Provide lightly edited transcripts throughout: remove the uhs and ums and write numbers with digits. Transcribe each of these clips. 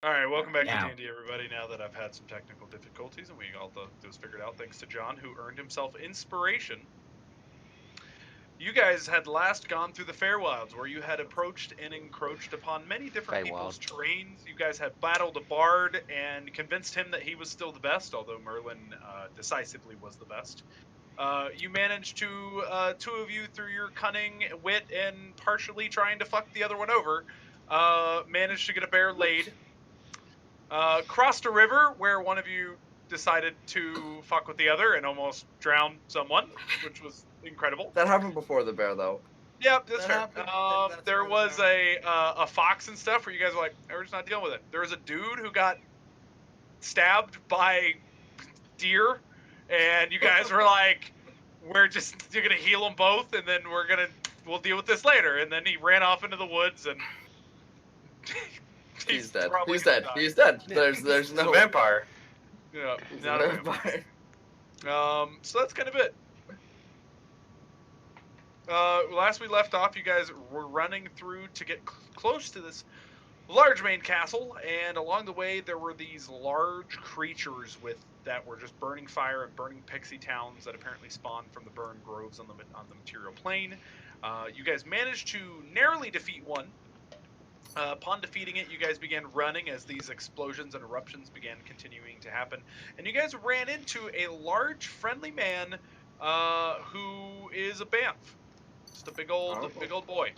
All right, welcome back Yeah. to D&D, everybody. Now that I've had some technical difficulties and we got those figured out, thanks to John, who earned himself inspiration. You guys had last gone through the Fairwilds, where you had approached and encroached upon many different people's terrains. You guys had battled a bard and convinced him that he was still the best, although Merlin decisively was the best. You managed to, two of you, through your cunning, wit, and partially trying to fuck the other one over, managed to get a bear laid. Crossed a river where one of you decided to fuck with the other and almost drown someone, which was incredible. That happened before the bear, though. Yep, that's That fair. happened, that's There where was the a fox and stuff where you guys were like, we're just not dealing with it. There was a dude who got stabbed by deer, and you guys were like, you're gonna heal them both, and then we'll deal with this later. And then he ran off into the woods, and He's dead. probably He's gonna dead. die. He's dead. Yeah. There's He's no a vampire. Yeah, He's not a a vampire. vampire. So that's kind of it. Last we left off, you guys were running through to get close to this large main castle, and along the way there were these large creatures that were just burning fire and burning pixie towns that apparently spawned from the burned groves on the material plane. You guys managed to narrowly defeat one. Upon defeating it, you guys began running as these explosions and eruptions began continuing to happen, and you guys ran into a large, friendly man who is a Banff, just a big old boy.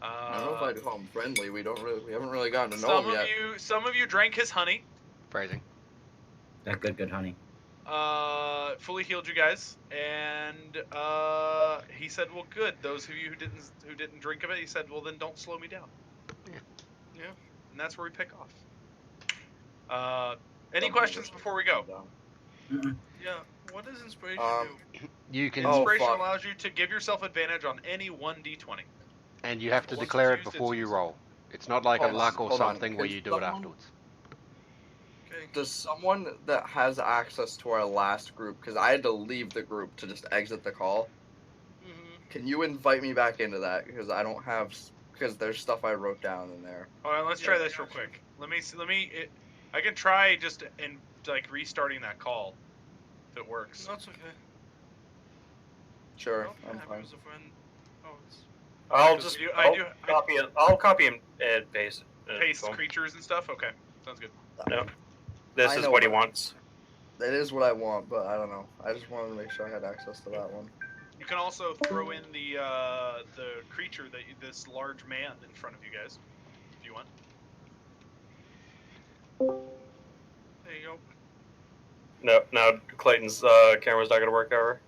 I don't know if I'd call him friendly. We haven't really gotten to know him yet. Some of you drank his honey. Phrasing. That good honey. Fully healed you guys, and he said, "Well, good. Those of you who didn't drink of it," he said, "Well, then don't slow me down." Yeah, and that's where we pick off. Any questions before we go? Yeah, what does inspiration do? You can. Inspiration allows you to give yourself advantage on any 1d20. And you have to declare it before you roll. It's not like a luck or something where you do it afterwards. Okay. Does someone that has access to our last group, because I had to leave the group to just exit the call, can you invite me back into that? Because I don't have, because there's stuff I wrote down in there. All right, let's try this real quick. I can try just restarting that call if it works. That's okay. Sure, Oh, I'm have fine. him as a friend. Oh, it's... I'll copy and paste. Paste creatures and stuff. Okay, sounds good. No, this is what he wants. That is what I want, but I don't know. I just wanted to make sure I had access to that one. You can also throw in the creature this large man in front of you guys, if you want. There you go. No, now Clayton's camera's not going to work ever.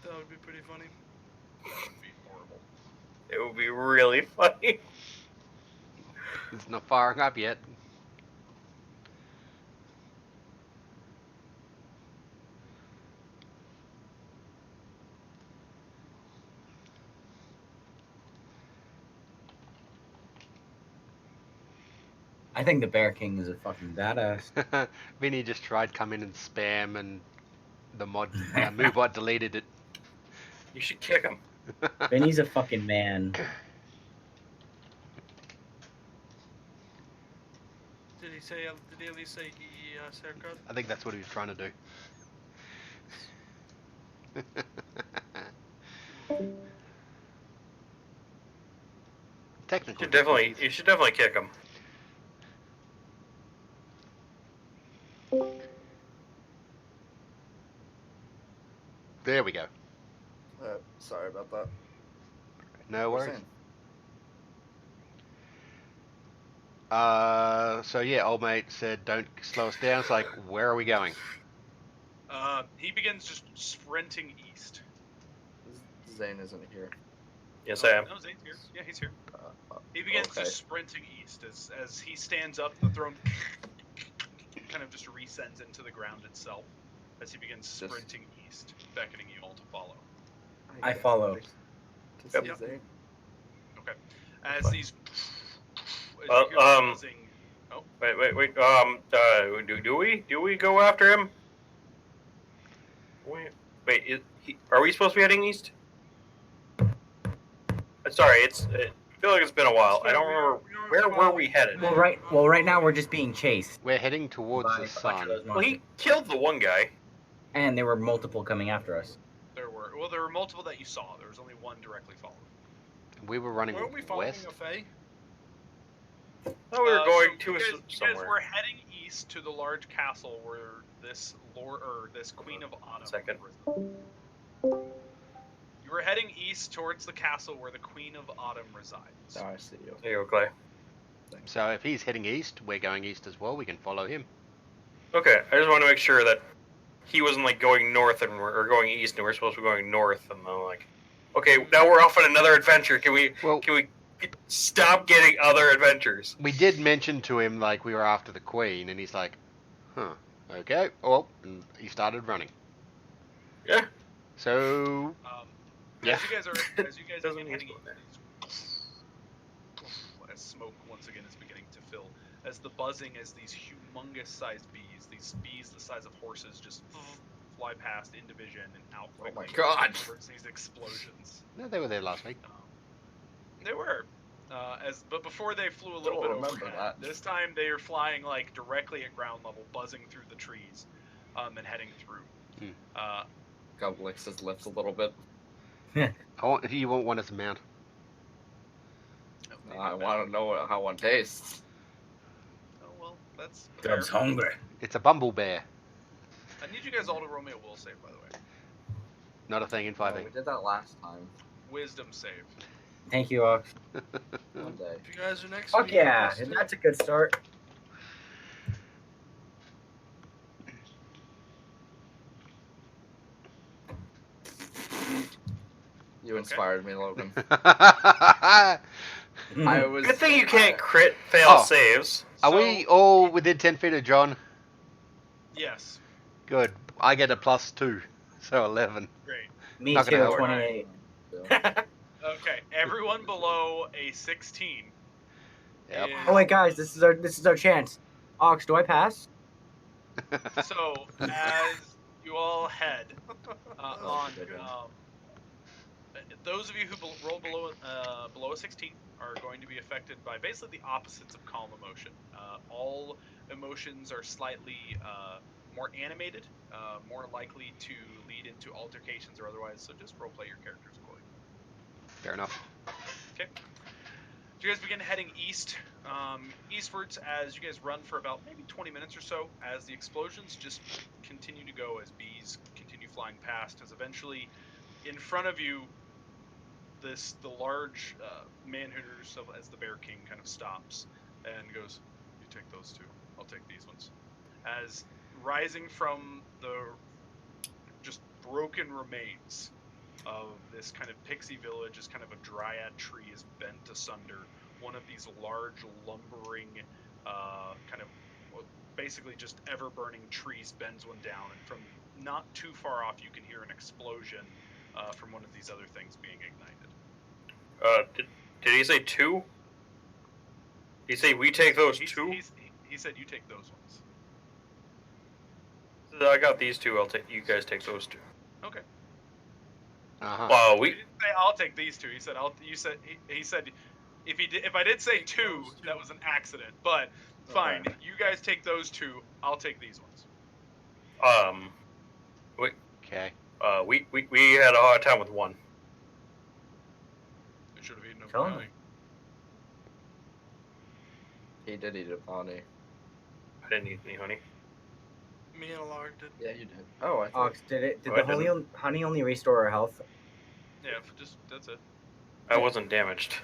That would be pretty funny. That would be horrible. It would be really funny. It's not firing up yet. I think the Bear King is a fucking badass. Vinny just tried come in and spam, and the MooBot deleted it. You should kick him. Vinny's a fucking man. Did he at least say he has haircut? I think that's what he was trying to do. Technically, You should definitely kick him. There we go. Sorry about that. No What was worries. saying? So yeah, old mate said, "Don't slow us down." It's like, where are we going? He begins just sprinting east. Zane isn't here. Yes, I am. No, Zane's here. Yeah, he's here. He begins just sprinting east as he stands up. The throne kind of just resends into the ground itself as he begins sprinting east, beckoning you all to follow. I follow. To see Zane. Okay. As these. Well, buzzing, Wait. Do we go after him? Wait. Are we supposed to be heading east? Sorry, it's feel like it's been a while. I don't remember where were we headed. Well, right now we're just being chased. We're heading towards by the a bunch of sun. those Well, monsters. he killed the one guy. And there were multiple coming after us. There were multiple that you saw. There was only one directly following. We were running Weren't we following west. a Fae? Oh, we were going so you guys somewhere. were heading east to the large castle where this this Queen of Autumn. Second. You were heading east towards the castle where the Queen of Autumn resides. Now I see you. There you go, Clay. So if he's heading east, we're going east as well. We can follow him. Okay, I just want to make sure that he wasn't like going north or going east, and we're supposed to be going north, and I'm like, okay, now we're off on another adventure. Can we stop getting other adventures? We did mention to him like we were after the Queen, and he's like, "Huh, okay." Oh, and he started running. Yeah. So yeah. As you guys Doesn't begin mean heading he's as smoke once again is beginning to fill, as the buzzing as these humongous sized bees, these bees the size of horses, just fly past in division and out Oh my quickly God. towards these explosions. No, they were there last week. They were. But before they flew a little Don't bit remember overhead. that. This time they are flying like directly at ground level, buzzing through the trees, and heading through. Gub licks his lips a little bit. You won't want us to mount. I want to know how one tastes. Oh well, that's Gub's fair. hungry. It's a bumble bear, I need you guys all to roll me a will save, by the way. not a thing in Oh, 5e. we did that last time. Wisdom save. Thank you, Ox. One day. If you guys are next Fuck week, yeah, let's do it. that's a good start. You inspired me, Logan. Mm. I was. Good thing you can't crit fail Oh. saves. Are So- we all within 10 feet of John? Yes. Good. I get a +2, so 11. Great. Me Not gonna too, help. 28. Okay. Everyone below a 16. Yep. is- Oh wait, guys, this is our chance. Ox, do I pass? So as you all head Oh, on, goodness. those of you who roll below a 16 are going to be affected by basically the opposites of calm emotion. All emotions are slightly more animated, more likely to lead into altercations or otherwise. So just roleplay your characters accordingly. Fair enough. Okay. So you guys begin heading east, eastwards as you guys run for about maybe 20 minutes or so as the explosions just continue to go as bees continue flying past as eventually in front of you the large manhunter as the Bear King kind of stops and goes, "You take those two, I'll take these ones." As rising from the just broken remains of this kind of pixie village, as kind of a dryad tree is bent asunder. One of these large lumbering, kind of basically just ever-burning trees bends one down, and from not too far off you can hear an explosion from one of these other things being ignited. Did he say two? Did he say we take those two? He said you take those ones. I got these two. You guys take those two. Okay. Uh-huh. Wow, He didn't say I'll take these two. He said he said if I did say two, that was an accident. But fine, Okay. you guys take those two. I'll take these ones. Okay. We had a hard time with one. I should have eaten a Tell him. brownie. He did eat a pony. I didn't eat any honey. Me and Alarg did. Yeah, you did. Oh, I thought. Ox, did Oh, I the honey only restore our health? Yeah, just that's it. I wasn't damaged.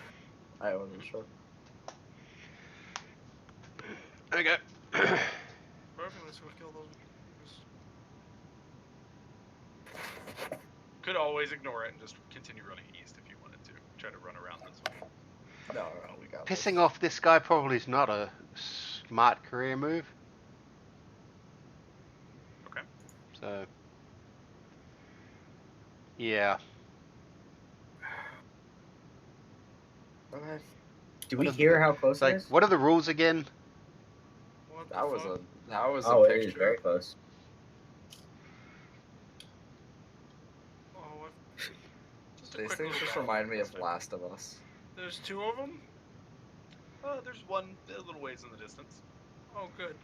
I wasn't sure. Okay. Perfect, let's go kill those. Could always ignore it and just continue running east if you wanted to. Try to run around this way. No, we got Pissing off this guy probably is not a smart career move. Okay. So, yeah. Okay. Do What we is hear it? how close It's like, it is? what are the rules again? What the That was fuck? Oh, a it is picture. very close. Oh, what? Just a These quick things little just battle. remind me of That's fine. Last of Us. There's 2 of them? There's one a little ways in the distance. Oh, good.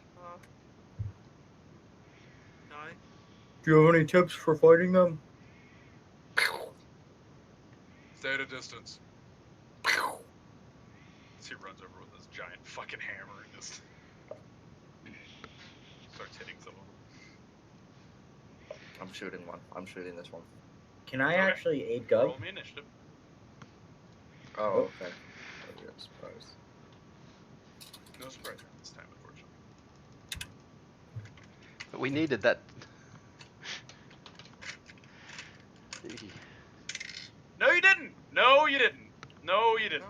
Die. Do you have any tips for fighting them? Stay at a distance. He runs over with his giant fucking hammer and just starts hitting some of them. I'm shooting one. I'm shooting this one. Can I Okay. actually aid Roll Gov? me initiative. Oh, okay. That'd be a surprise. No surprise round this time, unfortunately. But we needed that. No, you didn't. No, you didn't. No, you didn't.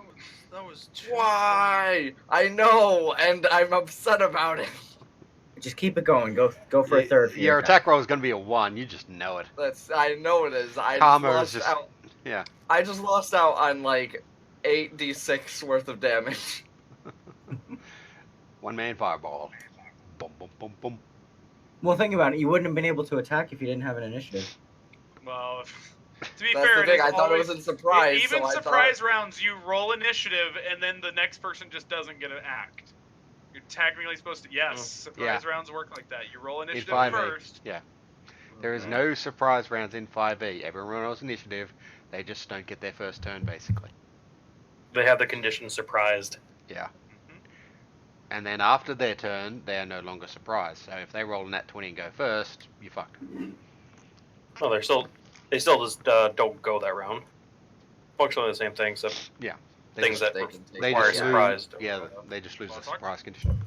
That was 2. Why? I know, and I'm upset about it. Just keep it going. Go for a third. For Your attack roll is going to be a 1. You just know it. I know it is. I Karma just is lost just- out. yeah. I just lost out on like 8d6 worth of damage. 1-man fireball. Boom, boom, boom, boom. Well, think about it. You wouldn't have been able to attack if you didn't have an initiative. Well, to be That's fair, the thing. it is I thought it always, was in surprise. even so I surprise rounds, you roll initiative, and then the next person just doesn't get an act. You're technically supposed to. Yes, surprise rounds work like that. You roll initiative 5e. first. Yeah. There is no surprise rounds in 5e. Everyone rolls initiative. They just don't get their first turn, basically. They have the condition surprised. Yeah. Mhm. And then after their turn, they are no longer surprised. So if they roll a nat 20 and go first, you're fucked. Well, they still just don't go that round. Functionally the same thing, except They things just, that They can take they it. require just Yeah. surprise. lose. Yeah, they just lose Wanna the talk? surprise condition.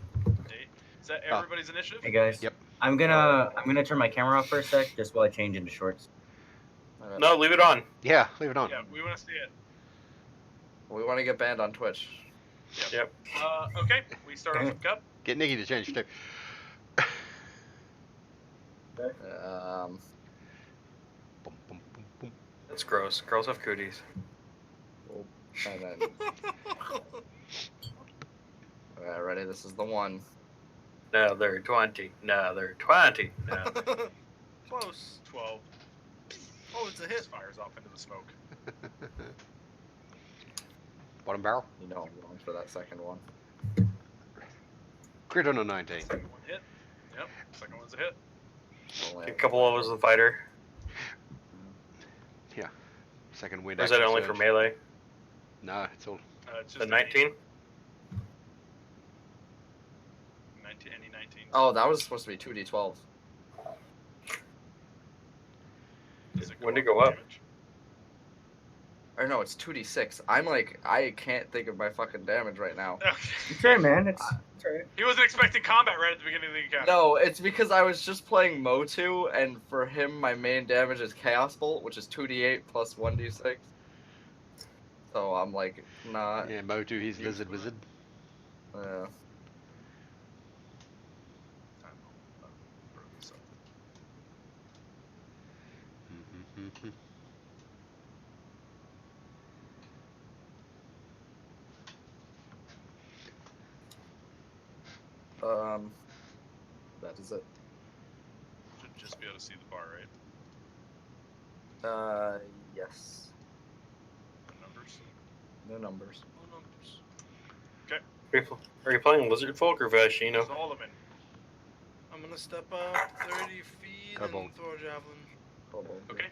Is that everybody's initiative? Hey guys. Yep. I'm gonna turn my camera off for a sec, just while I change into shorts. No, leave it on. Yeah, leave it on. Yeah, we want to see it. We want to get banned on Twitch. Yep. Okay, we start off with Cup. Get Nikki to change too. Um, Boom, boom, boom, boom. That's gross. Girls have cooties. and then, alright, ready? This is the one. No, they're 20. No, they're 20. No. Close. 12. Oh, it's a hit. Just fires off into the smoke. Bottom barrel. You know I'm going for that second one. Crit on a 19. Second one hit. Yep. Second one's a hit. Only A have- couple of us the fighter. Second wind Or is that action only surge. for melee? No, it's all. It's just The 19? 19, any 19. Oh, that was supposed to be 2d12. Does When did it go up? damage? Or no, it's 2d6. I'm like, I can't think of my fucking damage right now. Okay. It's alright, man. It's alright. He wasn't expecting combat right at the beginning of the encounter. No, it's because I was just playing Motu, and for him, my main damage is Chaos Bolt, which is 2d8 plus 1d6. So I'm like, nah. Yeah, Motu, he's lizard wizard. Uh, Time I'll, throw this up. that is it. Should just be able to see the bar, right? Yes. The numbers. No numbers. No numbers. Are you playing Lizard Folk or Vashino? Solomon. I'm gonna step up 30 feet Kobold. and throw a javelin. Okay.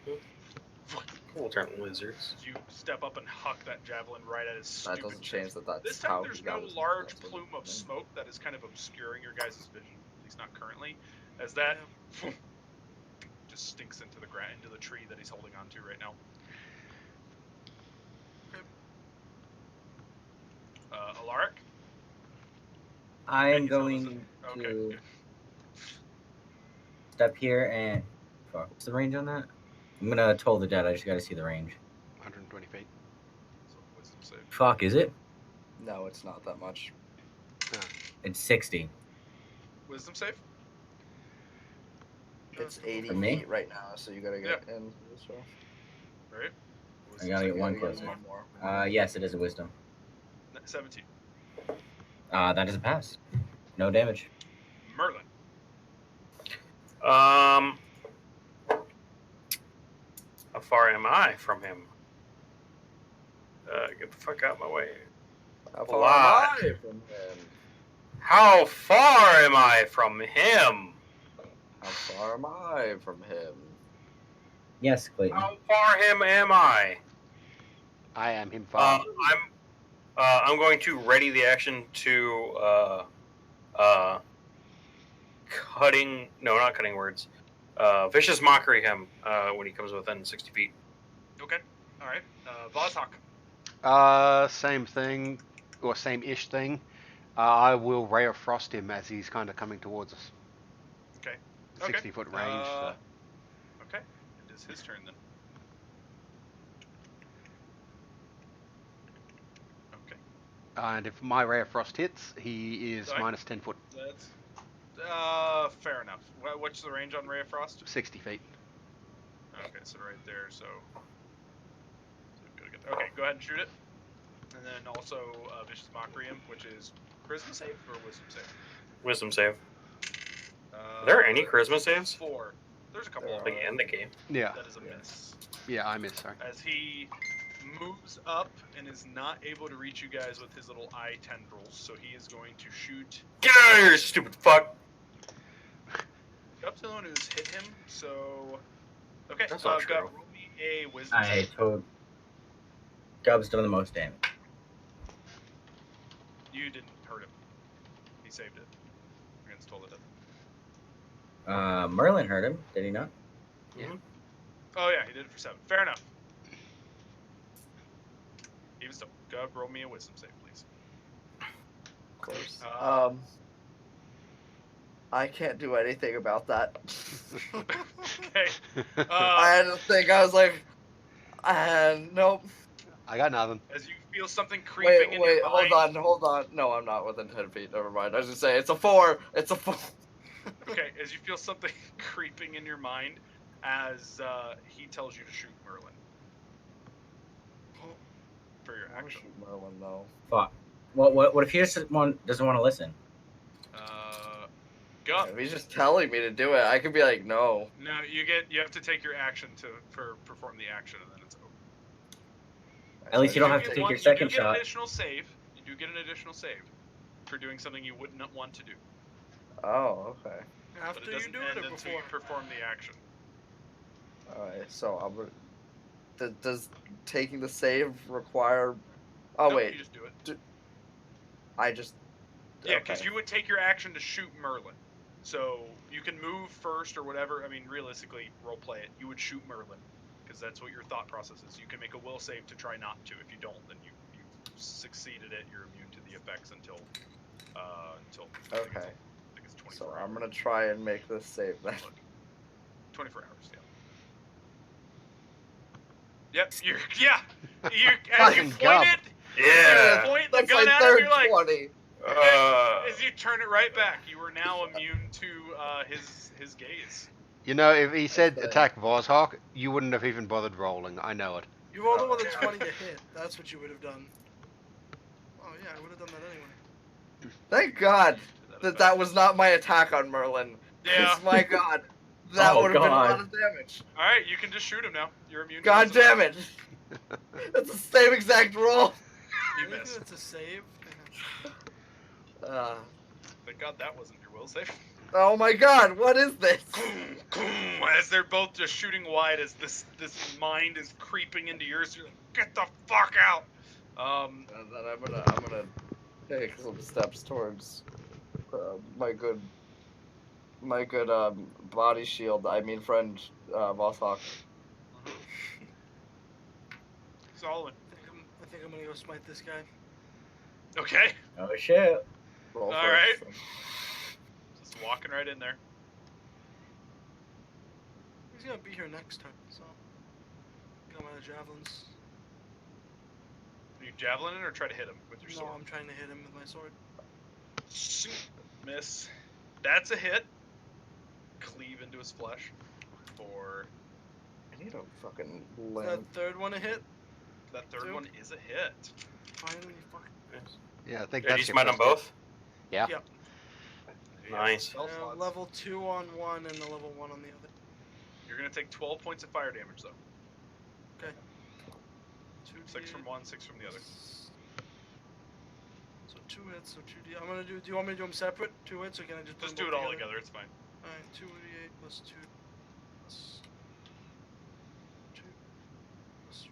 We'll turn lizards. You step up and huck that javelin right at his That stupid doesn't chest. change that that's This how time there's he got no his large that's what- plume of smoke that is kind of obscuring your guys' vision, at least not currently, as that just stinks into the ground, into the tree that he's holding on to right now. Okay. Alaric? I am He's on going the- Okay. to good. step here and fuck. What's the range on that? I'm gonna toll the dead. I just gotta see the range. 120 feet. So wisdom save. Fuck, is it? No, it's not that much. It's 60. Wisdom save? It's 80 For me? feet right now, so you gotta get in this way. Right? I gotta get You one gotta get closer. one more. Yes, it is a wisdom. 17. That is a pass. No damage. Merlin. How far am I from him? Get the fuck out of my way. How far Lot. am I from him? How far am I from him? How far am I from him? Yes, Clayton. How far him am I? I am him far. I'm going to ready the action to not cutting words. Vicious mockery him when he comes within 60 feet. Okay. All right. Vozhok. Same thing, or same-ish thing. I will Ray of Frost him as he's kind of coming towards us. Okay. 60-foot range. So. Okay. It is his turn then. Okay. And if my Ray of Frost hits, he is Sorry? minus 10 foot. That's fair enough. What's the range on Ray of Frost? 60 feet. Okay, so right there. So good. Okay, go ahead and shoot it. And then also Vicious Mockery him, which is Charisma save or Wisdom save? Wisdom save. Are there any charisma saves? 4. There's a couple of Like them. in the game. Yeah. That is a miss. Yeah, I missed, sorry. As he moves up and is not able to reach you guys with his little eye tendrils, so he is going to shoot. Get out of here, stupid fuck! Gub's the one who's hit him, so. Okay, That's not true. Gub, roll me a Wisdom I save. told Gub's done the most damage. You didn't hurt him. He saved it. Against Toll the Death. Merlin hurt him, did he not? Yeah. Oh yeah, he did it for 7. Fair enough. Even still, Gub, roll me a Wisdom save, please. Of course. I can't do anything about that. Okay. I had to think. I was like, nope. I got nothing. As you feel something creeping in Wait, your mind. hold on. No, I'm not within 10 feet. Never mind. I was just saying, it's a 4. It's a 4. Okay, as you feel something creeping in your mind, as he tells you to shoot Merlin. For your action. Merlin, no. Fuck. What if he just doesn't want to listen? Gub. If he's just telling me to do it, I could be like, no. No, you have to take your action to perform the action, and then it's over. At least you don't have to get take one- your second You do get shot. an additional save. You do get an additional save for doing something you would not want to do. Oh, okay. But After it you doesn't do end it or until before? you perform the action. Alright, so I'm gonna. Does taking the save require? Oh Nope, wait, you just do it. I just. Yeah, because okay. you would take your action to shoot Merlin. So you can move first or whatever. I mean, realistically, roleplay it. You would shoot Merlin because that's what your thought process is. You can make a will save to try not to. If you don't, then you've succeeded it. You're immune to the effects until Okay. I think it's 24 So hours. I'm gonna try and make this save then. 24 hours. Yeah. Yep. You as you Fucking Gub. pointed. Yeah. You point the That's gun my at him. third You're like. 20. As you turn it right back, you are now immune to his gaze. You know, if he said Okay. attack Vozhok, you wouldn't have even bothered rolling. I know it. You rolled it with a 20 to hit. That's what you would have done. Oh yeah, I would have done that anyway. Thank God that was not my attack on Merlin. Yeah. 'Cause my God, that Oh, would have been a God. lot of damage. All right, you can just shoot him now. You're immune. to God his damn it! It's the same exact roll. You Maybe missed. it's a save. Thank God that wasn't your will save. Oh my God, what is this? As they're both just shooting wide, as this mind is creeping into yours, you're like, get the fuck out. And then I'm gonna take some steps towards my good body shield. I mean friend Vozhok. Solomon. I think I'm gonna go smite this guy. Okay. Oh shit. Roll All first. right. Just walking right in there. He's gonna be here next time, so. Got my javelins. Are you javelining or try to hit him with your No, sword? I'm trying to hit him with my sword. Miss. That's a hit. Cleave into his flesh. For I need a fucking Is lamp. that third one a hit? that third Two. one is a hit. Finally, fucking. Yeah, I think Did you that's your smite them first both? Yeah. Yep. He has Nice. spell slots. Level 2 on one and a level 1 on the other. You're gonna take 12 points of fire damage though. 2 6 from one, 6 from the other. So 2 hits, so 2d. I'm gonna do. Do you want me to do them separate? 2 hits, or can I just? Just them do it both all together. It's fine. All right, 2d8 plus 2 plus 2 plus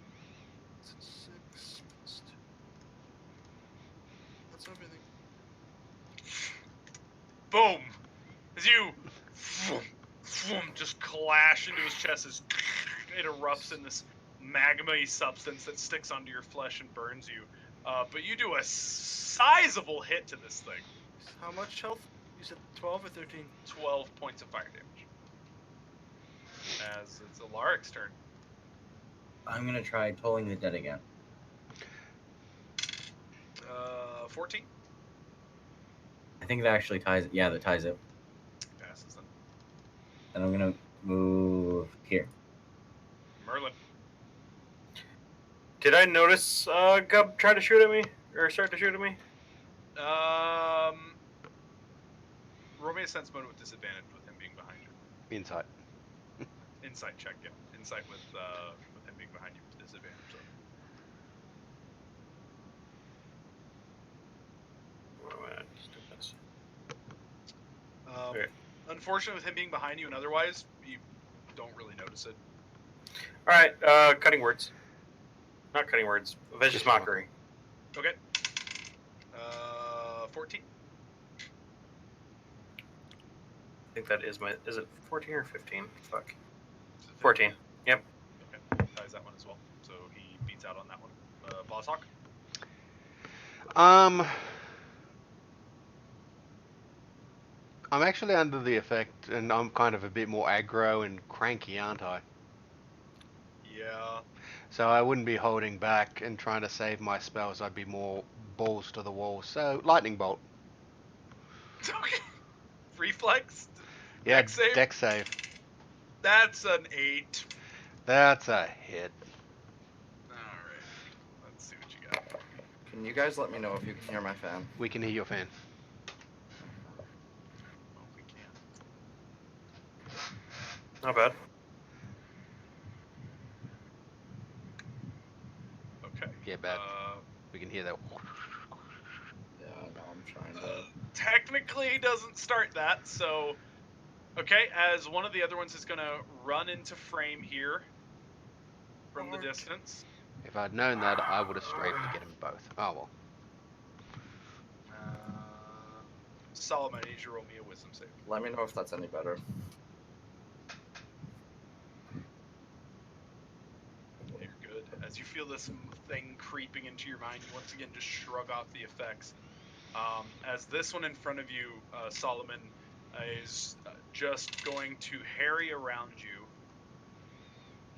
6 plus 2. That's everything. Boom! As you just clash into his chest, as it erupts in this magma-y substance that sticks onto your flesh and burns you. But you do a sizable hit to this thing. How much health? You said 12 or 13? 12 points of fire damage. As it's Alaric's turn. I'm gonna try tolling the dead again. 14? I think that actually ties it. Yeah, that ties it. Passes then. And I'm gonna move here. Merlin. Did I notice Gub try to shoot at me? Or start to shoot at me? Roll me a sense mode with disadvantage with him being behind you. Insight. Insight check, yeah. Insight with him being behind you with disadvantage. Okay. Unfortunately, with him being behind you and otherwise, you don't really notice it. Alright, cutting words. Not cutting words. Vicious mockery. Okay. 14? I think that is my... Is it 14 or 15? Fuck. 14. Yep. Okay. Ties that one as well. So he beats out on that one. Boss Hawk? I'm actually under the effect, and I'm kind of a bit more aggro and cranky, aren't I? Yeah. So I wouldn't be holding back and trying to save my spells. I'd be more balls to the wall. So lightning bolt. Okay. Reflex? Yeah, Dex save? dex save. That's an 8. That's a hit. Alright. Let's see what you got. Can you guys let me know if you can hear my fan? We can hear your fan. Well, we can. Not bad. Okay. Yeah, bad. We can hear that. Yeah, no, I'm trying to. Technically, he doesn't start that, so... Okay, as one of the other ones is going to run into frame here from the distance. If I'd known that, I would have strafed to get them both. Oh well. Solomon, I need you to roll me a wisdom save. Let me know if that's any better. You're good. As you feel this thing creeping into your mind, you once again just shrug off the effects. As this one in front of you, Solomon, is just going to harry around you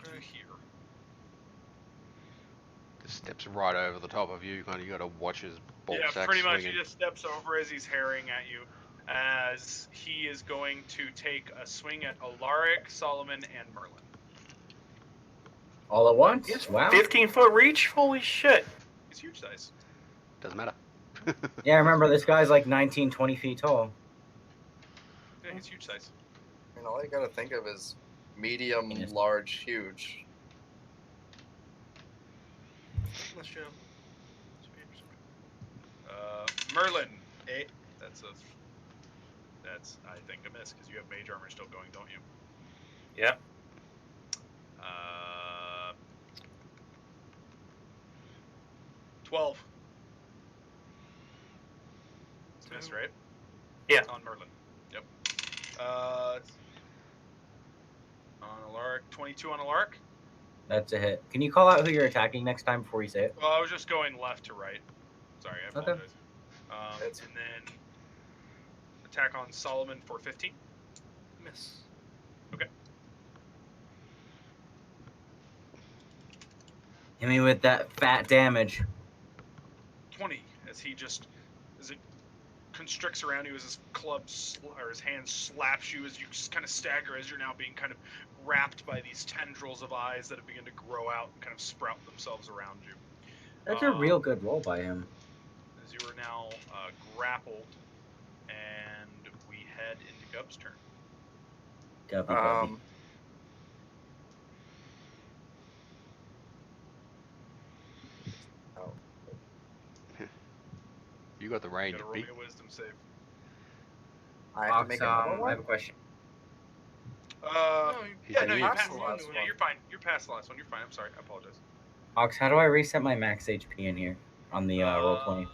to here. Just steps right over the top of you. Kind of, you got to watch his ball Yeah, sack pretty much. swinging. He just steps over as he's harrying at you. As he is going to take a swing at Alaric, Solomon, and Merlin. All at once? It's Wow. 15-foot reach? Holy shit. He's huge size. Doesn't matter. Yeah, remember this guy's like 19, 20 feet tall. Yeah, he's huge size. I mean, all you gotta think of is medium, Yes. large, huge. Let's show. Merlin. That's I think a miss because you have mage armor still going, don't you? Yeah. 12. It's a miss, right? Yeah. On Merlin. Yep. On Alaric. 22 on Alaric. That's a hit. Can you call out who you're attacking next time before you say it? Well, I was just going left to right. Sorry, I Okay. apologize. And then attack on Solomon for 15. Miss. Okay. Hit me with that fat damage. 20 as it constricts around you as his or his hand slaps you as you just kind of stagger as you're now being kind of wrapped by these tendrils of eyes that have begun to grow out and kind of sprout themselves around you. That's a real good roll by him. As you are now grappled, and we head into Gub's turn. Gubby, gubby. You got the You range, gotta roll Pete. me a wisdom save. I have to make another I one. have a question. Uh, No, you He's yeah, an no, idiot. you passed passed the the last last one. one. Yeah, you're fine. You're past the last one. You're fine. I'm sorry. I apologize. Ox, how do I reset my max HP in here on the roll 20?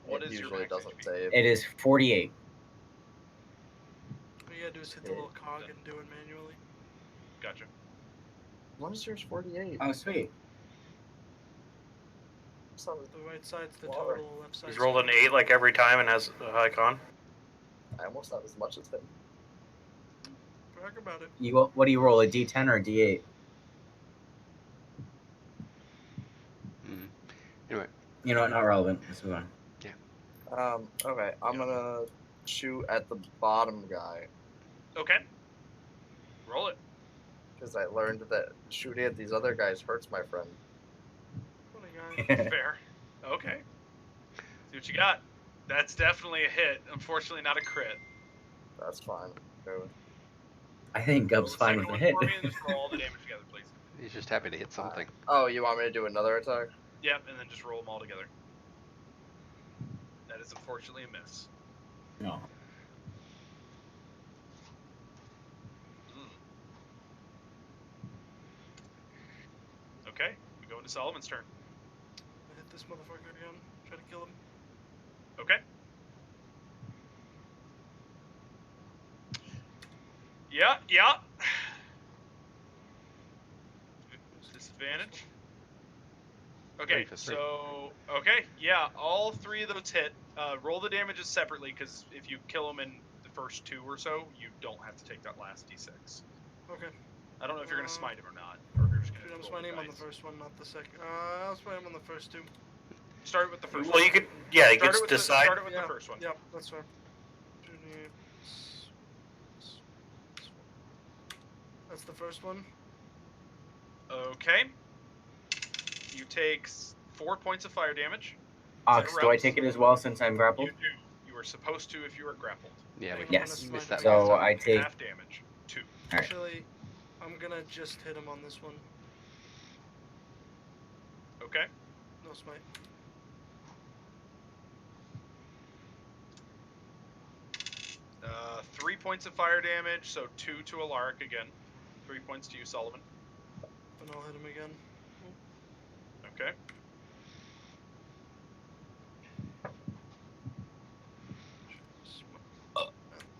What It is your usually max doesn't HP? save. It is 48. All you gotta do is hit the little cog and do it manually. Gotcha. When is yours 48? Oh, sweet. So The right side's the Lower. total, left side's He's rolled an 8 like every time and has a high con. I almost have as much as him. Brag about it. What do you roll, a D10 or a D8? Anyway, You know what? Not relevant. Let's move on. Okay, I'm gonna shoot at the bottom guy Okay. Roll it. because I learned that shooting at these other guys hurts my friend. Funny guy. Fair. Okay. See what you got. That's definitely a hit. Unfortunately, not a crit. That's fine. Go. I think Roll Gub's the fine second with one a hit. for me and just roll all the damage together, please. he's just happy to hit something. Oh, you want me to do another attack? Yep, and then just roll them all together. That is unfortunately a miss. No. Okay, we go into Solomon's turn. I hit this motherfucker again. Try to kill him. Okay. Yeah. Disadvantage. Okay, 3 for 3. so yeah, all 3 of those hit. Roll the damages separately, because if you kill them in the first 2 or so, you don't have to take that last d6. Okay. I don't know if you're gonna smite him or not, or if you're just gonna. Shoot, I'm roll smiting him on the dice. first one, not the second. I'll smite him on the first 2. Start with the first. Well, one. you could, yeah, you Start could it with decide. Start it with Yeah. the first one. Yep, that's fair. That's the first one. Okay. You take 4 points of fire damage. Ox, do I take it as well since I'm grappled? You do. You are supposed to if you are grappled. Yeah, we Yes. missed that So last time. I take. Half damage. 2. Alright. Actually, I'm gonna just hit him on this one. Okay. No smite. Uh, 3 points of fire damage, so 2 to Alaric again. 3 points to you, Sullivan. And I'll hit him again. Okay.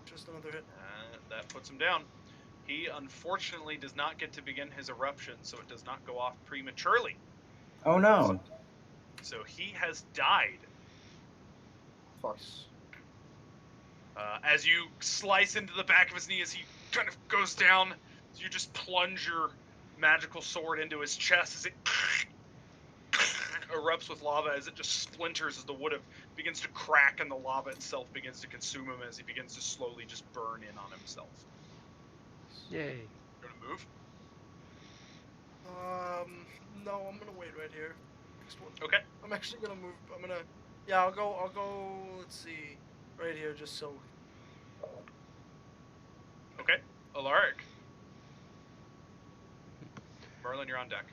Just another hit. That puts him down. He unfortunately does not get to begin his eruption, so it does not go off prematurely. Oh no. So he has died. Fuck. As you slice into the back of his knee as he kind of goes down, you just plunge your magical sword into his chest as it erupts with lava, as it just splinters as the wood begins to crack and the lava itself begins to consume him as he begins to slowly just burn in on himself. Yay. You want to move? No, I'm gonna wait right here. Next one. Okay. I'm actually gonna move. Yeah, I'll go. Let's see, right here, just so. Okay. Alaric. Merlin, you're on deck.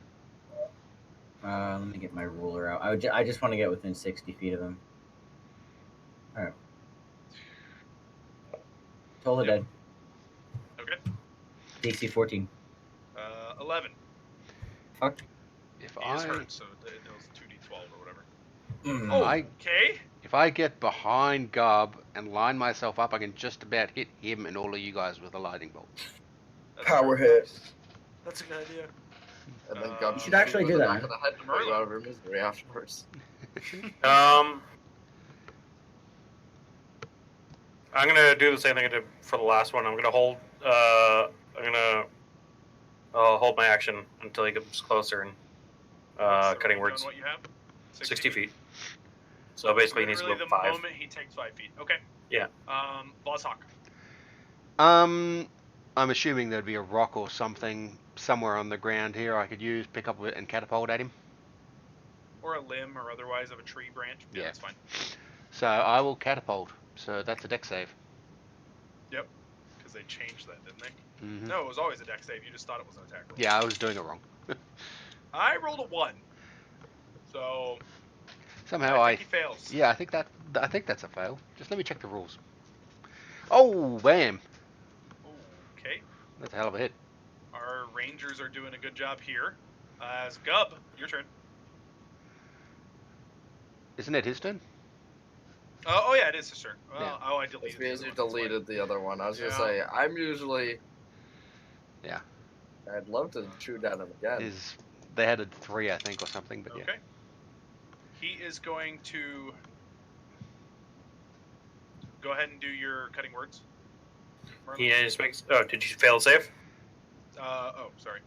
Let me get my ruler out. I just want to get within 60 feet of him. Alright. Tola dead. Okay. DC 14. 11. Fuck. If He is I hurt, so it deals 2d12 or whatever. Mm. Okay. if I get behind Gub and line myself up, I can just about hit him and all of you guys with a lightning bolt. That's Power true. hit. That's a good idea. And then You Gum should actually shoot do the that. back of the head to put you out of your misery afterwards. I'm gonna do the same thing I did for the last one. I'm gonna hold. Hold my action until he gets closer and What's the cutting range words. on what you have? 60 feet. So basically, he needs to Literally go the 5. moment he takes 5 feet. Okay. Yeah. Boss Hawk. I'm assuming there'd be a rock or something somewhere on the ground here I could use, pick up and catapult at him. Or a limb or otherwise of a tree branch. Yeah, Yeah. that's fine. So I will catapult. So that's a deck save. Yep. Because they changed that, didn't they? Mm-hmm. No, it was always a deck save. You just thought it was an attack roll. Yeah, I was doing it wrong. I rolled a 1. So Somehow I think he fails. Yeah, I think that's a fail. Just let me check the rules. Oh, bam! Okay. That's a hell of a hit. Our Rangers are doing a good job here. As Gub, your turn. Isn't it his turn? Oh yeah, it is his turn. Well, Yeah. Oh, I It's deleted. because the you other one, that's why. deleted the other one. I was gonna Yeah. say I'm usually. Yeah. I'd love to shoot at him again. They had a 3, I think, or something, but yeah. Okay. He is going to go ahead and do your cutting words. Merlin. He just makes. Oh, did you fail save? Oh, sorry.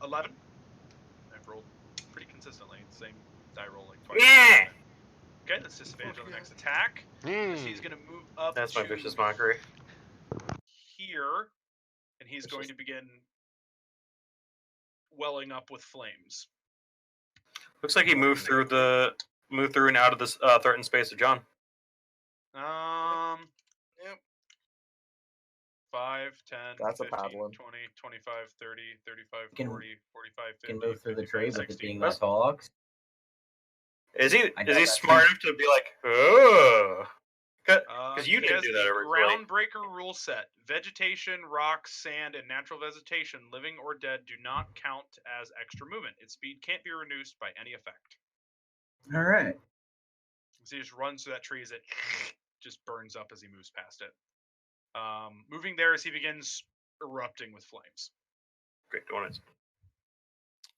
11. I've rolled pretty consistently. Same die roll like twice. Yeah. Okay, that's disadvantage on the next attack. So he's going to move up That's my to vicious mockery. here, and he's going to begin welling up with flames. Looks like he moved through and out of this threatened space of John. Yep. 5, 10, That's 15, a paddling. 20, 25, 30, 35, Can- 40, 45, 50, Can move through the 55, tree, but 60. it being that tall, Ox. Is he I know is he that smart too. enough to be like, oh? Because you He didn't has do that the originally. Groundbreaker rule set. Vegetation, rocks, sand, and natural vegetation, living or dead, do not count as extra movement. Its speed can't be reduced by any effect. All right. So he just runs through that tree as it just burns up as he moves past it. Moving there as he begins erupting with flames. Great, doing it.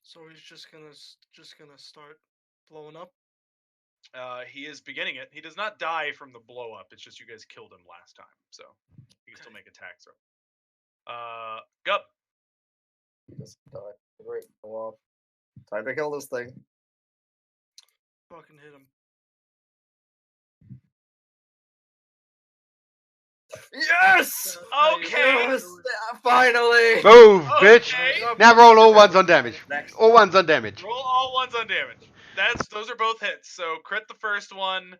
So he's just gonna start blowing up. He is beginning it. He does not die from the blow up. It's just you guys killed him last time, so he can still make attacks. Gub. Just die. Great. Go off. Time to kill this thing. Fucking hit him. Yes! Okay. Yes! Finally! Move, bitch! Okay. Now roll all ones on damage. Next. All ones on damage. Roll all ones on damage. Those are both hits. So crit the first one,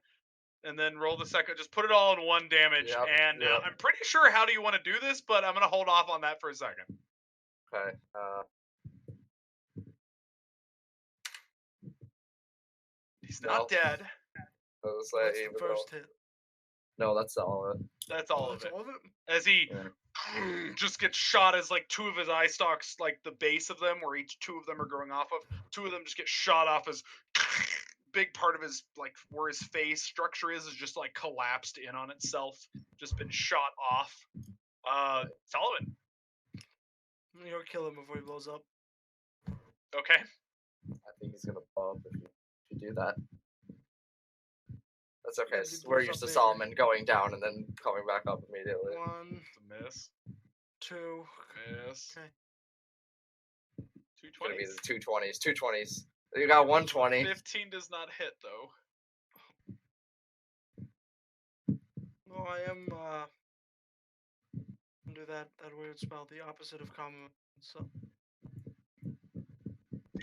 and then roll the second. Just put it all in one damage. Yep, And yep. I'm pretty sure how do you want to do this, but I'm gonna hold off on that for a second. Okay. He's No. not dead. I was What's saying, the even though- first hit? No, that's all of it. That's all of That's it. all of it? As he Yeah. just gets shot as like two of his eye stalks, like the base of them, where each two of them are growing off of. Two of them just get shot off as big part of his like where his face structure is just like collapsed in on itself, just been shot off. Solomon. You'll kill him before he blows up. Okay. I think he's gonna bump if you do that. That's okay. Yeah, s- he We're blows used up to there. Solomon going down and then coming back up immediately. 1, It's a miss. 2. Miss. Okay. Two It's gonna be 20s. the 220s. 220s. You got 120. 15 does not hit though. No, I am do that weird spell, the opposite of common. So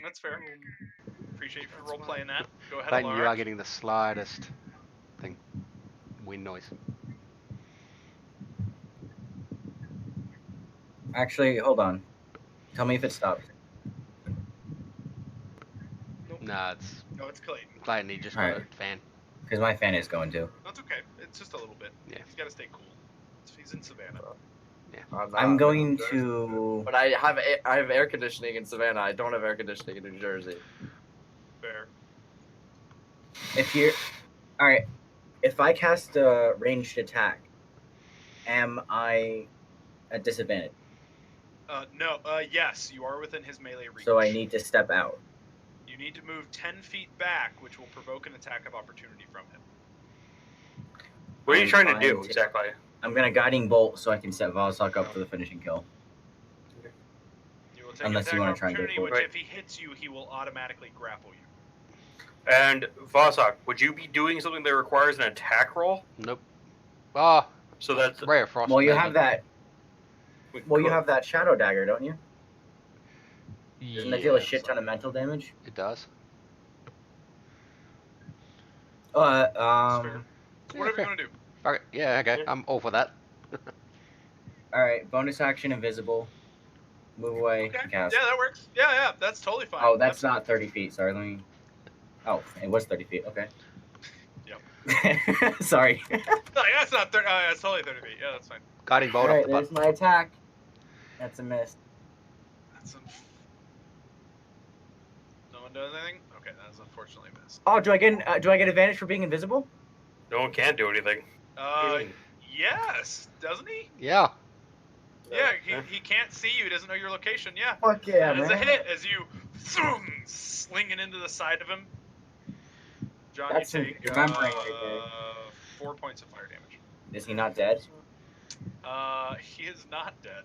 That's fair. boom. Appreciate you for That's role fine. playing that. Go ahead, Clayton, you are Alaric. getting the slightest thing. Wind noise. Actually, hold on. Tell me if it stops. Nah, it's No, it's Clayton. Clayton. He just got Alright. a fan. Because my fan is going to. That's okay. It's just a little bit. Yeah. He's got to stay cool. He's in Savannah. I'm going to. But I have air conditioning in Savannah. I don't have air conditioning in New Jersey. Fair. If you're. Alright. If I cast a ranged attack, am I at disadvantage? No. Yes, you are within his melee reach. So I need to step out. You need to move 10 feet back, which will provoke an attack of opportunity from him. What are you I'm trying to fine do to- exactly? I'm going to Guiding Bolt so I can set Volsok up for the finishing kill. You will take Unless an you attack wanna of try and go opportunity, for which it. Right. if he hits you, he will automatically grapple you. And Vosok, would you be doing something that requires an attack roll? Nope. Ah, So that's Ray of Frost. Well, you maybe. have that. Well, you could. have that Shadow Dagger, don't you? Doesn't that deal a Yeah, shit ton of mental damage? It does. Uh, So Yeah, whatever fair. you want to do. Okay. Yeah. Okay. Yeah. I'm all for that. Alright, bonus action invisible. Move away Okay. and cast. Yeah, that works. Yeah, that's totally fine. Oh, that's not 30 feet. Sorry, let me. Oh, it was 30 feet. Okay. Yep. Sorry. No, that's not 30. That's totally 30 feet. Yeah, that's fine. Guiding bolt off Alright, the there's butt. my attack. That's a miss. No one does anything. Okay, that is unfortunately missed. Oh, do I get advantage for being invisible? No one can do anything. Yes, doesn't he? Yeah. Yeah, he can't see you. He doesn't know your location. Yeah. Fuck yeah, That is man. a hit as you sling it into the side of him. John, That's you some take remembering right there. 4 points of fire damage. Is he not dead? He is not dead.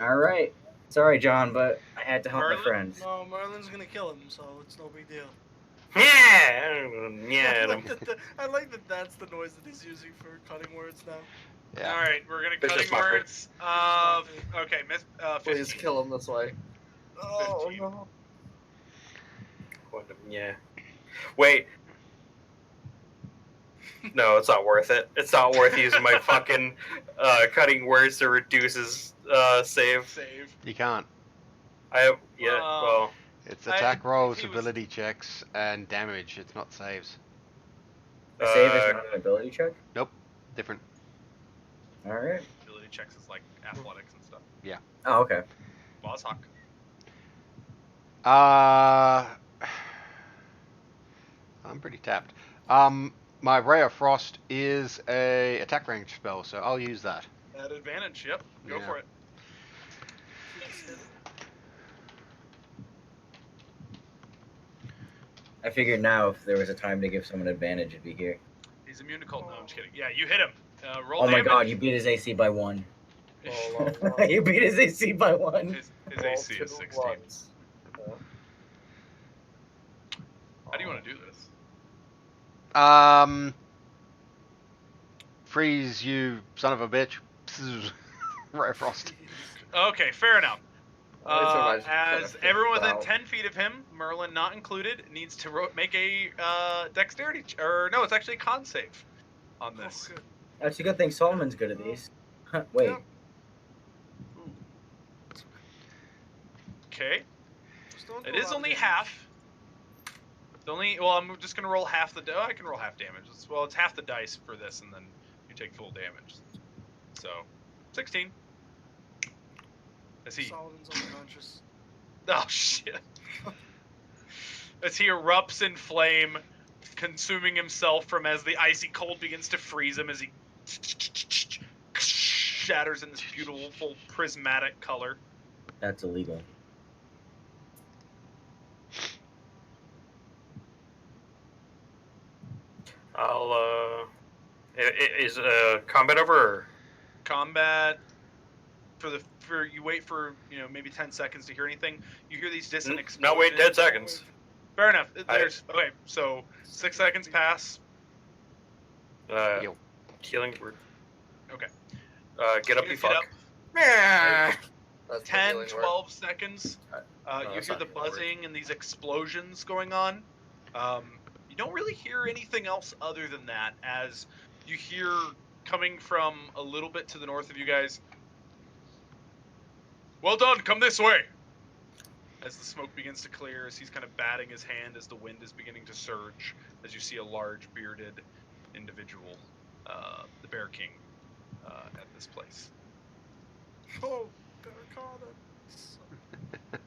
Alright. Sorry, John, but I had to help Merlin? my friends. No, Merlin's gonna kill him, so it's no big deal. Yeah. I like that that's the noise that he's using for cutting words now. Yeah. All right, we're gonna It's cutting just mockery. words. Okay, miss. Please 15. kill him this way. Oh 15. no. Yeah. Wait. No, it's not worth it. It's not worth using my fucking cutting words to reduce his save. Save. You can't. I have well. It's attack rolls, he was- ability checks, and damage. It's not saves. A save is not an ability check? Different. Alright. Ability checks is like athletics and stuff. Oh, okay. Boss Hawk. I'm pretty tapped. My Ray of Frost is a attack range spell, so I'll use that. At advantage. Yep. Go Yeah. for it. I figured now if there was a time to give someone advantage, it'd be here. He's immune to cold. No, I'm just kidding. Yeah, you hit him. Roll Oh my damage. god, you beat his AC by 1. Roll You beat his AC by 1. His AC is 16. How do you want to do this? Freeze, you son of a bitch. Ray of Frost. Okay, fair enough. As As everyone within 10 feet of him, Merlin not included, needs to make a dexterity, or no, it's actually a con save on this. Oh, good. That's a good thing Solomon's good at these. Wait. Yep. Okay, Just don't do it a is lot of only damage. half. It's only, well, I'm just gonna roll half the. I can roll half damage. It's half the dice for this, and then you take full damage. So, 16. As he, Solomon's unconscious. oh shit. As he erupts in flame, consuming himself from as the icy cold begins to freeze him as he shatters in this beautiful prismatic color. That's illegal. I'll is combat over? Or? Combat for you wait for maybe 10 seconds to hear anything. You hear these distant explosions. Not wait 10 seconds. Fair enough. There's okay. So 6 seconds pass. Yo. Healing word. Okay. Get up, You you get fuck. up. That's the 10, healing word. 12 seconds. No, You that's hear not the healing word. buzzing and these explosions going on. You don't really hear anything else other than that, as you hear coming from a little bit to the north of you guys. Well done, come this way! As the smoke begins to clear, as he's kind of batting his hand as the wind is beginning to surge, as you see a large bearded individual, the Bear King, at this place. Oh, Barricada. I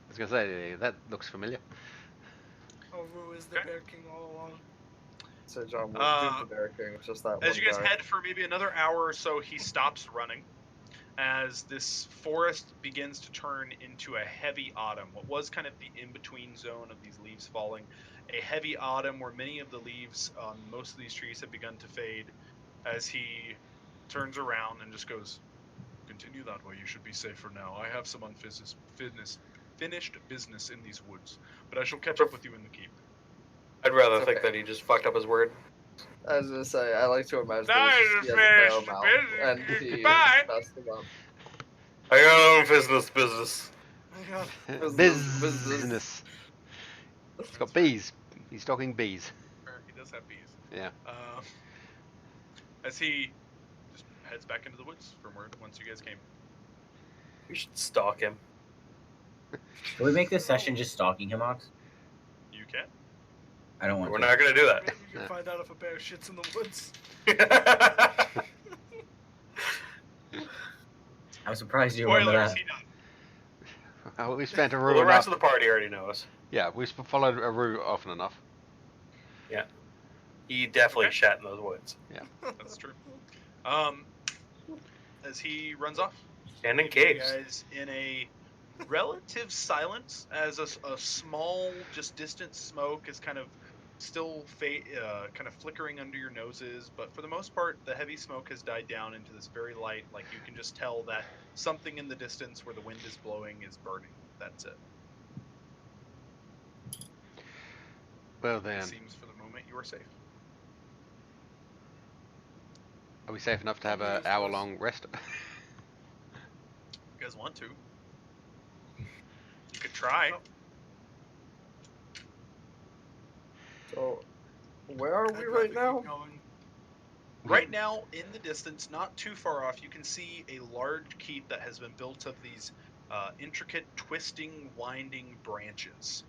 was gonna say that looks familiar. Oru is the Okay. Bear King all along. So John, we'll do the Bear King. It's just that As one you guys guy. head for maybe another hour or so, he stops running as this forest begins to turn into a heavy autumn. What was kind of the in-between zone of these leaves falling, a heavy autumn where many of the leaves on most of these trees have begun to fade, as he turns around and just goes, "Continue that way, you should be safe for now. I have some finished business in these woods, but I shall catch up with you in the keep." I'd rather It's think okay. that he just fucked up his word. I was gonna say, I like to imagine Now that it's he has a barrel finished mouth, business. and he Goodbye. messed him up. I got own business. Oh my god. Business. It's got bees. He's talking bees. He does have bees. Yeah. As he just heads back into the woods from where once you guys came. We should stalk him. Can we make this session just stalking him, Ox? can. I don't want We're to. not gonna do that. Maybe you can find out if a bear shits in the woods. I'm surprised you remember Spoilers, that. he does. Well, we spent a Well, room the and rest up. of the party already knows. Yeah, we followed a route often enough. He definitely Okay. shat in those woods. That's true. As he runs off, And in you caves. guys in a relative silence as a small, just distant smoke is kind of still kind of flickering under your noses, but for the most part, the heavy smoke has died down into this very light. Like you can just tell that something in the distance where the wind is blowing is burning. That's it. Well It then, seems for the moment you are safe. are we safe enough to have an Yes, hour-long rest? You guys want to? You could try. Oh. So, where are I'd we rather right keep now? going. Right now, in the distance, not too far off, you can see a large keep that has been built of these intricate, twisting, winding branches,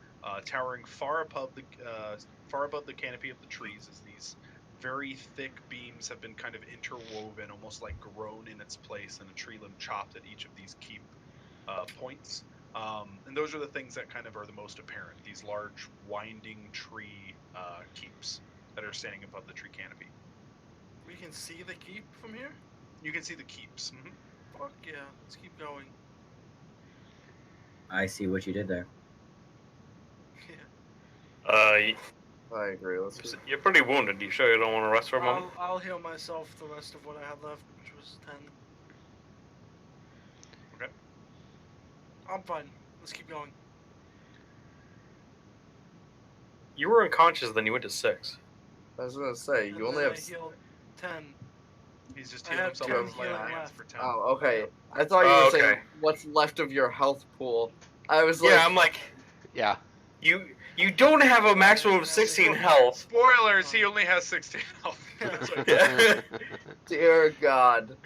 towering far above the canopy of the trees. As these very thick beams have been kind of interwoven, almost like grown in its place, and a tree limb chopped at each of these keep points. And those are the things that kind of are the most apparent. These large, winding tree keeps that are standing above the tree canopy. We can see the keep from here? You can see the keeps. Fuck yeah, let's keep going. I see what you did there. Yeah. I agree. Let's keep... You're pretty wounded. You sure you don't want to rest for a moment? I'll heal myself the rest of what I had left, which was 10. Okay. I'm fine. Let's keep going. You were unconscious, then you went to 6. I was gonna say And you only then have. I healed 10. He's just I healing have himself 10 with his lay on healing hands left. for 10. Oh, okay. I thought you were Oh, saying okay. what's left of your health pool. I was like, Yeah, I'm like, Yeah. you don't have a maximum of 16 health. Spoilers, he only has 16 health. That's what Yeah. dear God.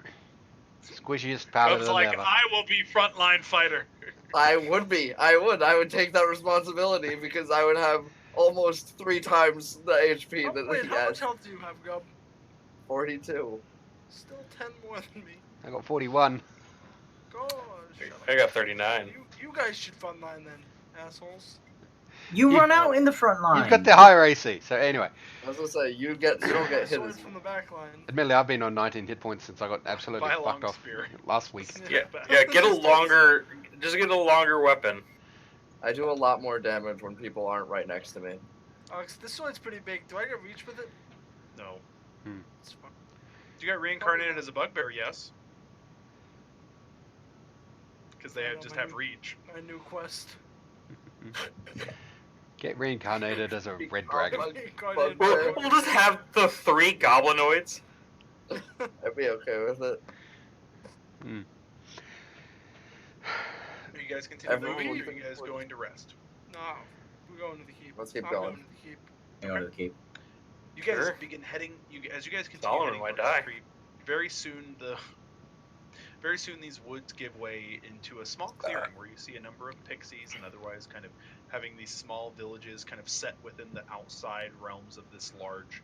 Squishiest powder Cub's than like, ever. I will be frontline fighter. I would be. I would take that responsibility because I would have almost 3 times the HP Oh, that wait, he how much has. health do you have, Gub? 42. Still 10 more than me. I got 41. God, shut up. I got 39. You guys should frontline then, assholes. You You- run out in the front line. You've got the higher AC. So anyway, I was gonna say you don't get hit Sword as from the back line. admittedly, I've been on 19 hit points since I got absolutely By a long fucked off spear. last week. Yeah, get a longer, just get a longer weapon. I do a lot more damage when people aren't right next to me. Alex, this sword's pretty big. Do I get reach with it? No. It's fine. You got reincarnated as a bugbear, yes. Because they I know just my have new- reach. My new quest. Get reincarnated as a red dragon. Guardian Well, Dragon. We'll just have the 3 goblinoids. I'd be okay with it. Are you guys continue Everyone moving, or are can you guys push. going to rest? No, we're going to the keep. Let's keep I'm going. to the keep. You know, to the keep. You guys Sure. begin heading. As you guys continue Solomon heading might towards the die. creek, very soon these woods give way into a small clearing where you see a number of pixies and otherwise kind of having these small villages kind of set within the outside realms of this large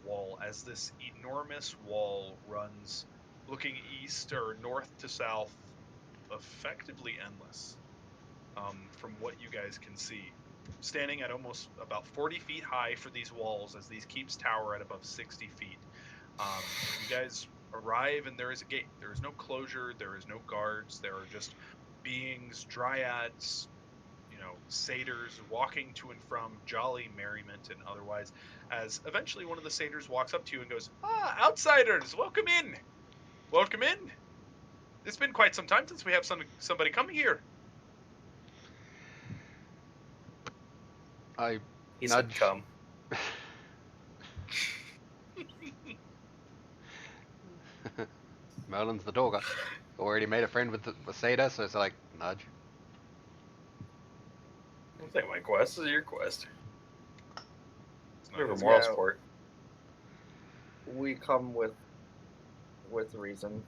wall. As this enormous wall runs, looking east or north to south, effectively endless. From what you guys can see, standing at almost about 40 feet high for these walls, as these keeps tower at above 60 feet. You guys arrive and there is a gate. There is no closure. There is no guards. There are just beings, dryads, satyrs walking to and from, jolly merriment and otherwise. As eventually one of the satyrs walks up to you and goes, "Ah, outsiders, welcome in. Welcome in. It's been quite some time since we have somebody come here." I He nudge. said come. Merlin's the dogger. Already made a friend with Seda, so it's like nudge. This ain't my quest. This is your quest. It's We have a his moral Yeah. support. We come with reason.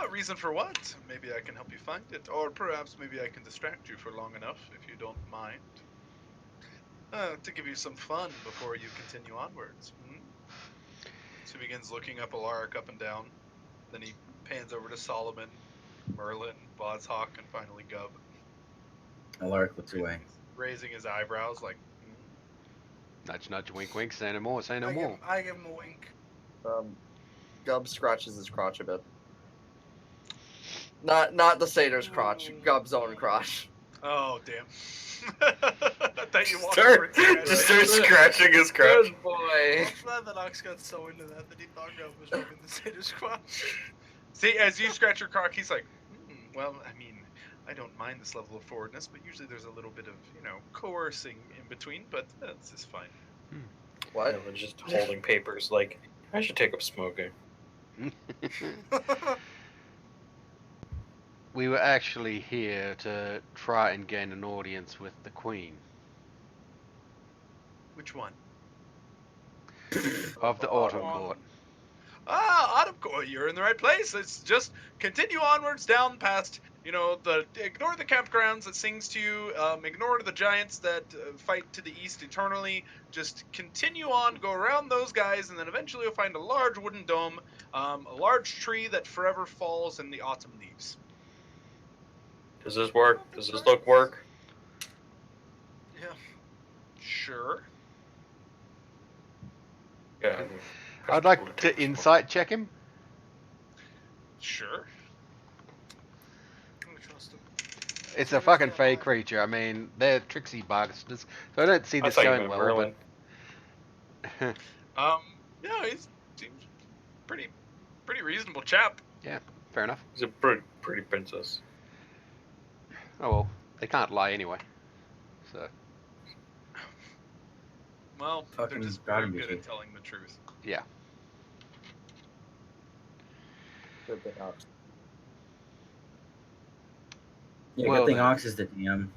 Reason for what? Maybe I can help you find it, or perhaps maybe I can distract you for long enough, if you don't mind. To give you some fun before you continue onwards. So he begins looking up Alaric up and down. Then he pans over to Solomon, Merlin, Boshawk, and finally Gub. Alaric looks away. Raising his eyebrows like, Nudge, nudge, wink, wink. Say no more. Say no I more. give him a wink. Gub scratches his crotch a bit. Not the satyr's crotch, Gub's own crotch. oh, damn. I thought you walked Start, over and scratched just it. start scratching his crotch. Good boy. I'm glad that Ox got so into that he thought Gub was rubbing the satyr's crotch. See, as you scratch your cock, he's like, well, I mean, I don't mind this level of forwardness, but usually there's a little bit of, coercing in between, but this is fine. What? I was just holding papers like, I should take up smoking. We were actually here to try and gain an audience with the Queen Which one? of the Autumn Court. Autumn Court, you're in the right place. It's just continue onwards down past, ignore the campgrounds that sings to you, ignore the giants that fight to the east eternally. Just continue on, go around those guys, and then eventually you'll find a large wooden dome, a large tree that forever falls in the autumn leaves. Does this work? Does this look work? Yeah. Sure. Yeah. I'd like to insight check him. Sure. I trust him. It's a fucking fey creature. I mean, they're tricksy bugsters, so I don't see this going well. Merlin. But Yeah, he seems pretty reasonable chap. fair enough. He's a pretty princess. Oh well, they can't lie anyway. So Well, Fucking they're just gotta very be good true. at telling the truth. yeah. Good thing, Ox. Yeah, Well good thing then. Ox is the DM.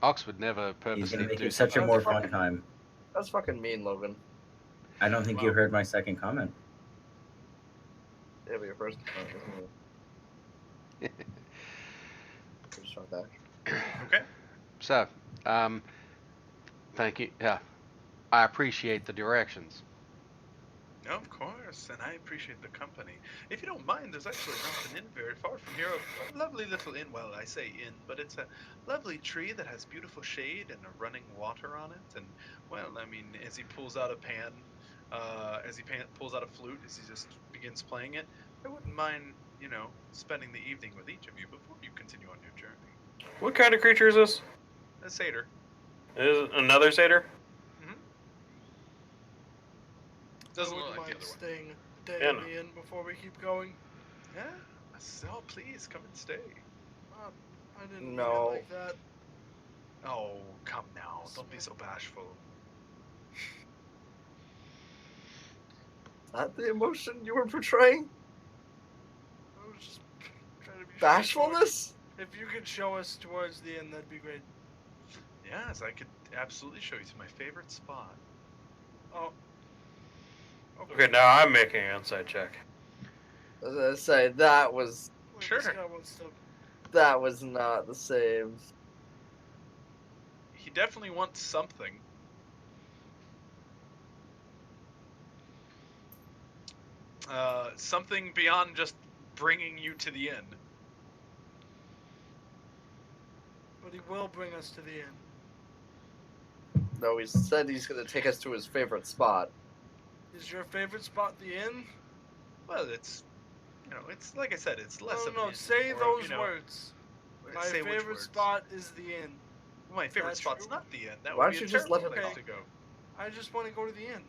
Ox would never He's purposely gonna make do it such a something. more fun time. That's fucking mean, Logan. I don't think you Wow. heard my second comment. Yeah, but your first. Just shot that. Okay. So, thank you. Yeah, I appreciate the directions. No, of course, and I appreciate the company. If you don't mind, there's actually not an inn very far from here. A lovely little inn. Well, I say inn, but it's a lovely tree that has beautiful shade and a running water on it. And well, I mean, as he pulls out a pan, pulls out a flute, as he just begins playing it, I wouldn't mind, spending the evening with each of you before you continue on your journey. What kind of creature is this? A satyr. Is it another satyr? Doesn't I look wouldn't like the mind other one. staying a day Yeah, in no. the inn before we keep going. Yeah. So please come and stay. I didn't mean No. it like that. Oh, come now. Don't be so bashful. Is that the emotion you were portraying? I was just trying to be Bashfulness? If you could show us towards the end, that'd be great. Yes, I could absolutely show you to my favorite spot. Oh. Okay, now I'm making an inside check. As I say, that was Wait, Sure. This guy wants to... not the same. He definitely wants something. Something beyond just bringing you to the inn. But he will bring us to the inn. No, he said he's gonna take us to his favorite spot. Is your favorite spot the inn? Well, it's, it's like I said, it's less of No, an inn, say or, those words. My say which favorite words? spot is the inn. Well, my favorite that spot's true? not the inn. That Why would don't be you a just let terrible him place talk? to go. I just want to go to the inn.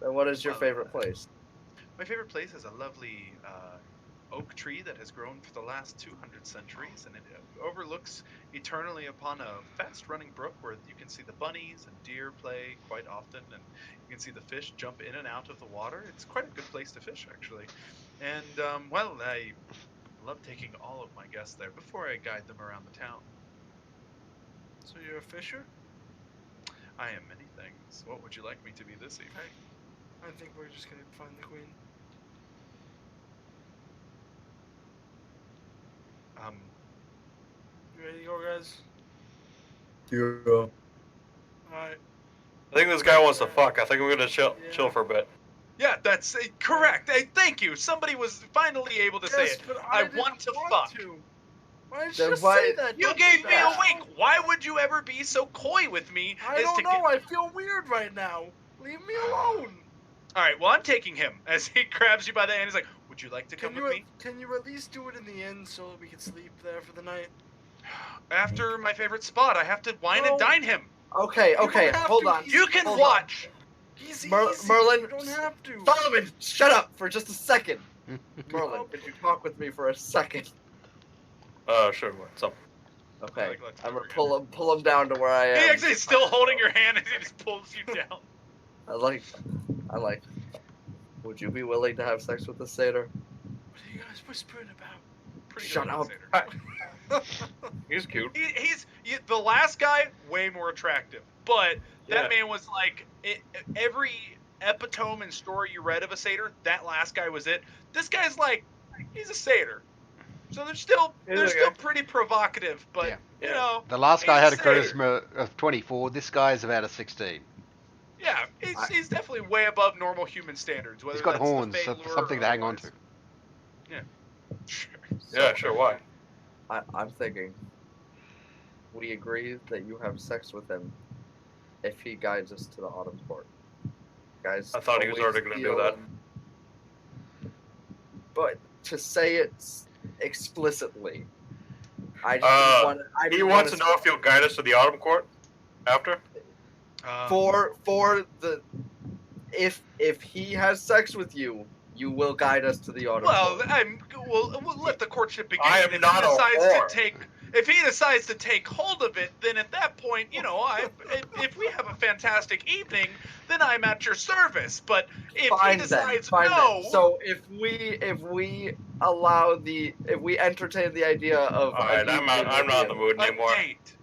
Then what is your Well, favorite place? My favorite place is a lovely oak tree that has grown for the last 200 centuries, and it overlooks eternally upon a fast-running brook where you can see the bunnies and deer play quite often, and you can see the fish jump in and out of the water. It's quite a good place to fish, actually. And, well, I love taking all of my guests there before I guide them around the town. So you're a fisher? I am many things. What would you like me to be this evening? I think we're just gonna find the queen. Um, You ready to go, guys? Zero. Alright. I think this guy wants to fuck. I think we're gonna chill for a bit. Yeah, that's correct. Hey, thank you. Somebody was finally able to say Yes, it. but I didn't want to fuck. Why did Then you just why- say that? You Don't gave do me a that. wink. Why would you ever be so coy with me? I don't know. I feel weird right now. Leave me alone. All right, well, I'm taking him as he grabs you by the hand. He's like, "Would you like to come Can with you me?" can you at least do it in the inn so that we can sleep there for the night? After my favorite spot, I have to wine and No. dine him. Okay, You don't okay, have hold to. on. You can Hold watch. He's Mer- easy. Merlin, You don't have to. Solomon, shut up for just a second. Merlin, Oh. could you talk with me for a second? Sure. What's up? Okay, Like, let's I'm go gonna again. pull him down to where I am. He actually is still holding your hand as he just pulls you down. I like. Would you be willing to have sex with the satyr? What are you guys whispering about? Pretty Shut good up. satyr. He's cute. He's the last guy, way more attractive. But Yeah. that man was like every epitome and story you read of a satyr. That last guy was it. This guy's like, he's a satyr. So they're still pretty provocative, but Yeah. you know, The last guy he's had a satyr. charisma of 24. This guy's about a 16. Yeah, he's definitely way above normal human standards. Whether He's got that's the horns, Fey so lure something or to hang on to. otherwise. Sure. Yeah, sure. Why? I'm thinking. We agree that you have sex with him if he guides us to the Autumn Court. Guys, I thought he was always already gonna do feel- that. But to say it explicitly, I just Uh, want. He wants to know if you'll guide us to the Autumn Court after. for the if he has sex with you, you will guide us to the Autumn Well, Court. we'll let the courtship begin. I am If not he a decides whore. to take, if he decides to take hold of it, then at that point, you know, if we have a fantastic evening, then I'm at your service. But if he decides no, So if we entertain the idea of All right, I'm not in the mood a anymore. date.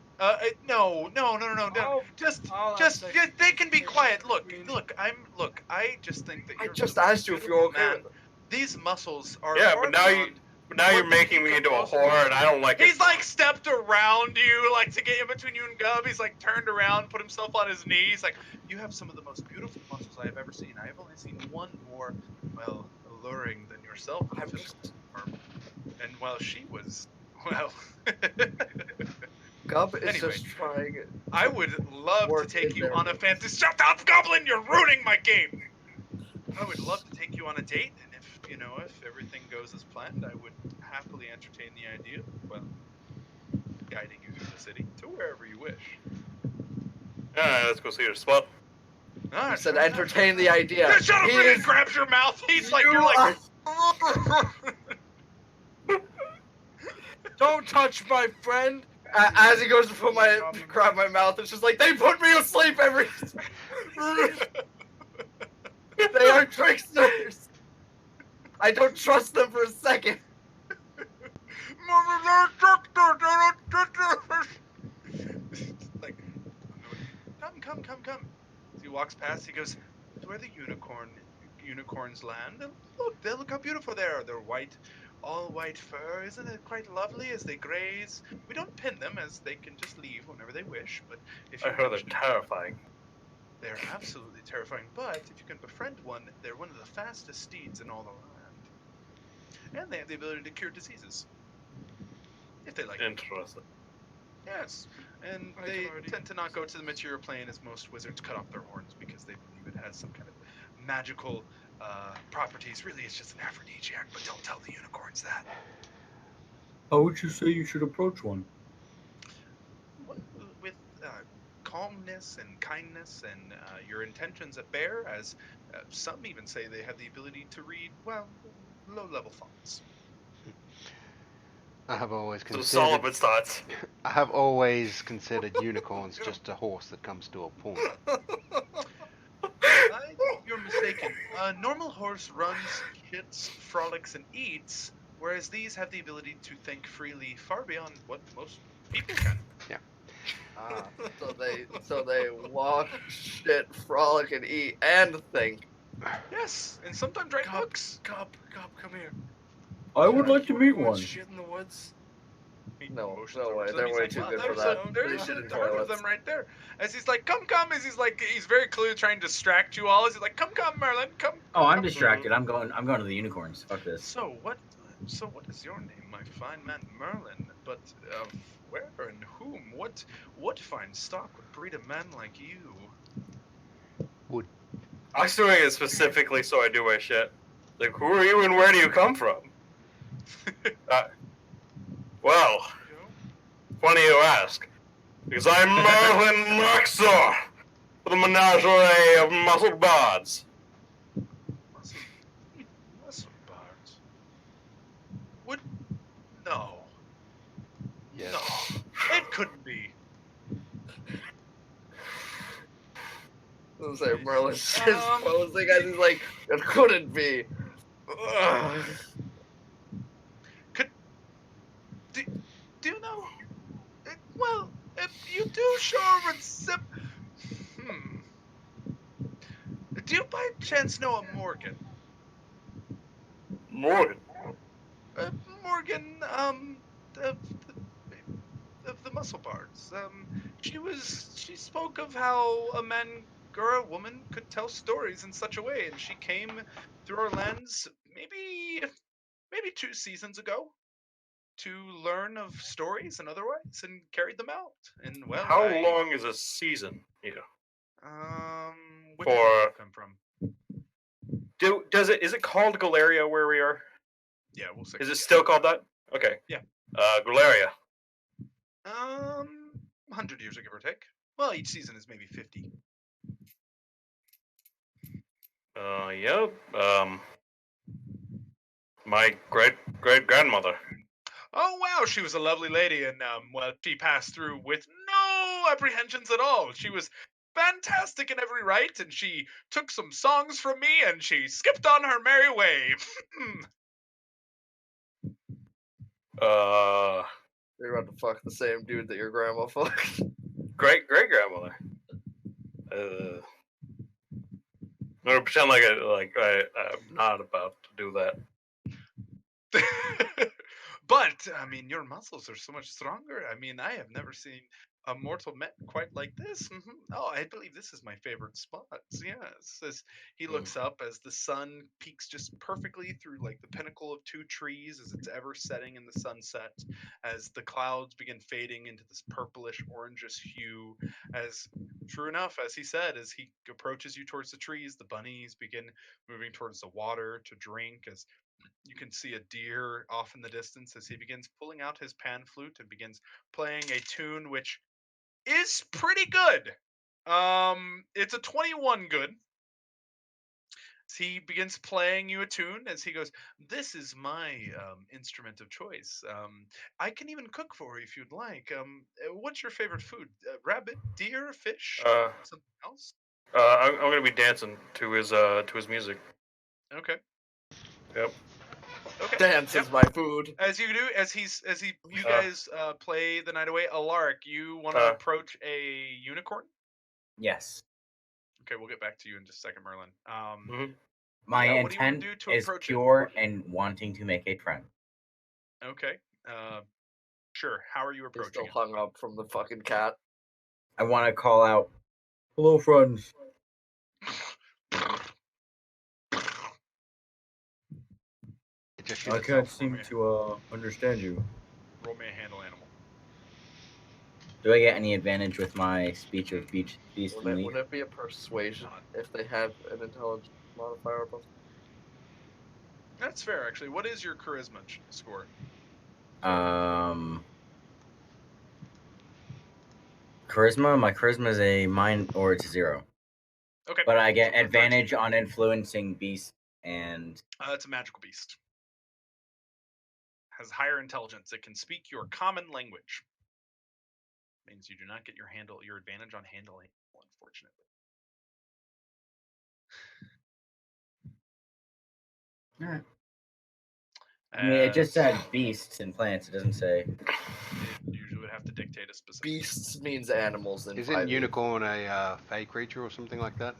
No. Just they can be quiet. Look. I just think that I you're just the most asked you if you're beautiful okay man. with it. These muscles are. Yeah, far but now beyond you're what making you me could into a possibly whore, and I don't like He's it. like stepped around you, like to get in between you and Gub. He's like turned around, put himself on his knees. Like, you have some of the most beautiful muscles I have ever seen. I have only seen one more, well, alluring than yourself in I'm the physical form. And while she was, well, Gub is Anyway. just trying. I would love to Work take in you there. on a fantasy. Shut up, Goblin! You're ruining my game. I would love to take you on a date, and if everything goes as planned, I would happily entertain the idea of, well, guiding you through the city to wherever you wish. Yeah, let's go see your spot. All He right, said sure, entertain the sure. idea. Yeah, shut up! He And he is- grabs your mouth. He's like, You you're like, Don't touch my friend. As he goes to grab my mouth, it's just like they put me to sleep every. They are tricksters. I don't trust them for a second. like, come. As he walks past, he goes, "It's where the unicorns land. And look how beautiful they are. They're white, all white fur. Isn't it quite lovely as they graze? We don't pin them, as they can just leave whenever they wish. But if you I heard they're manage to- terrifying. they're absolutely terrifying. But if you can befriend one, they're one of the fastest steeds in all the land, and they have the ability to cure diseases. If they like it. Interesting. Yes, and I they can already- tend to not go to the material plane as most wizards cut off their horns because they believe it has some kind of magical properties. Really, it's just an aphrodisiac, but don't tell the unicorns that. How would you say you should approach one? With calmness and kindness and your intentions at bear, as some even say they have the ability to read, well, low-level thoughts. I have always So considered. Solomon's thoughts. I have always considered unicorns just a horse that comes to a point. You're mistaken. A normal horse runs, shits, frolics, and eats, whereas these have the ability to think freely, far beyond what most people can. So they walk, shit, frolic, and eat, and think. Yes, and sometimes write books. Cub, come here. I would like to meet You want one. Shit in the woods. No, motions no over way. to them. They're He's way like, too "Well, good for there's that. there's They shit in a herd of toilets. them right there." As he's like, "Come, come!" As he's very clearly trying to distract you all. As he's like, "Come, come, Merlin, come." Oh, I'm come." distracted. I'm going to the unicorns. Fuck this. So what is your name, my fine man, Merlin? But of where and whom? What fine stock would breed a man like you? I'm doing it specifically so I do my shit. Like, who are you and where do you come from? Well, funny you ask. Because I'm Merlin Maxor, the menagerie of muscle bards. Muscle bards. Would no. Yes. No. It couldn't be. I was like, Merlin's just posing as he's like, it couldn't be. Ugh. Do you know? Well, if you do show a do you by chance know a Morgan? Morgan. Morgan, of the Muscle Bards. She spoke of how a man or a woman could tell stories in such a way, and she came through our lands maybe 2 seasons ago to learn of stories and otherwise, and carried them out. And well, How long is a season? Yeah. Which one do you come from? Is it called Galeria where we are? Yeah, we'll say. Is it still called that? Okay. Yeah. Galeria. 100 years, give or take. Well, each season is maybe 50. Yep. My great grandmother. Oh wow, she was a lovely lady, and well, she passed through with no apprehensions at all. She was fantastic in every right, and she took some songs from me, and she skipped on her merry way. You're about to fuck the same dude that your grandma fucked. Great grandmother. I'm gonna pretend like I'm not about to do that. But I mean, your muscles are so much stronger. I mean, I have never seen a mortal man quite like this. Oh, I believe this is my favorite spot. Yes, as he looks up as the sun peaks just perfectly through like the pinnacle of 2 trees as it's ever setting in the sunset, as the clouds begin fading into this purplish orangish hue. As true enough, as he said, as he approaches you towards the trees, the bunnies begin moving towards the water to drink. As you can see a deer off in the distance as he begins pulling out his pan flute and begins playing a tune which is pretty good. It's a 21 good. As he begins playing you a tune as he goes, "This is my instrument of choice. I can even cook for you if you'd like. What's your favorite food? Rabbit, deer, fish, something else?" I'm gonna be dancing to his music. Okay. Yep. Okay. Dance is my food. As you do, you guys play the night away. Alaric, you want to approach a unicorn? Yes. Okay, we'll get back to you in just a second, Merlin. My intent is pure and wanting to make a friend. Okay. Sure. How are you He's approaching? still hung up from the fucking cat. I want to call out, "Hello, friends." I can't seem to understand you. Roll me a handle animal. Do I get any advantage with my speech of beast and leaf? Would it be a persuasion if they have an intelligence modifier above? That's fair, actually. What is your charisma score? Charisma. My charisma is a it's 0. Okay. But I get advantage on influencing beasts and. It's a magical beast. Has higher intelligence. It can speak your common language. Means you do not get your advantage on handling, unfortunately. All right. I mean, it just said beasts and plants. It doesn't say. It usually would have to dictate a specific. Beasts means animals. Isn't unicorn a fey creature or something like that?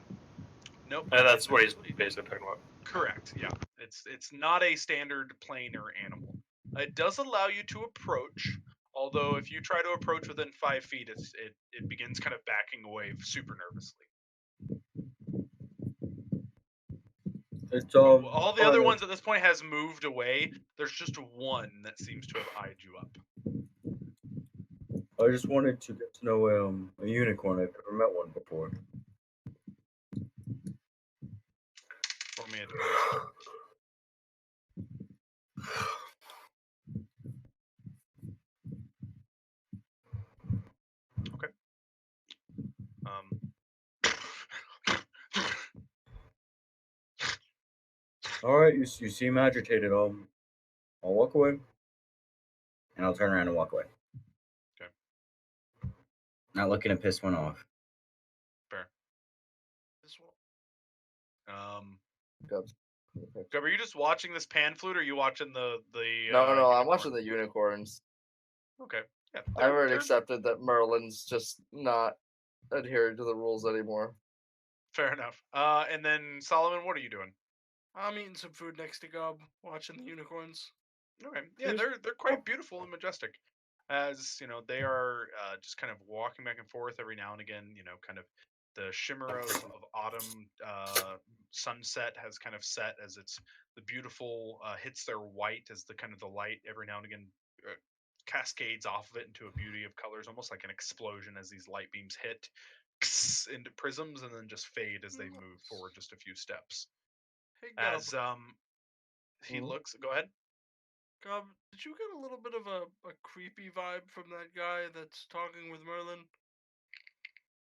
Nope. That's what he's basically talking about. Correct. Yeah. It's not a standard planar animal. It does allow you to approach Although if you try to approach within 5 feet, it begins kind of backing away super nervously. It's All the other fine. ones at this point has moved away. There's just one that seems to have eyed you up. I just wanted to get to know a unicorn. I've never met one before. Roll me a diplomacy check. Okay. All right, you seem agitated. I'll walk away, and I'll turn around and walk away. Okay. Not looking to piss one off. Fair. This one. Gub. Gub, are you just watching this pan flute, or are you watching the? No, I'm unicorn? watching the unicorns. Okay. Yeah. I've already accepted that Merlin's just not adhering to the rules anymore. Fair enough. And then Solomon, what are you doing? I'm eating some food next to Gub, watching the unicorns. Okay. Yeah, they're quite beautiful and majestic. As you know, they are just kind of walking back and forth every now and again. You know, kind of the shimmer of autumn sunset has kind of set as it's the beautiful hits their white as the kind of the light every now and again cascades off of it into a beauty of colors, almost like an explosion as these light beams hit into prisms and then just fade as they move forward just a few steps. Hey, Gub. As he looks, go ahead. Gub, did you get a little bit of a creepy vibe from that guy that's talking with Merlin?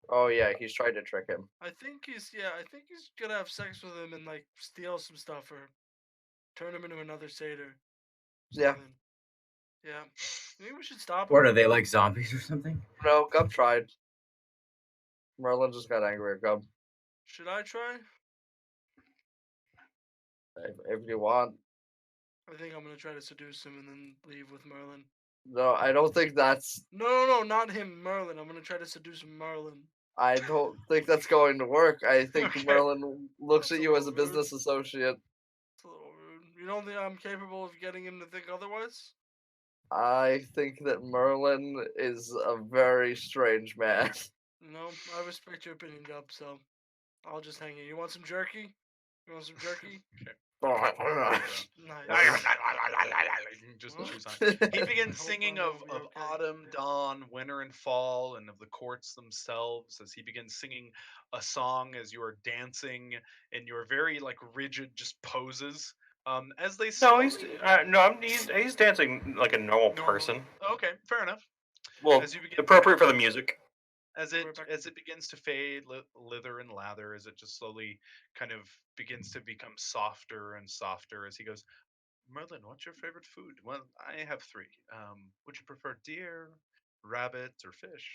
Oh yeah, he's tried to trick him. I think he's gonna have sex with him and like steal some stuff or turn him into another satyr. Yeah. Something. Yeah. Maybe we should stop What him. are they, like zombies or something? No, Gub tried. Merlin just got angry at Gub. Should I try? If you want. I think I'm gonna try to seduce him and then leave with Merlin. No, I don't think that's. No, not him, Merlin. I'm gonna try to seduce Merlin. I don't think that's going to work. I think Okay. Merlin looks That's at a you as a little rude. business associate. It's a little rude. You don't think I'm capable of getting him to think otherwise? I think that Merlin is a very strange man. No, I respect your opinion, Gub, so I'll just hang it. You want some jerky? You want some jerky? Nice. Just Well, chews on it. He I begins hope singing I'll of be okay. autumn, dawn, winter, and fall, and of the courts themselves. As he begins singing a song, as you are dancing in your very like rigid just poses. As they No, he's dancing like a normal person. Okay, fair enough. Well, As you begin appropriate for the music. as We're it back. as it begins to fade, lither and lather, as it just slowly kind of begins to become softer and softer, as he goes, Merlin, what's your favorite food? Well, I have 3. Would you prefer deer, rabbit, or fish?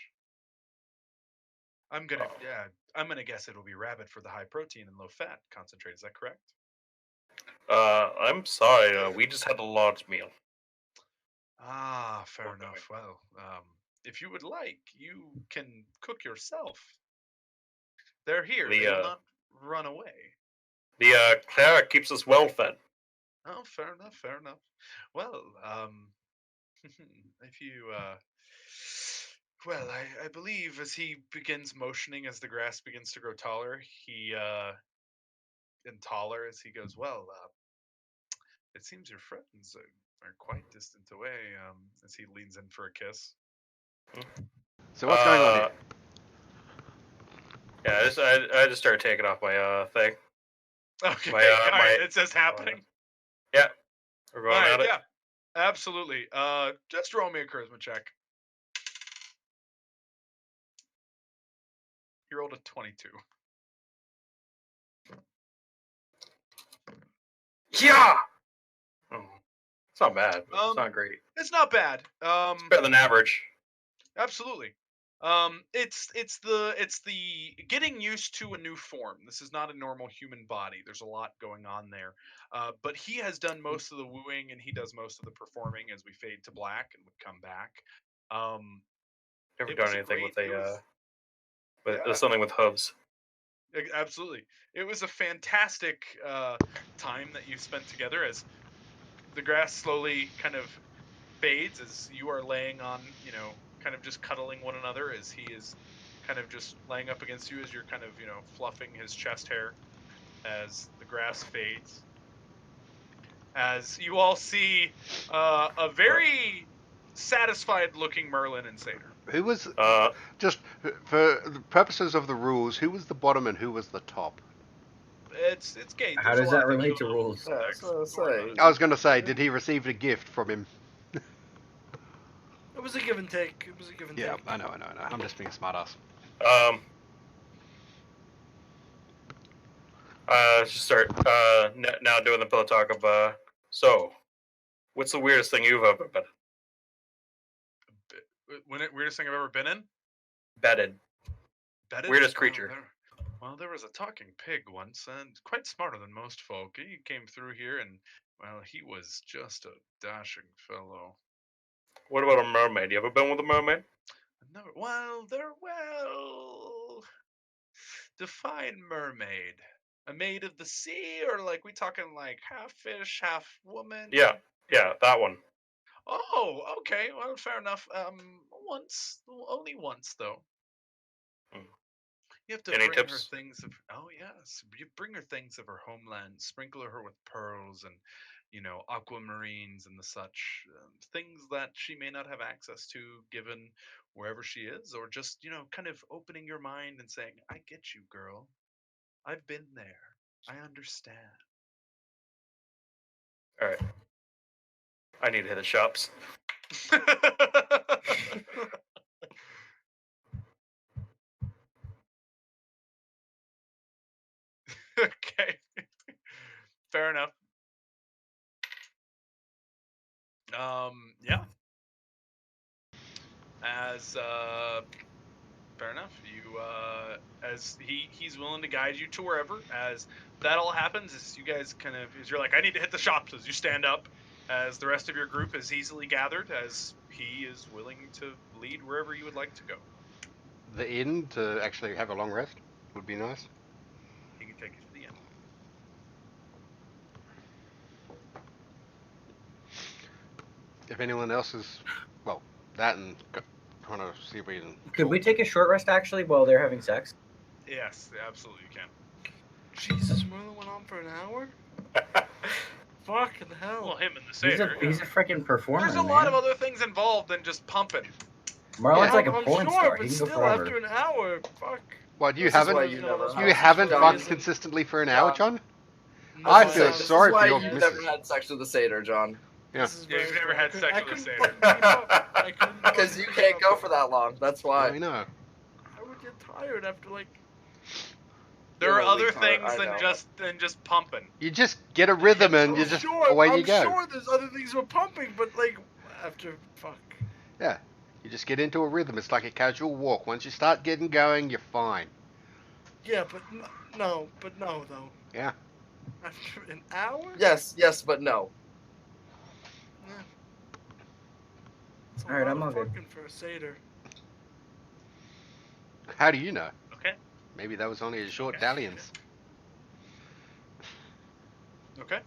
I'm gonna guess it'll be rabbit for the high protein and low fat concentrate. Is that correct? I'm sorry. We just had a large meal. Ah, fair Okay. enough. Well, if you would like, you can cook yourself. They're here. They will not run away. The cleric keeps us well fed. Oh, fair enough. Fair enough. Well, if you, well, I believe as he begins motioning, as the grass begins to grow taller, and taller as he goes. Well, it seems your friends are quite distant away. As he leans in for a kiss. So what's going on here? Yeah, I just started taking off my thing. Okay, My- it says happening. Yeah, we're going All right, at it. yeah, absolutely. Just roll me a charisma check. You rolled a 22. Yeah. Oh, it's not bad. But it's Um, not great. It's not bad. It's better than average. Absolutely. It's the getting used to a new form. This is not a normal human body. There's a lot going on there. But he has done most of the wooing and he does most of the performing as we fade to black and would come back. Never It done was anything with great- it was- with something with hooves. Absolutely. It was a fantastic time that you spent together as the grass slowly kind of fades as you are laying on, you know, kind of just cuddling one another as he is kind of just laying up against you as you're kind of, you know, fluffing his chest hair as the grass fades. As you all see a very satisfied looking Merlin and Satyr. Who was, just for the purposes of the rules, who was the bottom and who was the top? It's gained. How does that relate to rules? Yeah, so say. I was going to say, did he receive a gift from him? It was a give and take. It was a give and Yeah, take. I know. I'm just being a smartass. Let's just start now doing the pillow talk of so, what's the weirdest thing you've ever been? Weirdest thing I've ever been in? Bedded. Weirdest creature. Well, there was a talking pig once, and quite smarter than most folk. He came through here, and, well, he was just a dashing fellow. What about a mermaid? You ever been with a mermaid? Never. Well, define mermaid. A maid of the sea, or like we talking like half fish, half woman? Yeah, that one. Oh, okay. Well, fair enough. Only once though. You have to Any bring tips? her things of. Oh yes, you bring her things of her homeland. Sprinkle her with pearls and, you know, aquamarines and the such things that she may not have access to, given wherever she is, or just, you know, kind of opening your mind and saying, "I get you, girl. I've been there. I understand." All right. I need to hit the shops. Okay. Fair enough. Yeah. As fair enough. You as he's willing to guide you to wherever. As that all happens, as you guys kind of as you're like, I need to hit the shops. As you stand up, as the rest of your group is easily gathered, as he is willing to lead wherever you would like to go. The inn to actually have a long rest would be nice. He can take you to the inn. If anyone else is, well, that and trying to see if we can. Could we take a short rest actually while they're having sex? Yes, absolutely you can. Jesus, Merlin went on for an hour? Fucking hell. Well, him and the satyr. He's a freaking performer. There's a lot of other things involved than just pumping. Merlin's like a I'm porn sure, star. but He can go still, forever. after an hour, fuck. What, you This is haven't? why You, you haven't John, fucked isn't- consistently for an hour, John? No, I no, feel no, This is sorry for why your you've missus. never had sex with a satyr, John. Yeah. This is Yeah, you've very never had true. sex I with a couldn't satyr. fucking keep up. I couldn't Because fucking you keep can't up. go for that long. That's why. I know. I would get tired after like. There are You're a other retard, things I know. than just pumping. You just get a rhythm and you just away you go. I'm sure there's other things we're pumping, but like after fuck. Yeah. You just get into a rhythm. It's like a casual walk. Once you start getting going, you're fine. Yeah, but no though. Yeah. After an hour. Yes, but no. Yeah. It's a Alright, lot I'm of all good. fucking for a satyr. How do you know? Okay. Maybe that was only a short dalliance. Okay.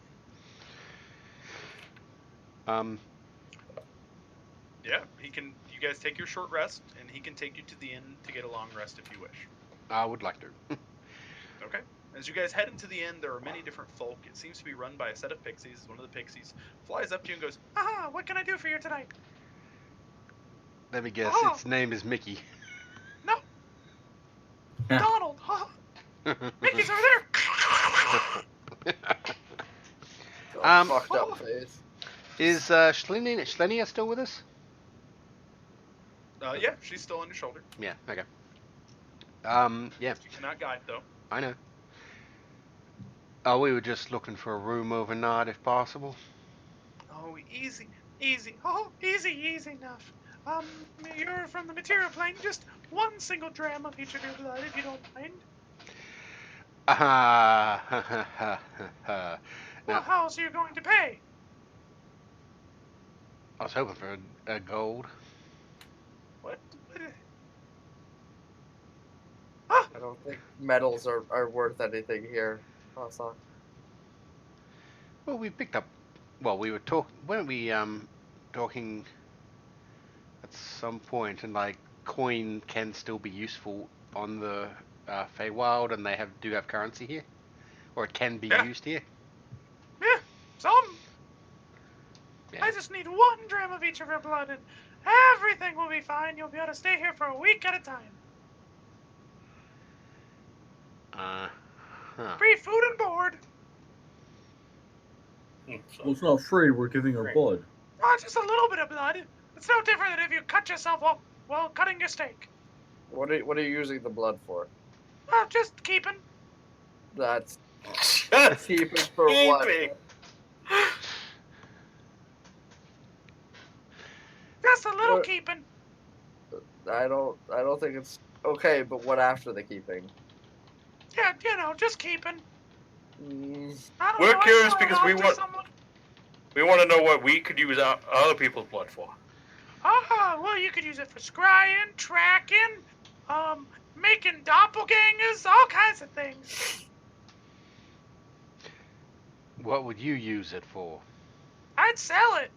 Yeah, he can. You guys take your short rest, and he can take you to the inn to get a long rest if you wish. I would like to. Okay. As you guys head into the inn, there are many different folk. It seems to be run by a set of pixies. One of the pixies flies up to you and goes, "Ah, what can I do for you tonight?" Let me guess. Oh. Its name is Mickey. No. Donald. Mickey's over there. Fucked up face. Is Schlenia still with us? Yeah, she's still on your shoulder. Yeah. Okay. Yeah. You cannot guide though. I know. Oh, we were just looking for a room overnight, if possible. Oh, easy. Oh, easy enough. You're from the material plane. Just one single dram of each of your blood, if you don't mind. Well, how else are you going to pay? I was hoping for a gold. What? I don't think medals are worth anything here. Well, we picked up. Well, we were talking. Weren't we talking at some point, and like coin can still be useful on the Feywild, and they do have currency here, or it can be used here. Yeah, some. Yeah. I just need 1 dram of each of your blood, and everything will be fine. You'll be able to stay here for a week at a time. Free food and board. Well, it's not free. We're giving her blood. Oh, just a little bit of blood. It's no different than if you cut yourself while cutting your steak. What are you using the blood for? Just keeping. That's keeping for what? Just a little keeping. I don't think it's okay. But what after the keeping? Yeah, just keeping. We're curious because we want to know what we could use other people's blood for. Well, you could use it for scrying, tracking, making doppelgangers, all kinds of things. What would you use it for? I'd sell it.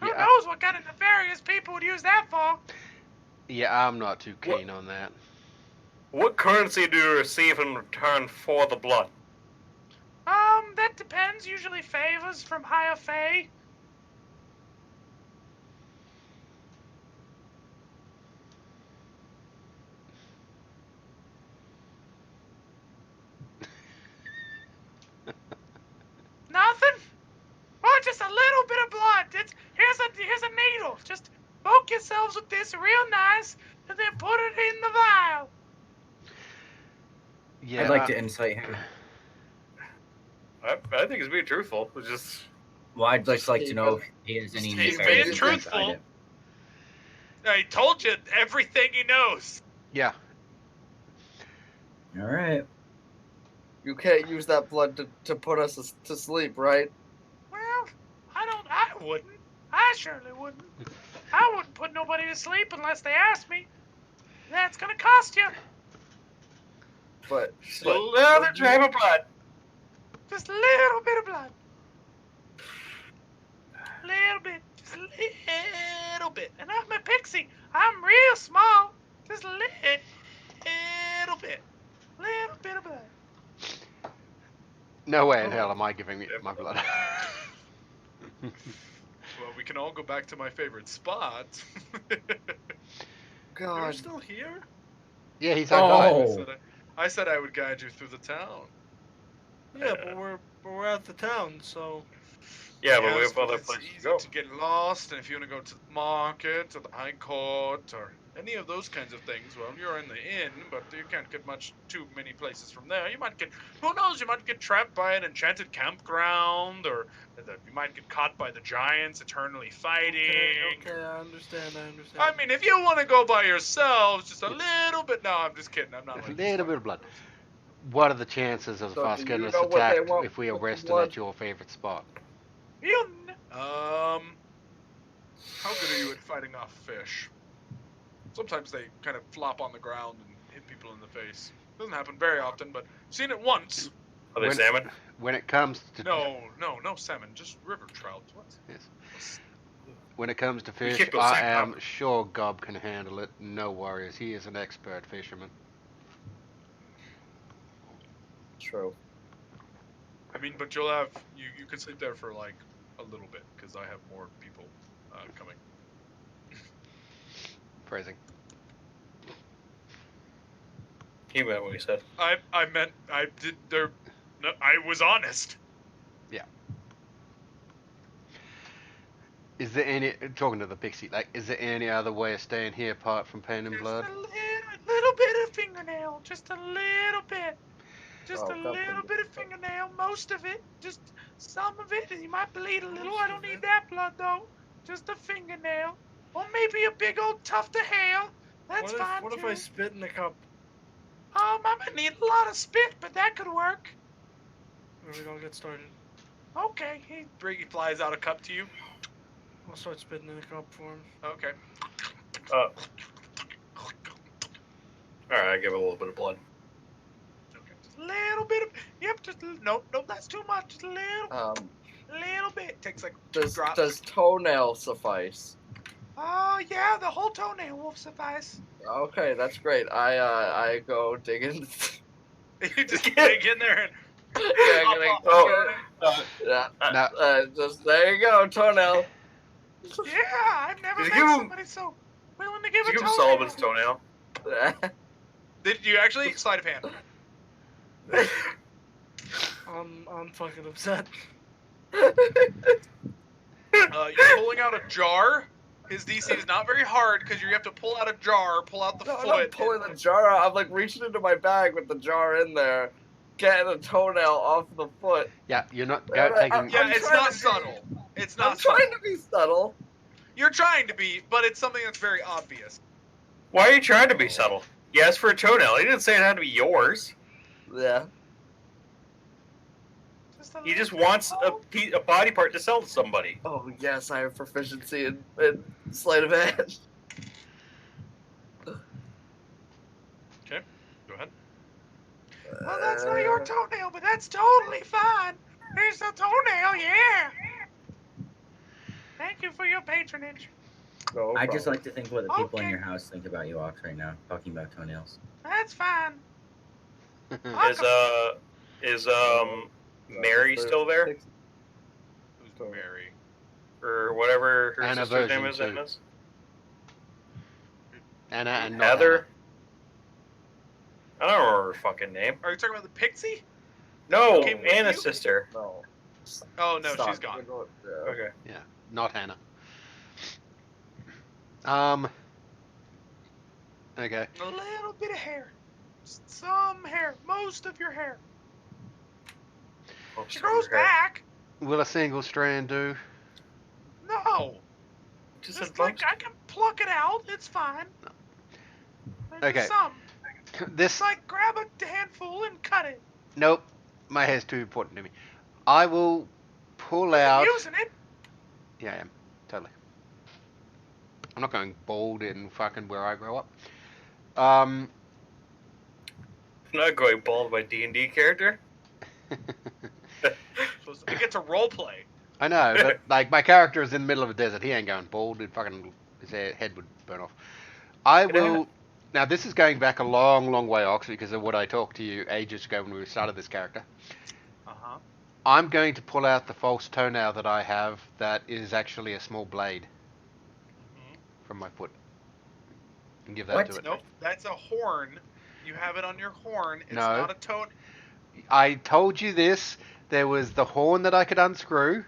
Who knows what kind of nefarious people would use that for? Yeah, I'm not too keen on that. What currency do you receive in return for the blood? That depends. Usually favors from higher Fae. Nothing? Oh, just a little bit of blood. Here's a needle. Just poke yourselves with this real nice, and then put it in the vial. Yeah, I'd like to incite him. I think he's being truthful. It's just. Well, I'd just like to know if he has any. He's being truthful. I told you everything he knows. Yeah. All right. You can't use that blood to put us to sleep, right? Well, I wouldn't. I surely wouldn't. I wouldn't put nobody to sleep unless they asked me. That's gonna cost you. But another dram of blood. Just a little bit of blood. Little bit. Just a little bit. And I'm a pixie. I'm real small. Just a little bit. Little bit of blood. No way in hell am I giving me my blood. Well, we can all go back to my favorite spot. God. You're still here? Yeah, he's outside. Oh. I said I would guide you through the town. Yeah, but we're at the town, so. Yeah, but we Yes, have other it's places easy to go. to get lost, and if you want to go to the market or the High Court or any of those kinds of things, well, you're in the inn, but you can't get too many places from there. You might get, who knows, you might get trapped by an enchanted campground, or you might get caught by the giants eternally fighting. Okay, I understand. I mean, if you want to go by yourselves, just a little bit. No, I'm just kidding. I'm not. Just a little bit of blood. What are the chances of us getting us attacked if we arrest him at your favorite spot? How good are you at fighting off fish? Sometimes they kind of flop on the ground and hit people in the face. Doesn't happen very often, but I've seen it once. Are they salmon? When it comes to no salmon, just river trout. What? Yes. When it comes to fish, I am sure Gob can handle it. No worries. He is an expert fisherman. True. I mean, but you'll have you could sleep there for like a little bit because I have more people coming. Phrasing. He meant what he said. I meant I did there. No, I was honest. Yeah. Is there any talking to the pixie? Like, is there any other way of staying here apart from pain and blood? A little bit of fingernail, just a little bit. Just a little bit of fingernail, most of it, just some of it. You might bleed a little. I don't need that blood though. Just a fingernail, or maybe a big old tuft of hair. That's fine too. What if I spit in the cup? I might need a lot of spit, but that could work. We don't get started. Okay, he flies out a cup to you. I'll start spitting in the cup for him. Okay. Alright, I give it a little bit of blood. Little bit of, yep, just no, that's too much. Just a little. Little bit. Takes like Does toenail suffice? Oh yeah, the whole toenail will suffice. Okay, that's great. I go dig in. You just dig in there and just there you go, toenail. yeah, I've never met somebody so willing to give Did a you give him toenail. Solomon's toenail? Did you actually sleight of hand? I'm fucking upset. You're pulling out a jar. His DC is not very hard because you have to pull out a jar, pull out the foot. I'm not pulling the jar out. I'm like reaching into my bag with the jar in there, getting a toenail off the foot. Yeah, you're not taking. Yeah, it's not subtle. It's not. I'm trying to be subtle. You're trying to be, but it's something that's very obvious. Why are you trying to be subtle? You asked for a toenail. He didn't say it had to be yours. Yeah. He just wants a body part to sell to somebody. Oh yes, I have proficiency in sleight of hand. Okay, go ahead. Well, that's not your toenail, but that's totally fine. Here's the toenail, yeah. Thank you for your patronage. No I problem. just like to think what the people in your house think about you, Ox, right now, talking about toenails. That's fine. Is Mary still there? Who's Mary? Or whatever her Anna sister's name version is. two. Anna and not Heather. I don't remember her fucking name. Are you talking about the pixie? No, Came with Anna's you? sister. No. Oh no, Stop. she's gone. Okay. Yeah, not Hannah. Okay. A little bit of hair. Some hair. Most of your hair. She grows back. Will a single strand do? No. Just like I can pluck it out. It's fine. There's Okay. some. This. It's like grab a handful and cut it. Nope. My hair's too important to me. I will pull out. Using it. Yeah, I am. Totally. I'm not going bald in fucking where I grow up. I'm not going bald by D&D character. It gets a role play. I know, but like my character is in the middle of a desert. He ain't going bald. His head would burn off. I will. Now this is going back a long, long way, Ox, because of what I talked to you ages ago when we started this character. Uh-huh. I'm going to pull out the false toenail that I have. That is actually a small blade from my foot, and give that to it. Nope, that's a horn. You have it on your horn. It's No. not a toe. I told you this. There was the horn that I could unscrew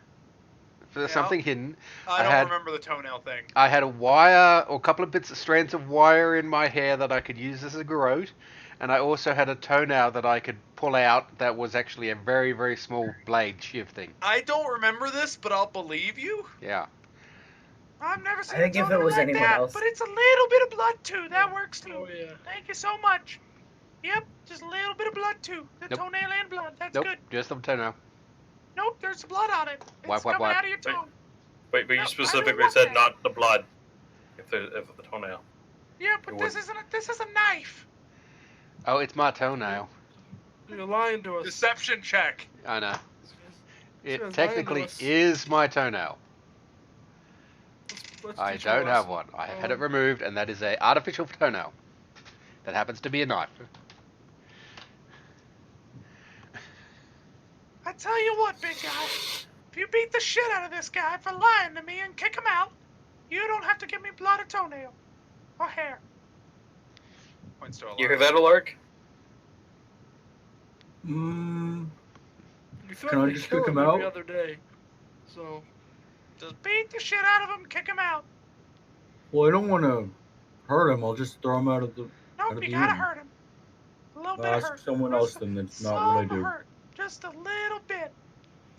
for something hidden. I don't remember the toenail thing. I had a wire or a couple of strands of wire in my hair that I could use as a garrote, and I also had a toenail that I could pull out that was actually a very, very small blade shiv thing. I don't remember this, but I'll believe you. Yeah. I've never seen I think a if it toenail was like anyone that, else- but it's a little bit of blood too. That works too. Oh yeah. Thank you so much. Yep, just a little bit of blood too. The Nope. toenail and blood. That's Nope. good. Just the toenail. Nope, there's blood on it. It's Wipe, coming wipe. out of your tongue. Wait, but No, I you don't specifically want said that. not the blood. If the toenail. Yeah, but It this wouldn't. this is a knife. Oh, it's my toenail. You're lying to us. Deception check. I know. It Lying to technically us. is my toenail. Let's I teach don't you a have lesson. one. I have had it removed, and that is a artificial toenail. That happens to be a knife. I tell you what, big guy. If you beat the shit out of this guy for lying to me and kick him out, you don't have to give me blood or toenail. Or hair. Points to a You hear that, Alark? Mm, We Can I threatened to just kill kick him every out? other day. So Just beat the shit out of him, kick him out. well, I don't want to hurt him. I'll just throw him out of the. Nope, of you the gotta inn. hurt him. A little bit I'll of ask hurt. someone else then. That's not what I Some do. hurt. Just a little bit.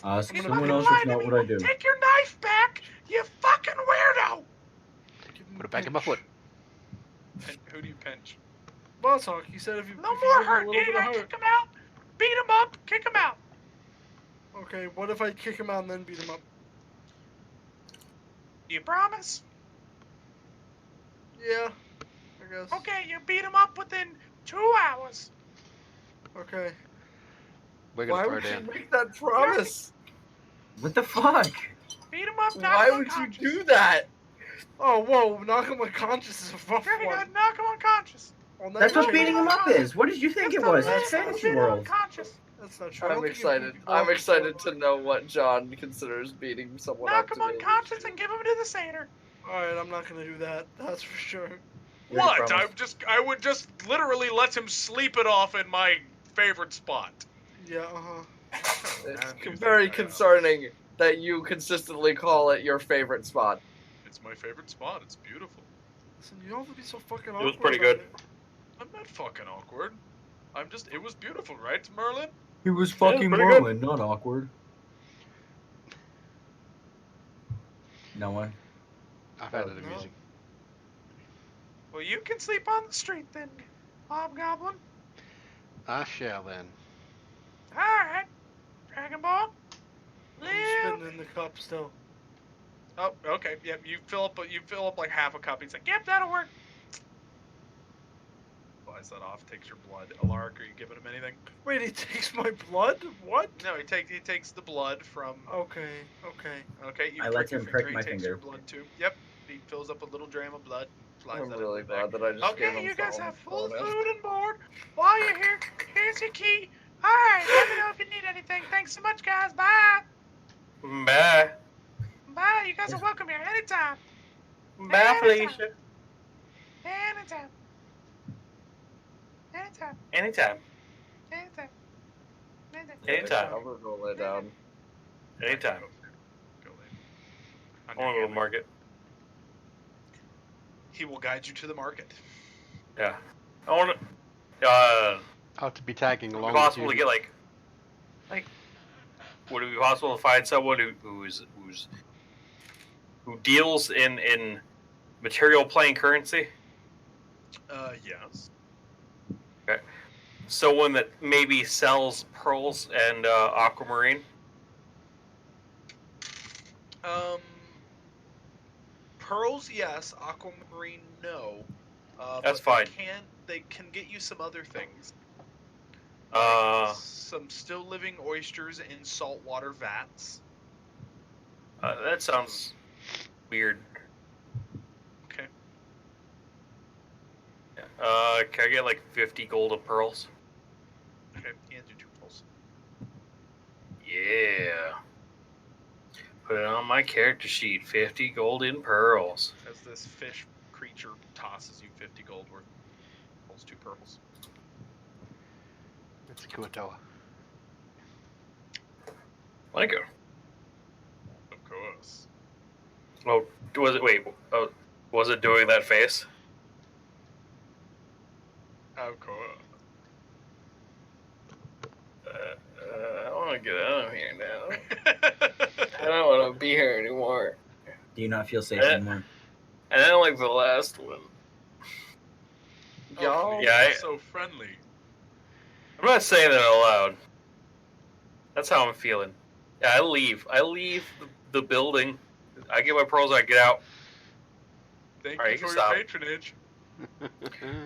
Ask You someone fucking else. lied That's to not me. what I do. Take your knife back, you fucking weirdo. give him Put a it back in my pinch. foot. Who do you pinch? Boss Hawk, he said if you No if you more give him a hurt. little You bit of gotta hurt. kick him out. Beat him up. Kick him out. Okay, what if I kick him out and then beat him up? You promise? Yeah, I guess. Okay, you beat him up within 2 hours. Okay. We're Why gonna throw would you down. make that promise? What the fuck? Beat him up, knock Why him would you unconscious. do that? Oh, whoa, knock him unconscious is a rough Very one. good, knock him unconscious. I'll never That's what change beating it. him up is. What did you think It's it the was? man It's who's Fantasy been World. unconscious. That's not true. I I'm don't think you excited. beat people I'm up excited before. to know what John considers beating someone Knock up him to be. unconscious and give him to the satyr. Alright, I'm not gonna do that. That's for sure. You already What? promised. I would just literally let him sleep it off in my favorite spot. Yeah, uh-huh. It's very concerning that you consistently call it your favorite spot. It's my favorite spot. It's beautiful. Listen, you don't have to be so fucking It awkward was pretty about good. it. I'm not fucking awkward. It was beautiful, right, Merlin? He was fucking pretty good. Merlin, not awkward. No one. I've added the No. music. Well, you can sleep on the street then, Hobgoblin. I shall then. Alright. Dragon Ball. I'm Live. spitting in the cup still. Oh, okay. Yep, you fill up like half a cup. He's like, yep, that'll work. Flies that off, takes your blood. Alaric, are you giving him anything? Wait, he takes my blood? What? No, he takes the blood from. Okay. Okay, you I prick let your him finger, prick he my takes your finger. blood too. Yep, he fills up a little dram of blood. Flies I'm that really in the back. glad that I just gave Okay, him you guys some have full bonus. food and board. While you're here, here's your key. Alright, let me know if you need anything. Thanks so much, guys. Bye. Bye. Bye. You guys are welcome here anytime. Bye, Felicia. Anytime. Anytime. Anytime. Anytime. Anytime. I'm gonna go lay down. Anytime. Go lay. I want to go to the market. He will guide you to the market. Yeah. I want to. I'll have to be tagging Would it along be with possible you. to get like? Would it be possible to find someone who deals in material plane currency? Yes. Someone that maybe sells pearls and aquamarine. Pearls, yes. Aquamarine, no. That's but fine. They can get you some other things. Some still living oysters in saltwater vats. That sounds weird. Okay. Can I get like 50 gold of pearls? Okay, hands you 2 pearls. Yeah. Put it on my character sheet. 50 golden pearls. As this fish creature tosses you 50 gold worth. Pulls 2 pearls. It's Kuatoa. Thank you. Of course. Oh, was it? Wait. Oh, was it doing that face? Of course. I want to get out of here now. I don't want to be here anymore. Do you not feel safe anymore? And I don't like the last one. Y'all, Yeah, so friendly. I'm not saying that out loud. That's how I'm feeling. Yeah, I leave. I leave the building. I get my pearls. I get out. Thank Alright, you you for can your stop. patronage.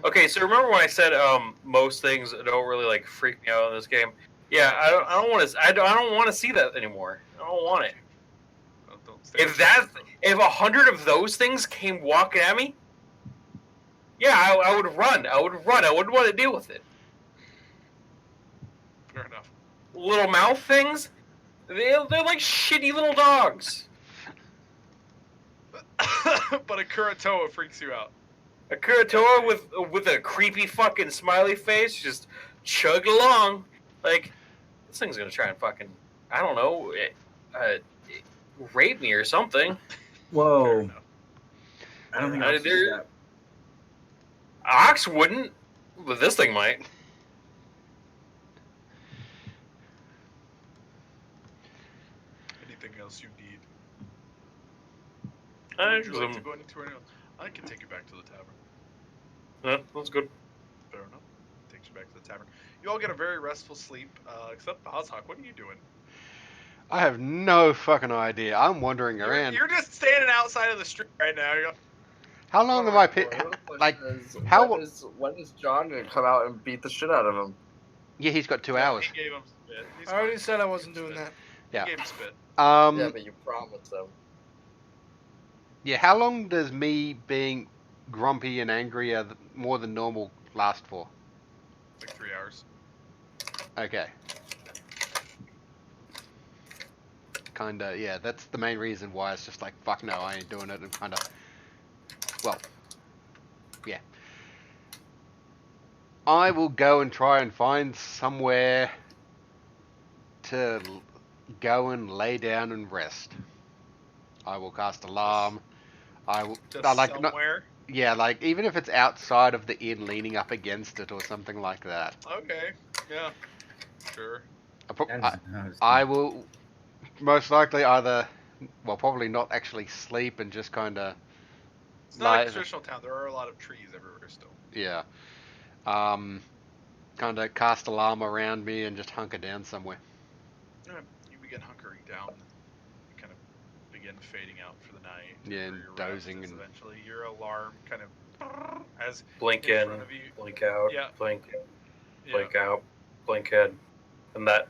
Okay, so remember when I said most things don't really like freak me out in this game? Yeah, I don't want to. I don't want to see that anymore. I don't want it. Don't stay If 100 of those things came walking at me, yeah, I would run. I would run. I wouldn't want to deal with it. Fair enough. Little mouth things, they're like shitty little dogs. But a Kuratoa freaks you out. A Kuratoa with a creepy fucking smiley face, just chug along. Like, this thing's gonna try and fucking, I don't know, rape me or something. Whoa. I don't think I'll see there- that. Ox wouldn't, but this thing might. Anything else you need? I Would you like to go anywhere else? I can take you back to the tavern. that's good. Fair enough. Takes you back to the tavern. You all get a very restful sleep, except Ozhawk. What are you doing? I have no fucking idea. I'm wandering around. You're just standing outside of the street right now. You're How long am I like? How- when is John gonna come out and beat the shit out of him? Yeah, he's got 2 hours. He gave him some bit. He's I already fine. said I wasn't doing that. Yeah. You gave him spit. Yeah, but you promised them. Yeah, how long does me being grumpy and angry more than normal last for? Like 3 hours. Okay. Kinda, yeah, that's the main reason why it's just like, fuck no, I ain't doing it, and kinda, well, yeah. I will go and try and find somewhere to go and lay down and rest. I will cast alarm. I will, Just like, not, somewhere. yeah, like, even if it's outside of the inn, leaning up against it or something like that. Okay. Yeah. Sure. I will most likely either, well, probably not actually sleep and just kind of It's not a traditional town. There are a lot of trees everywhere still. Yeah. Kind of cast alarm around me and just hunker down somewhere. You begin hunkering down. You kind of begin fading out for the night. Yeah, and dozing, and eventually your alarm kind of as blink in in, front of you. blink out, Yeah. blink in, blink out, blink in, and that.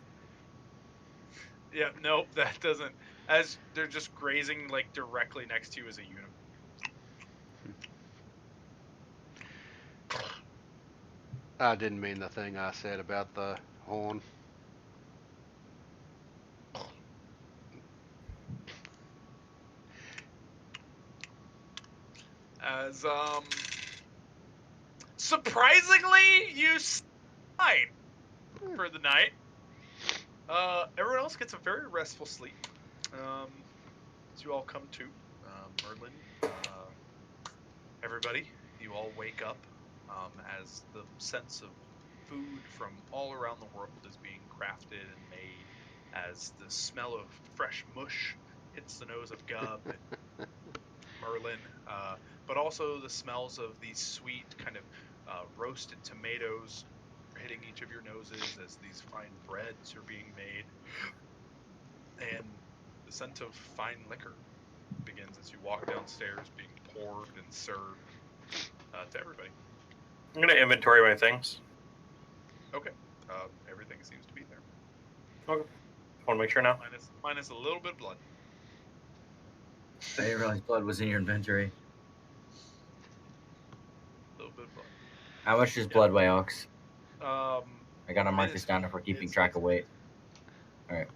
Yeah, nope, that doesn't. As they're just grazing like directly next to you as a unicorn. I didn't mean the thing I said about the horn. As surprisingly, you sign for the night. Everyone else gets a very restful sleep. As you all come to, Merlin, everybody, you all wake up as the sense of food from all around the world is being crafted and made, as the smell of fresh mush hits the nose of Gub and Merlin, but also the smells of these sweet kind of roasted tomatoes hitting each of your noses as these fine breads are being made, and the scent of fine liquor begins as you walk downstairs, being poured and served to everybody. I'm gonna inventory my things. Okay. Everything seems to be there. Okay. Want to make sure now? Minus a little bit of blood. I didn't realize blood was in your inventory. A little bit of blood. How much does blood weigh, Ox? I gotta mark this down if we're keeping track of weight. Alright.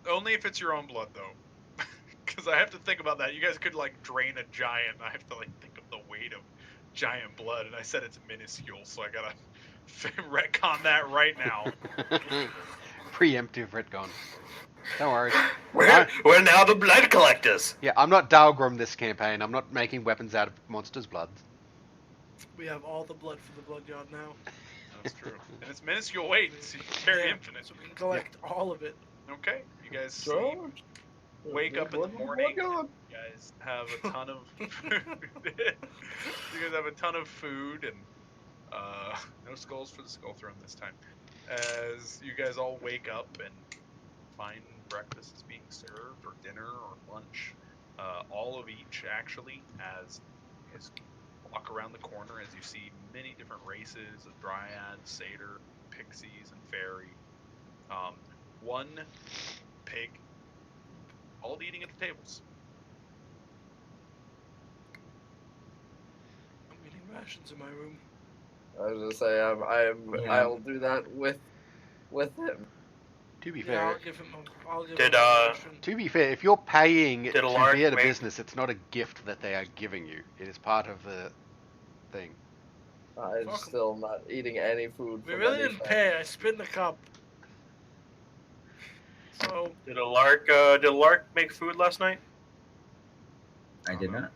Only if it's your own blood, though. Because I have to think about that. You guys could, like, drain a giant. I have to, like, think of the weight of giant blood. And I said it's minuscule, so I gotta retcon that right now. Preemptive retcon. Don't worry. We're now the blood collectors. Yeah, I'm not Dalgrim this campaign. I'm not making weapons out of monsters' blood. We have all the blood for the blood god now. That's true. And it's minuscule weight, so you can carry infinite. So we can collect all of it. Okay. You guys wake up in the morning. You guys have a ton of food. You guys have a ton of food and no skulls for the skull throne this time. As you guys all wake up and find breakfast is being served, or dinner, or lunch, all of each actually, as you guys walk around the corner, as you see many different races of dryads, satyr, pixies, and fairy. One pig, all eating at the tables. I'm eating rations in my room. I was gonna say I'll do that with him. To be Yeah, fair, I'll give him a ration. to be fair, if you're paying to Alark be at a make- business, it's not a gift that they are giving you. It is part of the thing. I'm Fuck 'em. still not eating any food. We from really any didn't shop. pay. I spit in the cup. So Did a lark make food last night? I did not.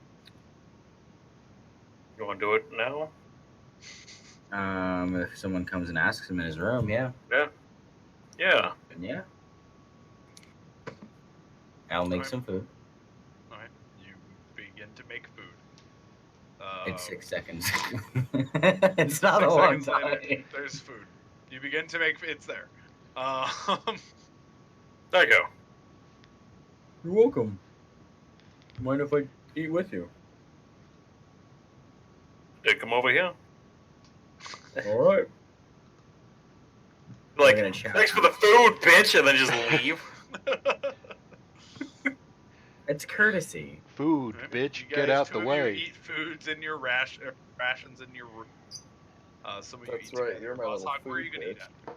You want to do it now? If someone comes and asks him in his room, yeah. Yeah. Then yeah. I'll make Alright. some food. Alright, you begin to make food. It's 6 seconds. It's not 6 a long seconds later, time. there's food. You begin to make it's there. There you go. You're welcome. Mind if I eat with you? Did come over here. All right. Like, We're gonna chat. thanks for the food, bitch, and then just leave. It's courtesy. Food, Right, bitch, you get guys, out two the of way. You eat foods in your rations in your room. Some of you That's eat right, together. you're my Boss little Hog, where are you food gonna eat bitch. at?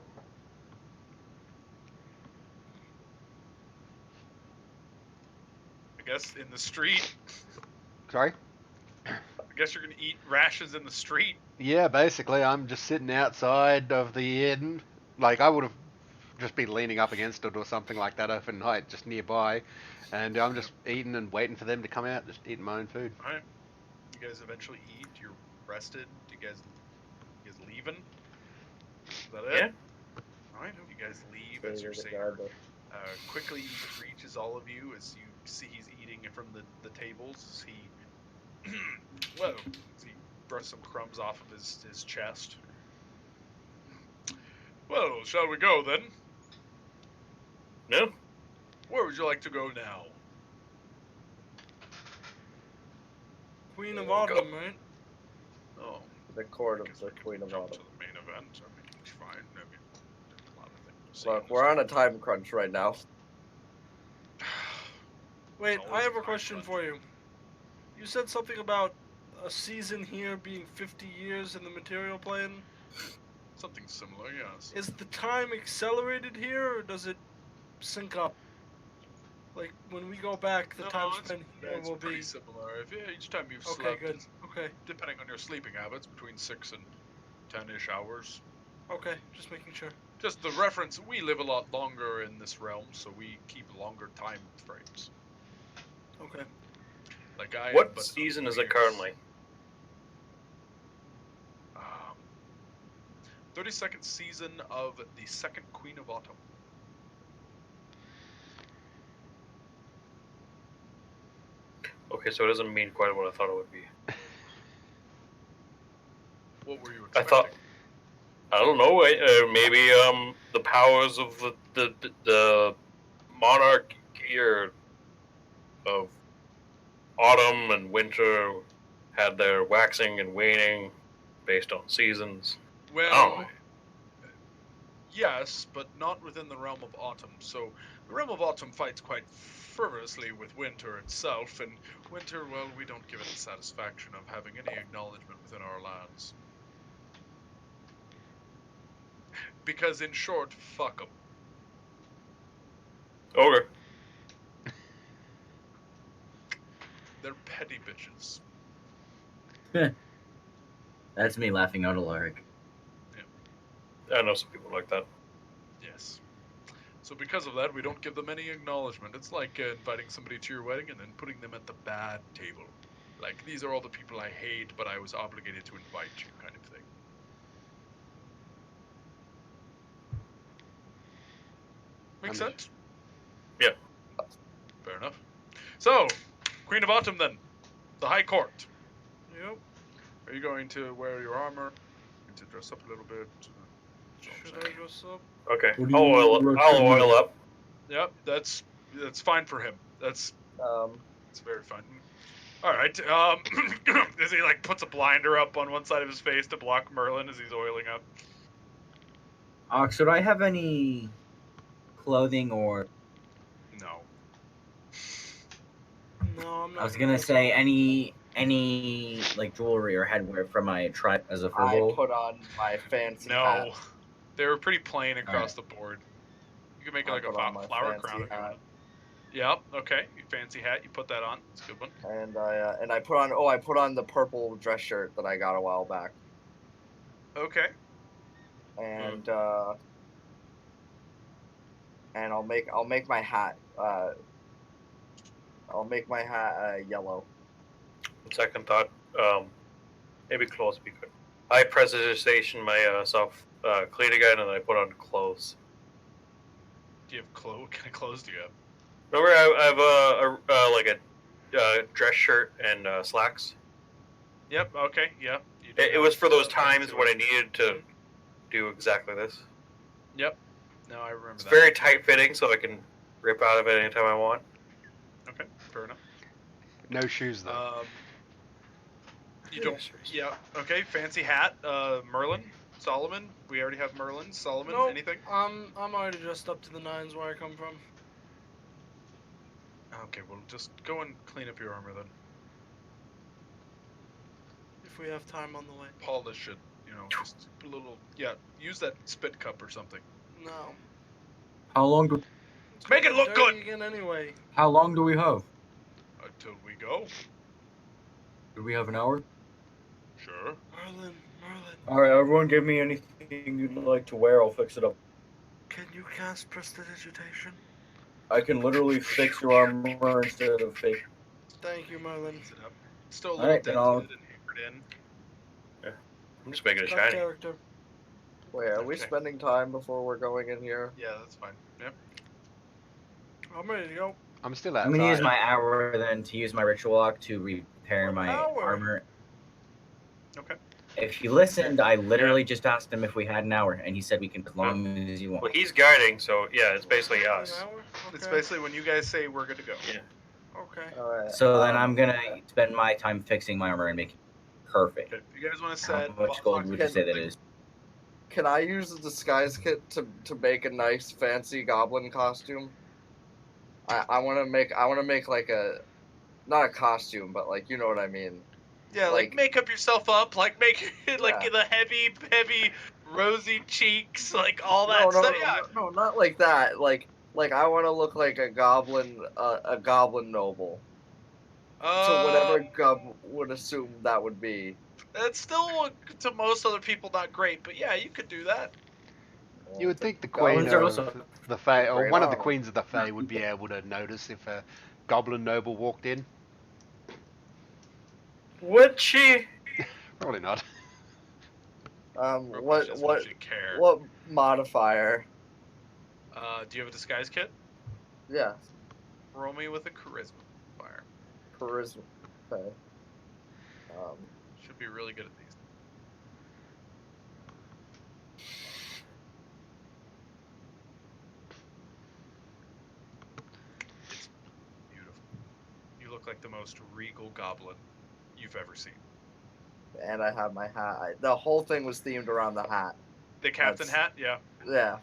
I guess in the street. Sorry? I guess you're gonna eat rations in the street. Yeah, basically, I'm just sitting outside of the inn. Like, I would have just been leaning up against it or something like that, open height, just nearby. And I'm just eating and waiting for them to come out, just eating my own food. Alright. You guys eventually eat, you're rested. You guys leaving? Is that it? Yeah. Alright, you guys leave as your savior. Quickly reaches all of you as you see he's eating from the tables. He well, he brushed some crumbs off of his chest. Well, shall we go then? No. Where would you like to go now? Queen of Autumn, right? Oh, The court of guess the we can Queen of jump Autumn. to the main event. I mean, it's fine. I mean, there's a lot of things to see. Look, we're on a time crunch right now. Wait, I Always have a time question crunch. for you. You said something about a season here being 50 years in the material plane. Something similar, yes. Is the time accelerated here, or does it sync up? Like, when we go back, the time spent here it's will pretty be... similar. Each time you've Okay, slept, good. it's, Okay, depending on your sleeping habits, between 6 and 10-ish hours. okay, just making sure. Just the reference, we live a lot longer in this realm, so we keep longer time frames. Okay. Like I am, What but season is years. it currently? 32nd season of the second Queen of Autumn. Okay, so it doesn't mean quite what I thought it would be. What were you I expecting? thought, I don't know, maybe the powers of the monarch here of autumn and winter had their waxing and waning based on seasons. Well, yes, but not within the realm of autumn. So the realm of autumn fights quite fervorously with winter itself, and winter, well, we don't give it the satisfaction of having any acknowledgement within our lands. Because, in short, fuck them. Okay. They're petty bitches. That's me laughing out aloud. I know some people like that. Yes. So because of that, we don't give them any acknowledgement. It's like inviting somebody to your wedding and then putting them at the bad table. Like, these are all the people I hate, but I was obligated to invite you, kind of thing. Make sense? Yeah. Fair enough. So, Queen of Autumn then. The High Court. Yep. Are you going to wear your armor? Going to dress up a little bit? Should I dress up? Okay. What do you I'll oil up. Yep, that's fine for him. That's very fine. All right. As he like puts a blinder up on one side of his face to block Merlin as he's oiling up. Ox, would I have any clothing or? No. No, I'm not. I was gonna say any like jewelry or headwear from my tribe as a I full. put on my fancy hat. No. They were pretty plain across the board. You can make it I like a put on my flower fancy crown if you hat. want. Yep. Okay. Your fancy hat. You put that on. It's a good one. And I put on the purple dress shirt that I got a while back. Okay. And and I'll make my hat yellow. Second thought, maybe clothes would be good. I prestidigitation myself clean again, and then I put on clothes. Do you have clothes? What kind of clothes do you have? Remember, I have like a dress shirt and slacks. Yep. Okay. Yep. It was for those times when I needed to do exactly this. Yep. No, I remember It's that. very tight fitting, so I can rip out of it anytime I want. Okay. Fair enough. No shoes though. You don't. Yeah. Okay. Fancy hat. Merlin. Solomon? We already have Merlin. Solomon, Nope. anything? I'm already dressed up to the nines where I come from. Okay, well, just go and clean up your armor then. If we have time on the way. Polish it, just a little. Yeah, use that spit cup or something. No. How long do It's Make gonna it get look dirty good! again anyway. How long do we have? Until we go. Do we have an hour? Sure. Merlin. All right, everyone, give me anything you'd like to wear. I'll fix it up. Can you cast prestidigitation? I can literally fix your armor instead of fake. Thank you, Merlin. Fix it up. Still a little Alright, then dented I'll- and hammered in. I'm just making it Cut shiny. character. Wait, are we Okay. spending time before we're going in here? Yeah, that's fine. Yep. I'm ready to go. I'm still I'm outside. gonna use my hour then to use my ritual lock to repair What my hour? armor. Okay. If you listened, I literally just asked him if we had an hour, and he said we can as long as you Well, want. he's guiding, so yeah, it's basically An us. hour? Okay. It's basically when you guys say we're good to go. Yeah. Okay. Alright. So then I'm gonna spend my time fixing my armor and make it perfect. Okay. If you guys want to How set. much gold would you say that is? Can I use the disguise kit to make a nice fancy goblin costume? I want to make like a, not a costume, but like, you know what I mean. Yeah, like make up yourself up, like make it like Yeah. the heavy rosy cheeks, like all that stuff. Yeah. No, not like that. Like I want to look like a goblin noble. So whatever Gub would assume that would be. That's still to most other people not great, but yeah, you could do that. You would think the Goblins queen are of also- the Fae, or great one of the armor. queens of the Fae, would be able to notice if a goblin noble walked in. Would she? Probably not. Probably doesn't actually care. What modifier? Do you have a disguise kit? Yeah, Roll me with a charisma fire. charisma. Okay. Should be really good at these. It's beautiful. You look like the most regal goblin you've ever seen. And I have my hat. The whole thing was themed around the hat. The captain That's- hat, yeah, Yeah.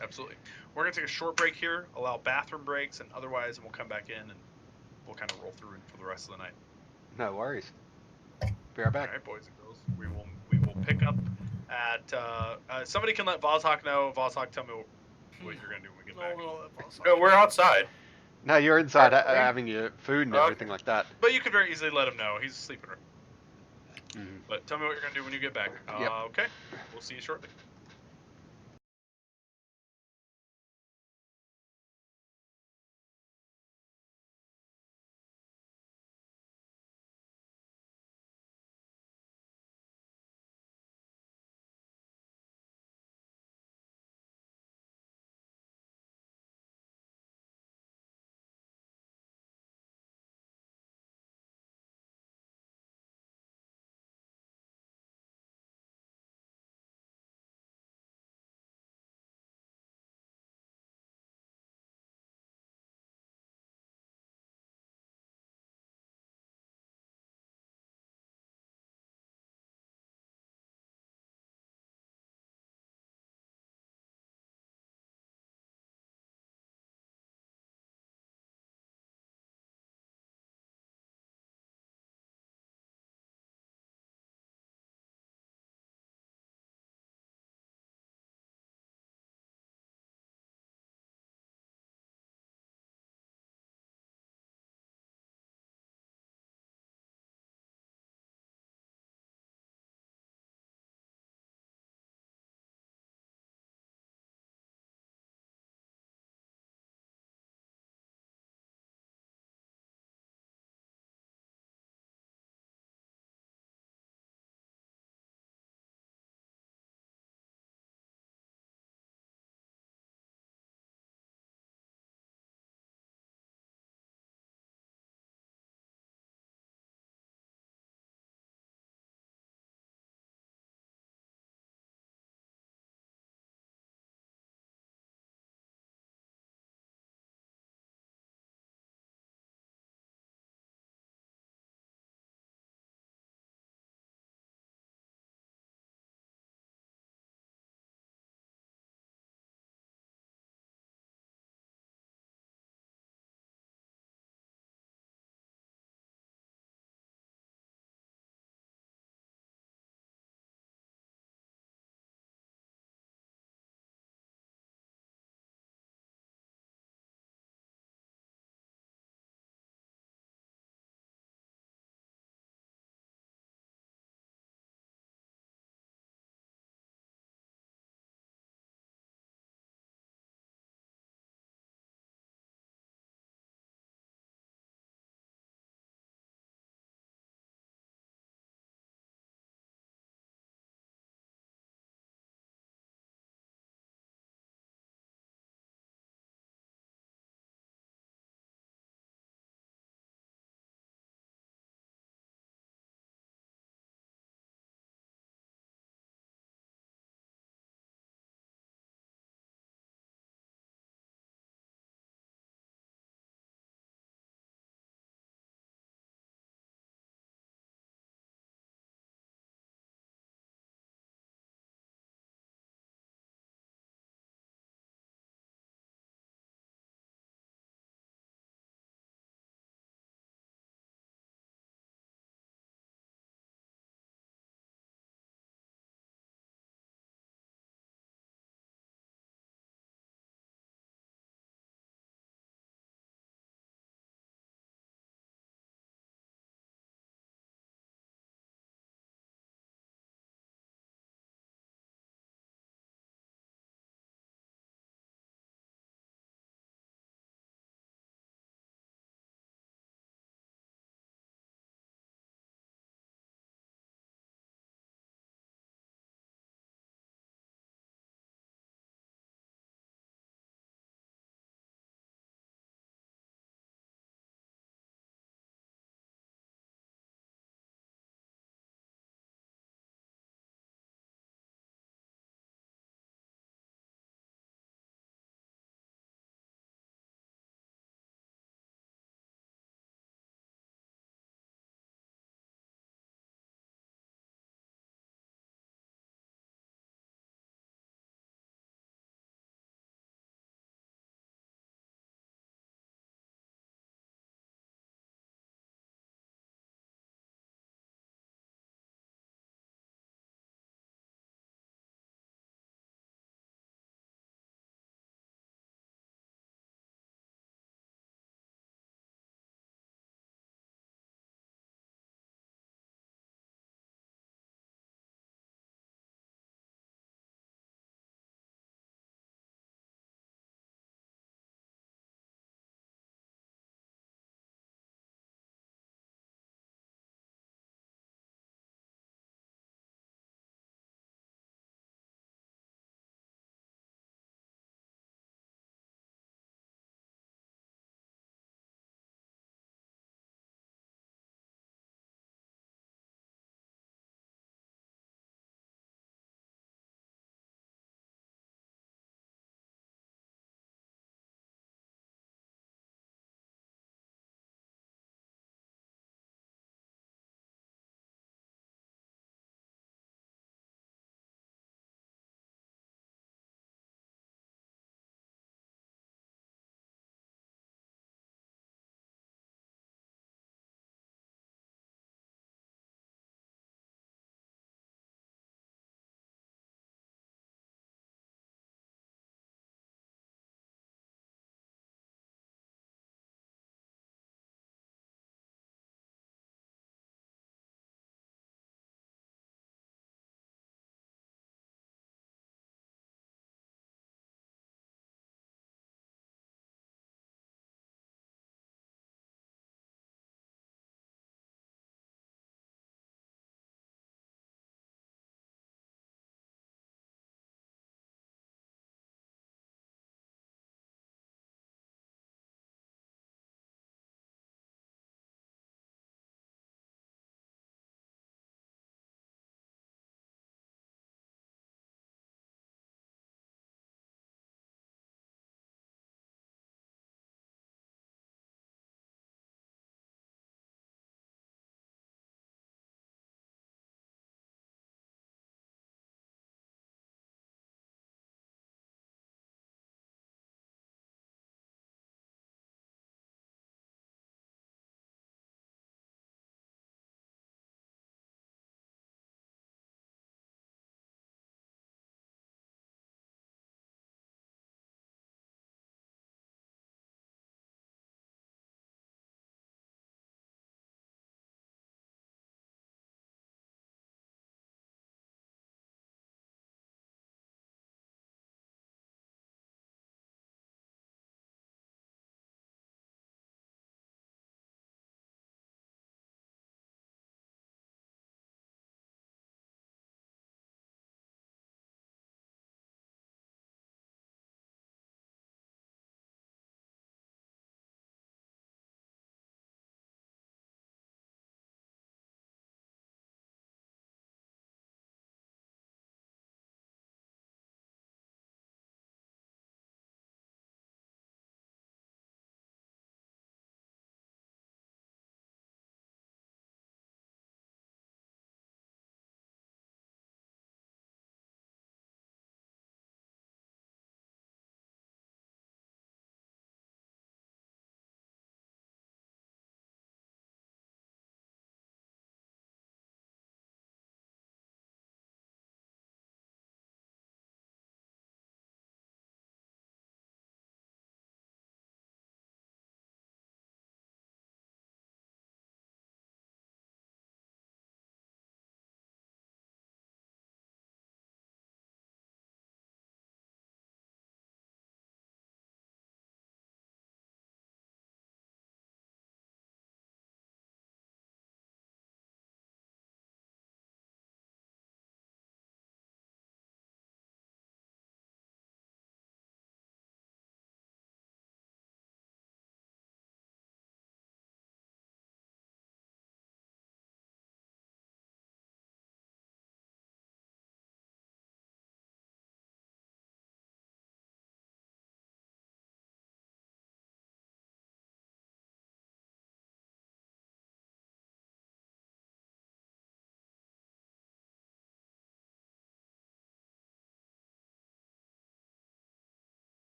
absolutely. We're gonna take a short break here, allow bathroom breaks, and otherwise, and we'll come back in and we'll kind of roll through it for the rest of the night. No worries. Be right back. All right, boys and girls. We will pick up at. Somebody can let Vozhok know. Vozhok, tell me what you're gonna do when we get back. No, we're outside. No, you're inside Alright. having your food and Okay. everything like that. But you could very easily let him know. He's sleeping. Mhm. But tell me what you're gonna do when you get back. Yep. Okay. We'll see you shortly.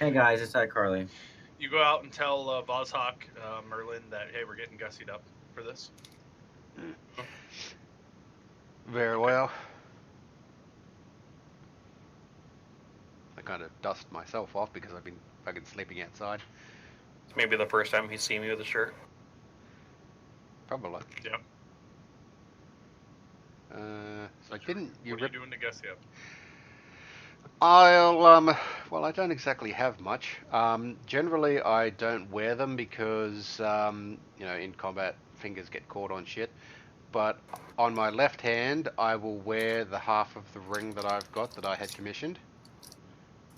Hey guys, it's Carly. You go out and tell Vozhawk, Merlin, that hey, we're getting gussied up for this. Very well. I kind of dust myself off because I've been fucking sleeping outside. Maybe the first time he's seen me with a shirt. Probably. Yeah. So didn't you? What are you doing to gussy up? Well, I don't exactly have much. Generally, I don't wear them because, in combat, fingers get caught on shit. But on my left hand, I will wear the half of the ring that I've got that I had commissioned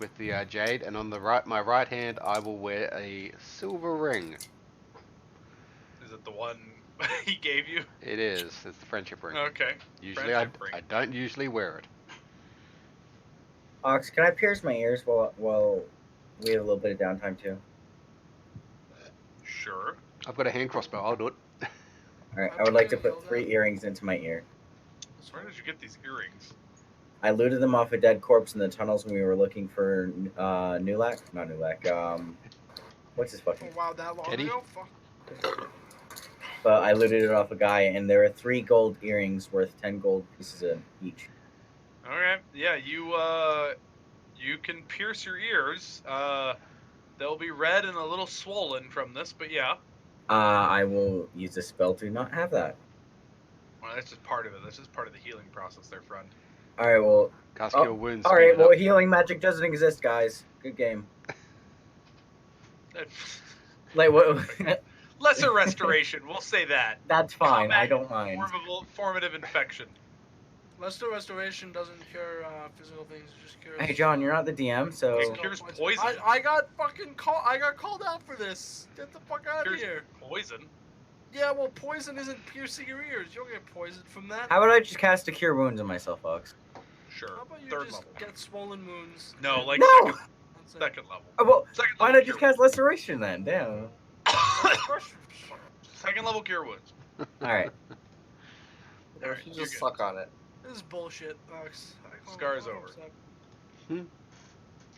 with the jade, and on my right hand, I will wear a silver ring. Is it the one he gave you? It is. It's the friendship ring. Okay. Usually, I don't usually wear it. Ox, can I pierce my ears while we have a little bit of downtime too? Sure. I've got a hand crossbow. I'll do it. Alright, I would like to put 3 earrings into my ear. So where did you get these earrings? I looted them off a dead corpse in the tunnels when we were looking for Nulak. Not Nulak. What's his fucking? Oh wow, that long Eddie? ago? Fuck. But I looted it off a guy, and there are 3 gold earrings worth 10 gold pieces each. Okay. Yeah, you can pierce your ears. They'll be red and a little swollen from this, but yeah. I will use a spell to not have that. Well, that's just part of it. That's just part of the healing process there, friend. Alright, well... Cast Cure Wounds. Alright, well, healing magic doesn't exist, guys. Good game. Like, what... Lesser restoration, we'll say that. That's fine, Combat I don't mind. Formative infection. Lesser restoration doesn't cure physical things. It just cures. Hey, John, you're not the DM, so... It cures poison. I got fucking I got called out for this. Get the fuck out of here. Poison. Yeah, well, poison isn't piercing your ears. You don't get poisoned from that. How about I just cast a Cure Wounds on myself, Ox? Sure. How about you Third just level. get swollen wounds? No, like No! second level. Well, Second why level not just cure cast Laceration then? Damn. Second level cure wounds. Alright. Alright, You you're just good. suck on it. This is bullshit, Ox. Scar's over.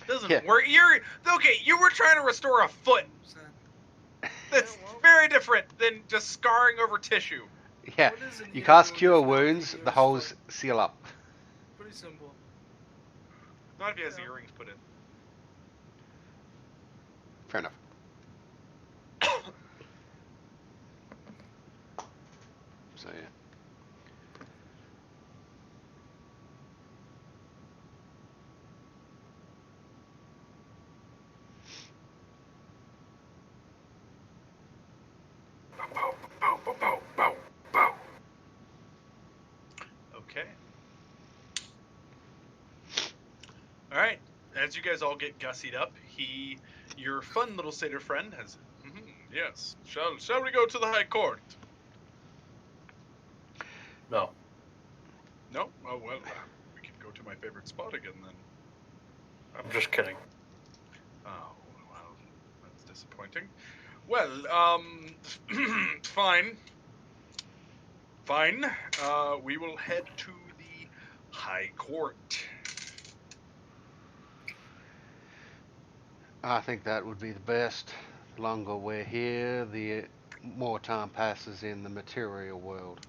Doesn't Yeah. work. You were trying to restore a foot. That's Yeah, well. very different than just scarring over tissue. Yeah. What is an You ear cast wound Cure if not Wounds, ears? the holes seal up. Pretty simple. Not if he has Yeah. earrings put in. Fair enough. So, yeah. Okay. All right. As you guys all get gussied up, your fun little satyr friend, has. Yes. Shall we go to the High Court? No. No. Oh well. We can go to my favorite spot again then. I'm just kidding. Oh well, that's disappointing. Well, fine. Fine. We will head to the High Court. I think that would be the best. The longer we're here, the more time passes in the material world.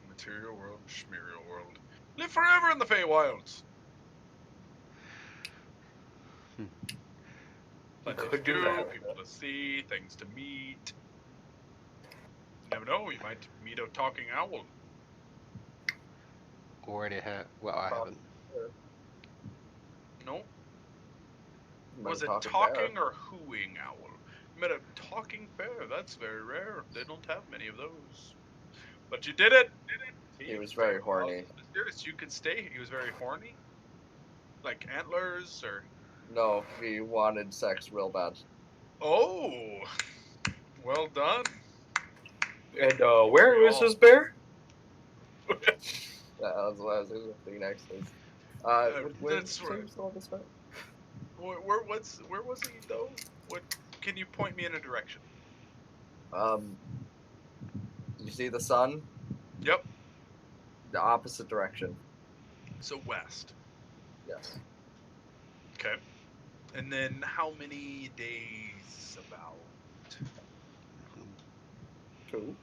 Material world, schmerial world. Live forever in the Feywilds. Plenty could to do that. people to see, things to meet. Never know, you might meet a talking owl. Already have. Well, I haven't. No? You might Was it talk a talking bear. or hooing owl? You met a talking bear. That's very rare. They don't have many of those. But you did it. He was very horny. Serious, you could stay. He was very horny. Like antlers or. No, he wanted sex real bad. Oh, well done. And where is this bear? Yeah, that's what I was thinking next. That's right. Where was he though? What? Can you point me in a direction? You see the sun? Yep. The opposite direction. So west. Yes. Okay. And then how many days about? 2.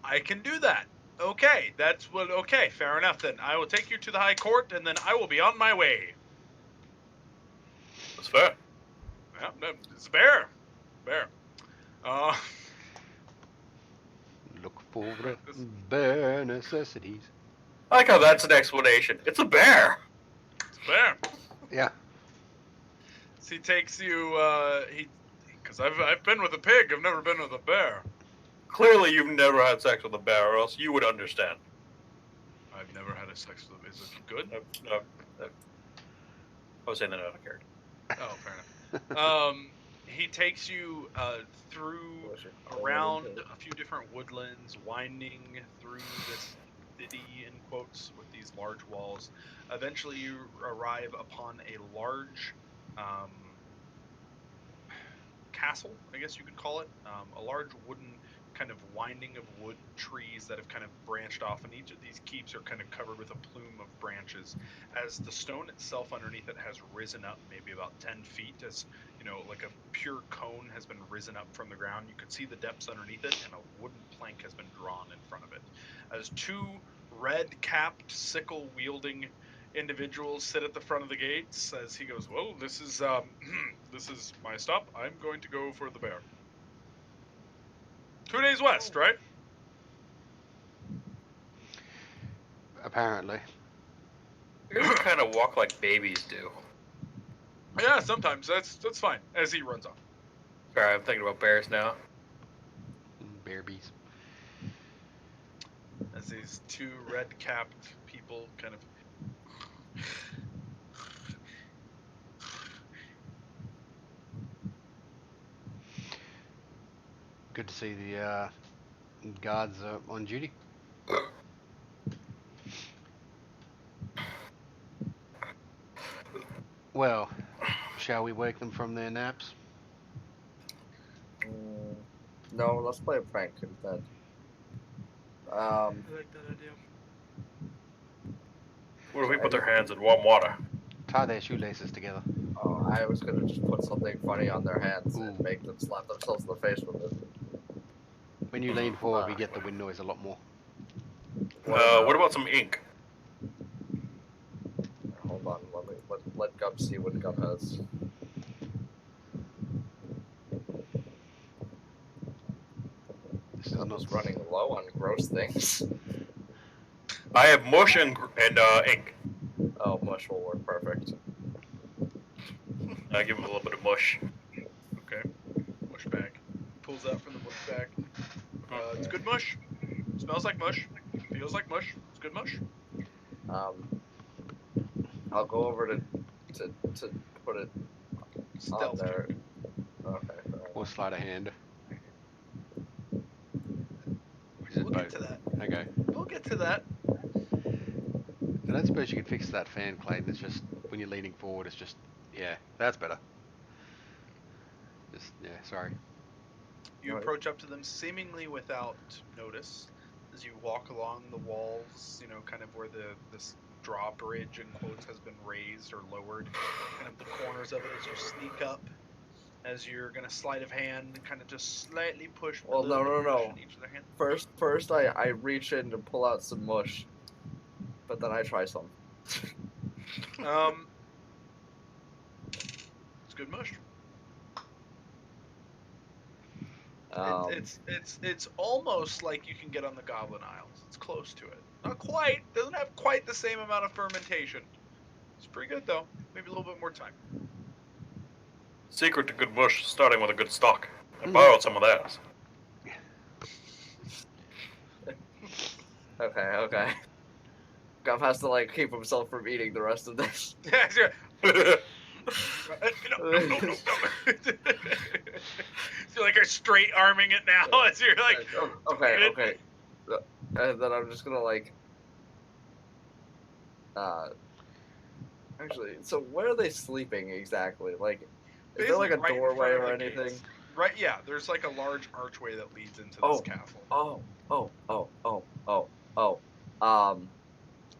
I can do that. Okay, that's what. Okay, fair enough then. I will take you to the High Court, and then I will be on my way. That's fair. Yeah, no, it's a bear. Bear. Look for the bare necessities. I like how that's an explanation. It's a bear. It's a bear. Yeah. So he takes you. Because I've been with a pig. I've never been with a bear. Clearly, you've never had sex with a bear, or else you would understand. I've never had a sex with a. Is it good? No. I was saying that out of character. Oh, fair enough. He takes you through around a few different woodlands, winding through this city in quotes with these large walls. Eventually, you arrive upon a large castle, I guess you could call it. A large wooden kind of winding of wood trees that have kind of branched off, and each of these keeps are kind of covered with a plume of branches, as the stone itself underneath it has risen up maybe about 10 feet, as you know, like a pure cone has been risen up from the ground. You could see the depths underneath it, and a wooden plank has been drawn in front of it, as 2 red-capped, sickle-wielding individuals sit at the front of the gates. As he goes, well, this is this is my stop. I'm going to go for the bear. 2 days west, right? Apparently. You guys kind of walk like babies do. Yeah, sometimes that's fine. As he runs off. Sorry, I'm thinking about bears now. Bear bees. As these 2 red-capped people kind of. Good to see the guards on duty. Well, shall we wake them from their naps? No, let's play a prank instead. I like that idea. What if we put their hands in warm water? Tie their shoelaces together. Oh, I was gonna just put something funny on their hands and make them slap themselves in the face with it. When you lean forward, we get the wind noise a lot more. What about some ink? Hold on, let Gub see what Gub has. Gub is running low on gross things. I have mush and ink. Oh, mush will work perfect. I give him a little bit of mush. Okay. Mush bag. Pulls out from the mush bag. It's good mush. Smells like mush. Feels like mush. It's good mush. I'll go over to put it Stealth on there. check. Okay. Or slide a hand. We'll get to that. Okay. We'll get to that. I don't suppose you could fix that fan, Clayton. It's just when you're leaning forward, it's just, yeah, that's better. Just, yeah, sorry. You approach up to them seemingly without notice as you walk along the walls, you know, kind of where this drawbridge in quotes has been raised or lowered, kind of the corners of it as you sneak up. As you're gonna sleight of hand, kind of just slightly push. Well, no. Each of their hand. First, I reach in to pull out some mush, but then I try some. It's good mush. It's almost like you can get on the Goblin Isles. It's close to it. Not quite. Doesn't have quite the same amount of fermentation. It's pretty good though. Maybe a little bit more time. Secret to good mush, starting with a good stock. I borrowed some of theirs. Okay. Gov has to like keep himself from eating the rest of this. No. You're like straight arming it now as you're like. Okay. And then I'm just gonna like. Actually, so where are they sleeping exactly? Like, is there like a doorway or anything? Gates. Right, yeah. There's like a large archway that leads into this castle.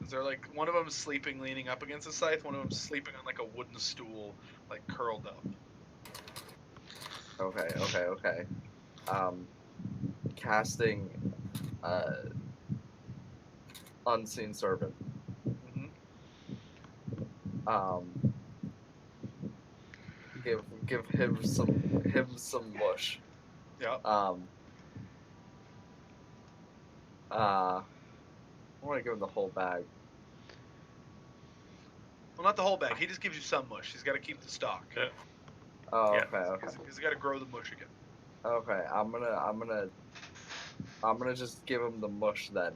Is there like one of them sleeping leaning up against the scythe, one of them sleeping on like a wooden stool, like curled up. Okay. Casting Unseen Servant. Give him some mush. Yeah. I want to give him the whole bag. Well, not the whole bag. He just gives you some mush. He's got to keep the stock. Yeah. Oh, Yeah. okay. He's got to grow the mush again. Okay, I'm gonna just give him the mush then.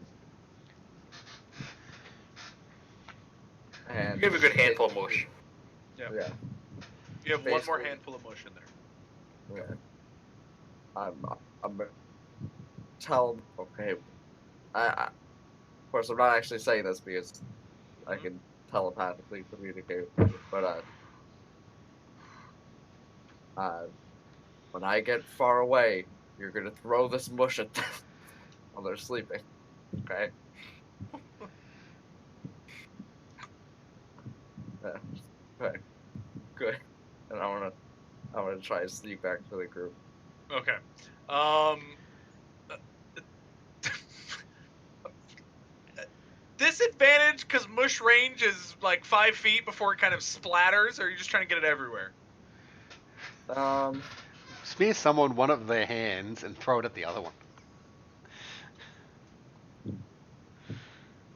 And Give a good handful of mush. Yeah. Yeah. You have one more Basically. handful of mush in there. Okay. I'm gonna tell him. Okay. Of course, I'm not actually saying this because I can telepathically communicate. But when I get far away, you're gonna throw this mush at them while they're sleeping. Okay. Okay. Good. And I'm gonna try to sneak back to the group. Okay. Disadvantage because mush range is like 5 feet before it kind of splatters, or are you just trying to get it everywhere? Spear someone one of their hands and throw it at the other one.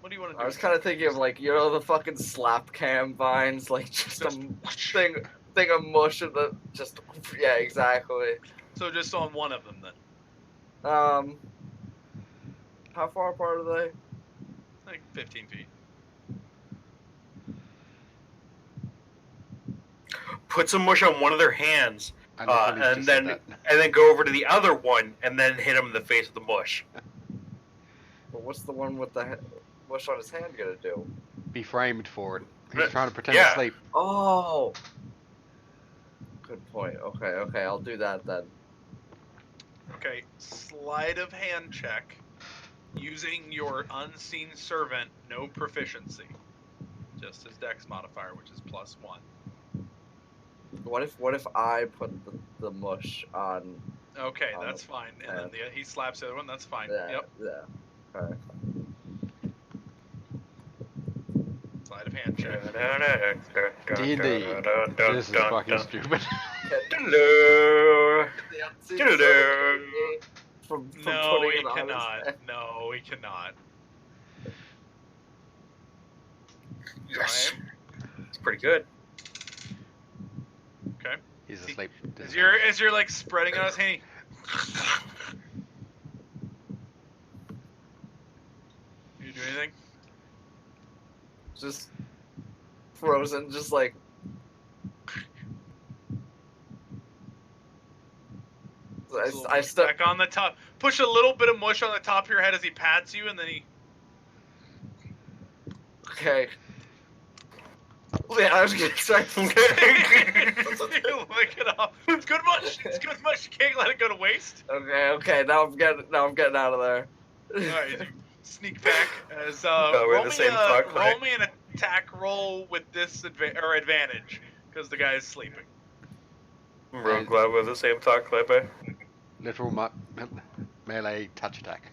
What do you want to do? I was kind of thinking of like, you know, the fucking slap cam vines, like just a thing of mush and the just yeah, exactly. So just on one of them then. How far apart are they? Like 15 feet. Put some mush on one of their hands, and then go over to the other one, and then hit him in the face with the mush. But what's the one with the mush on his hand gonna do? Be framed for it. He's trying to pretend Yeah. to sleep. Oh, good point. Okay, I'll do that then. Okay, sleight of hand check using your unseen servant, no proficiency. Just his dex modifier, which is +1. What if I put the mush on? Okay, that's fine. And then he slaps the other one, that's fine. Yeah, Yep. yeah. Okay. Sleight of hand check. D&D. This is fucking stupid. Hello. From No, putting he it on his cannot. head. No, he cannot. Yes. It's pretty good. Okay. He's asleep. As you're like spreading on his hand, you do anything? Just frozen, just like. I stuck back on the top. Push a little bit of mush on the top of your head as he pats you, and then he. Okay. Yeah, I was gonna start. You lick it off. It's good mush. It's good mush. You can't let it go to waste. Okay. Now I'm getting out of there. All right, you sneak back as we're the same fuck, roll me an attack roll with advantage because the guy is sleeping. I'm real glad we're the same talk, Clipper. Literal melee touch attack.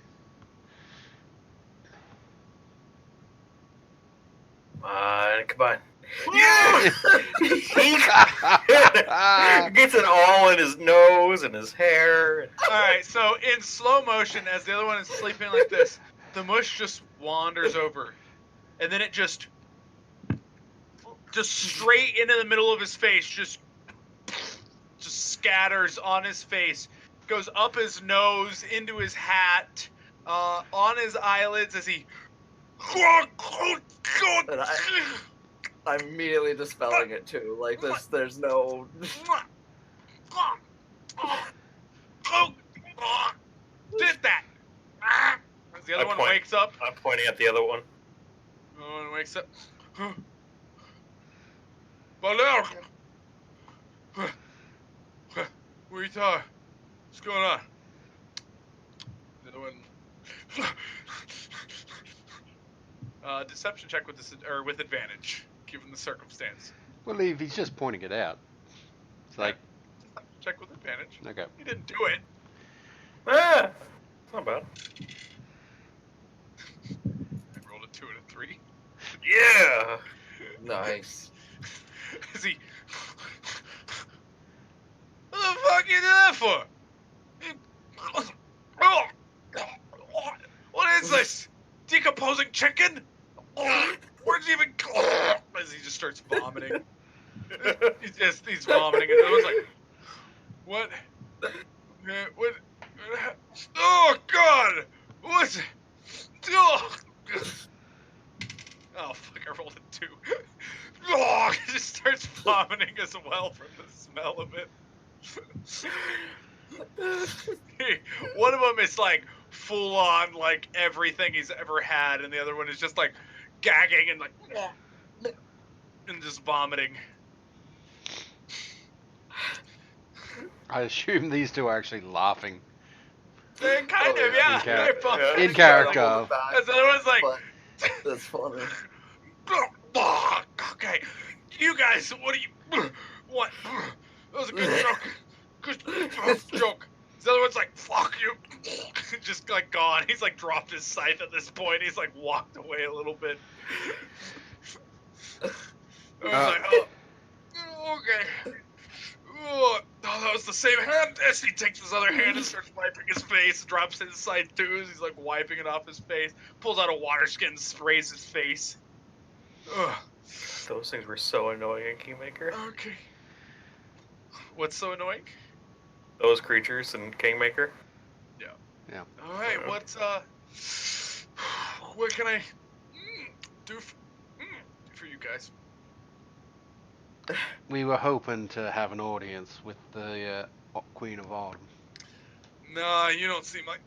Come on. Yeah! He gets it all in his nose and his hair. Alright, so in slow motion, as the other one is sleeping like this, the mush just wanders over. And then it just straight into the middle of his face, just scatters on his face. Goes up his nose, into his hat, on his eyelids as he... I'm immediately dispelling it too. Like there's no. Did that? As the other one wakes up. I'm pointing at the other one. The other one wakes up. Valer! What's going on? The other one. Deception check with with advantage, given the circumstance. Well, if he's just pointing it out, it's like Deception check with advantage. okay. He didn't do it. Ah, not bad. I rolled a 2 and a 3. Yeah. Nice. Is he? What the fuck you do that for? Oh, what is this? Decomposing chicken? Where's he even? As he just starts vomiting. He's vomiting, and everyone's like, "What? What? Oh God! What's? Oh, oh fuck! I rolled a 2. Oh, he just starts vomiting as well from the smell of it. One of them is like full on like everything he's ever had, and the other one is just like gagging and like and just vomiting. I assume these two are actually laughing. They're kind of, yeah. They're fun. In character. As the other one's like, That's funny. okay, you guys, what do you? What? That was a good joke. Good joke. The other one's like, fuck you. Just like gone. He's like dropped his scythe at this point. He's like walked away a little bit. I was like, oh, okay. Oh, that was the same hand. As he takes his other hand and starts wiping his face, drops his scythe too. He's like wiping it off his face. Pulls out a water skin, sprays his face. Ugh. Those things were so annoying in Kingmaker. Okay. What's so annoying? Those creatures in Kingmaker. Yeah. All right. What's what can I do for you guys? We were hoping to have an audience with the Queen of Autumn. Nah, you don't seem like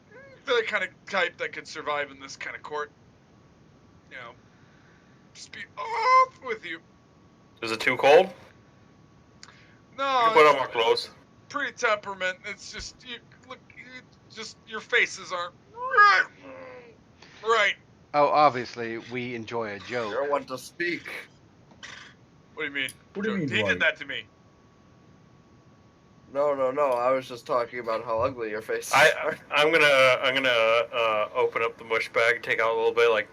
the kind of type that could survive in this kind of court. You know, just be off with you. Is it too cold? No, You put on it's more clothes. pretty temperament. It's just just your faces aren't right. Oh, obviously, we enjoy a joke. You're one to speak. What do you mean? What do you mean, He right? did that to me. No. I was just talking about how ugly your face is. I'm gonna open up the mush bag, take out a little bit. Like,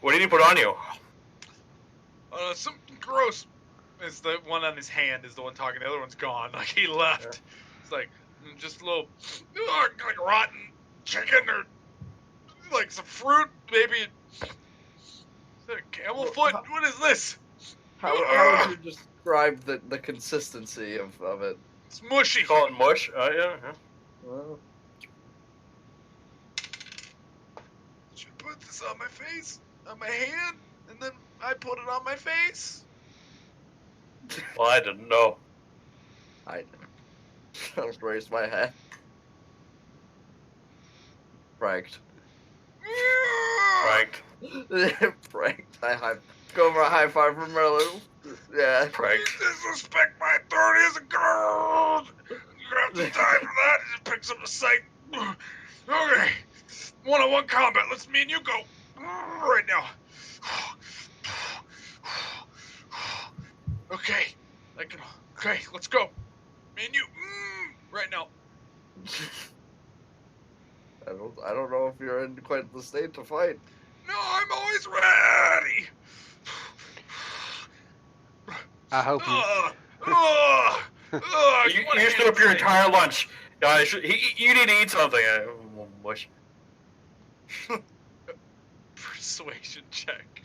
what did he put on you? Something gross. Is the one on his hand is the one talking. The other one's gone. Like he left. Yeah. It's like just a little like rotten chicken or like some fruit, maybe. Is that a camel foot? What is this? How would you describe the consistency of it? It's mushy. Call it mush? Yeah. Well, Should put this on my face, on my hand, and then I put it on my face. Well, I didn't know. I just raised my head. Pranked. Pranked. Pranked. Go over a high five from Merlin. Yeah. Pranked. You disrespect my authority as a girl. You have to die for that. He just picks up the sight. Okay. One-on-one combat. Let's me and you go right now. Okay. Okay, let's go. Me and you right now. I don't know if you're in quite the state to fight. No, I'm always ready. I hope you. You stood up your entire lunch. You need to eat something. Mush. Persuasion check.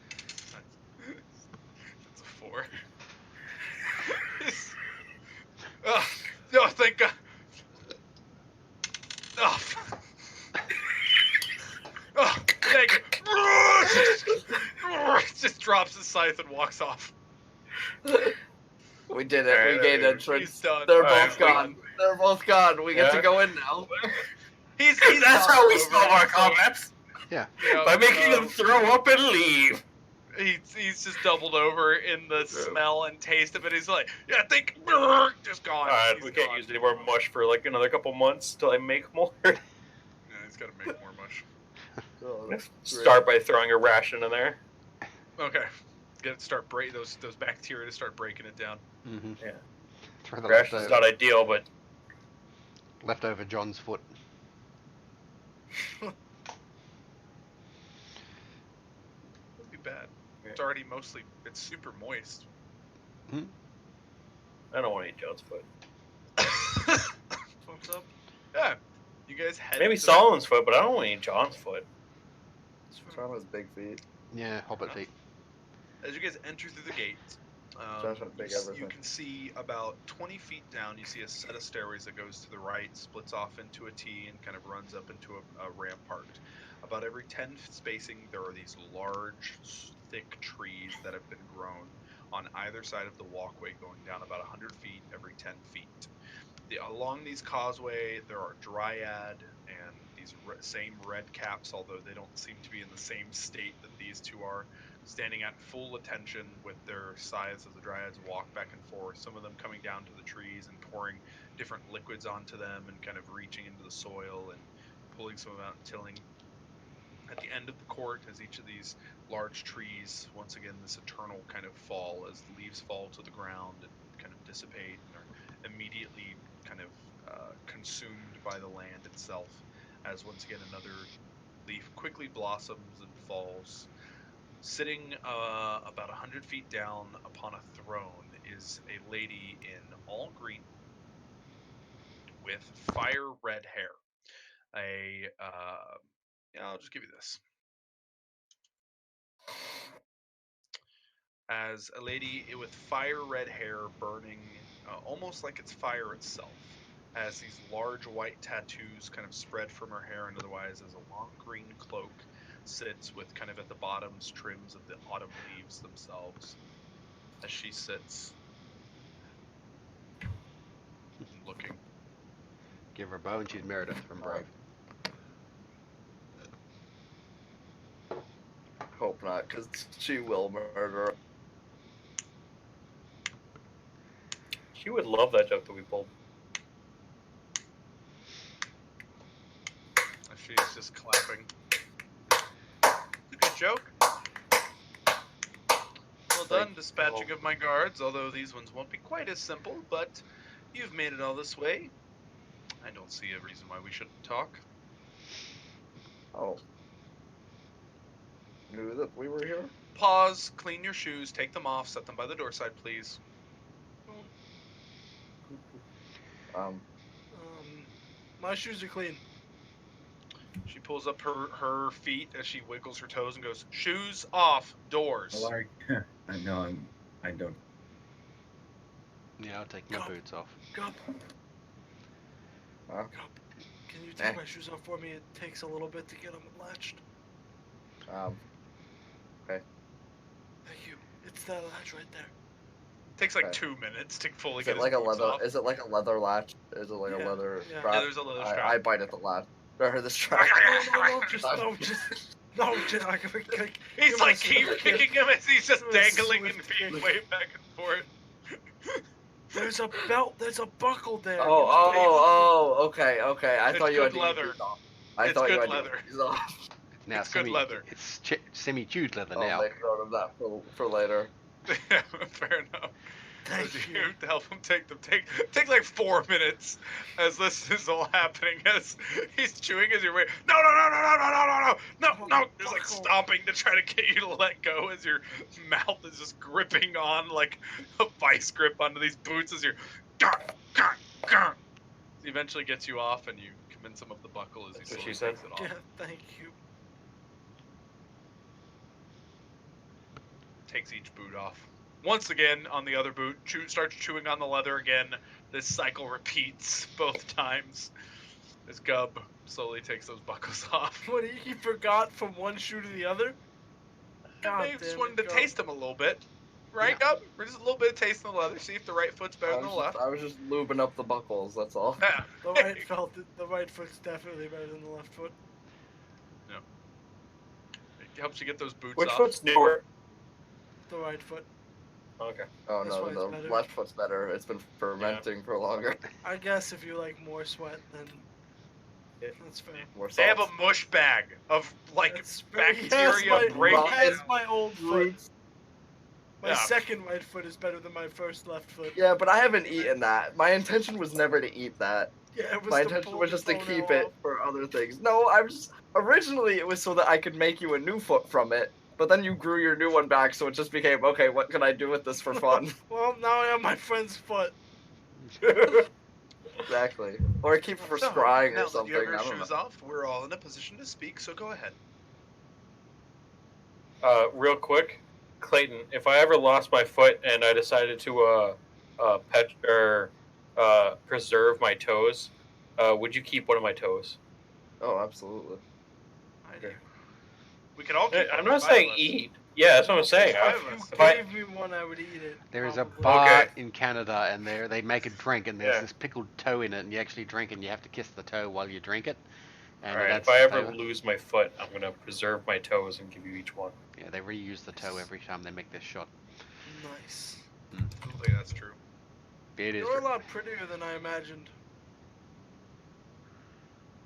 That's a 4. Oh, no, thank God. Oh, oh thank you. Just drops his scythe and walks off. We did it. We gained He's entrance. done. They're Alright, both gone. They're both gone. We get to go in now. He's That's how we solve our comments. Yeah. By making them throw up and leave. He's just doubled over in the smell and taste of it. He's like, yeah, I think just gone. Alright, He's we can't gone. use any more mush for like another couple months till I make more. Yeah, he's got to make more mush. Oh, that's great. Start by throwing a ration in there. Okay. Start break those bacteria to start breaking it down. Mm-hmm. Yeah. Throw the Ration's not ideal, but leftover John's foot. Would be bad. Yeah. It's already it's super moist. I don't want to eat John's foot. Thumbs up. Yeah. You guys head Maybe to Solomon's foot, but I don't want to eat John's foot. John has big feet. Yeah, hobbit feet. As you guys enter through the gate, Josh had big you everything. can see about 20 feet down, you see a set of stairways that goes to the right, splits off into a T, and kind of runs up into a rampart. About every 10 spacing, there are these large, thick trees that have been grown on either side of the walkway, going down about 100 feet every 10 feet. Along these causeway, there are dryad and these same red caps, although they don't seem to be in the same state that these two are, standing at full attention with their scythes as the dryads walk back and forth, some of them coming down to the trees and pouring different liquids onto them and kind of reaching into the soil and pulling some of them out and tilling. At the end of the court, as each of these large trees, once again, this eternal kind of fall as the leaves fall to the ground and kind of dissipate and are immediately kind of consumed by the land itself, as once again another leaf quickly blossoms and falls. Sitting about 100 feet down upon a throne is a lady in all green with fire red hair. I'll just give you this. As a lady with fire red hair burning almost like it's fire itself, has these large white tattoos kind of spread from her hair, and otherwise as a long green cloak sits with kind of at the bottoms trims of the autumn leaves themselves as she sits looking. Give her a bow and she's Meredith from Brave. Hope not, because she will murder. She would love that joke that we pulled. She's just clapping. Good joke. Well done, dispatching of my guards, although these ones won't be quite as simple, but you've made it all this way. I don't see a reason why we shouldn't talk. Oh. Knew that we were here? Pause, clean your shoes, take them off, set them by the door side, please. My shoes are clean. She pulls up her feet as she wiggles her toes and goes, shoes off, doors. Like, I don't. Yeah, I'll take my boots off. Gup. Huh? Gup. Can you take my shoes off for me? It takes a little bit to get them latched. Okay. Thank you. It's that latch right there. Takes like 2 minutes to fully Is get it like his a boots leather? off. Is it like a leather latch? Is it like a leather strap? Yeah, there's a leather strap. I bite at the latch. Or the strap. No, He's like keep kicking him as he's just dangling and being way back and forth. There's a belt. There's a buckle there. Okay. I thought you had leather. I thought you had leather. Now, it's good leather. It's semi-chewed leather now. I'll make note of that for later. Yeah, fair enough. Thank you. To help him take them. Take like 4 minutes as this is all happening. As he's chewing as you're waiting. No. There's like stomping to try to get you to let go as your mouth is just gripping on like a vice grip onto these boots as you're. He eventually gets you off and you convince him of the buckle as he slowly takes it off. Yeah, thank you. Takes each boot off. Once again, on the other boot, starts chewing on the leather again. This cycle repeats both times as Gub slowly takes those buckles off. What, he forgot from one shoe to the other? Maybe just wanted to taste them a little bit. Right, Gub? We're just a little bit of taste in the leather, see if the right foot's better than the left. I was just lubing up the buckles, that's all. Yeah. The right foot's definitely better than the left foot. Yeah. It helps you get those boots Which off. foot's newer? The right foot. Okay. Oh no, the left foot's better. It's been fermenting for longer. I guess if you like more sweat, then That's fair. More They have salt. a mush bag of like That's fair. bacteria He breaking has down. my old foot. My Yeah. second right foot is better than my first left foot. Yeah, but I haven't eaten that. My intention was never to eat that. Yeah, it was My to intention pull was the just to toenail keep it off. for other things. No, I was originally it was so that I could make you a new foot from it. But then you grew your new one back, so it just became okay. What can I do with this for fun? Well, now I have my friend's foot. Exactly. Or keep it for So, scrying now or something. that you have I your don't know. shoes off, we're all in a position to speak, so go ahead. Real quick, Clayton, if I ever lost my foot and I decided to preserve my toes, would you keep one of my toes? Oh, absolutely. I do. We could all keep I'm one, not five saying of us. eat. Yeah, that's what I'm saying. Five If of you us. If I- gave me one, I would eat it. There is a probably. bar Okay. in Canada, and they make a drink, and there's Yeah. this pickled toe in it, and you actually drink, and you have to kiss the toe while you drink it. And All right, that's if I the ever flavor. lose my foot, I'm gonna preserve my toes and give you each one. Yeah, they reuse the toe every time they make this shot. Nice. I don't think that's true. It is You're a true. lot prettier than I imagined.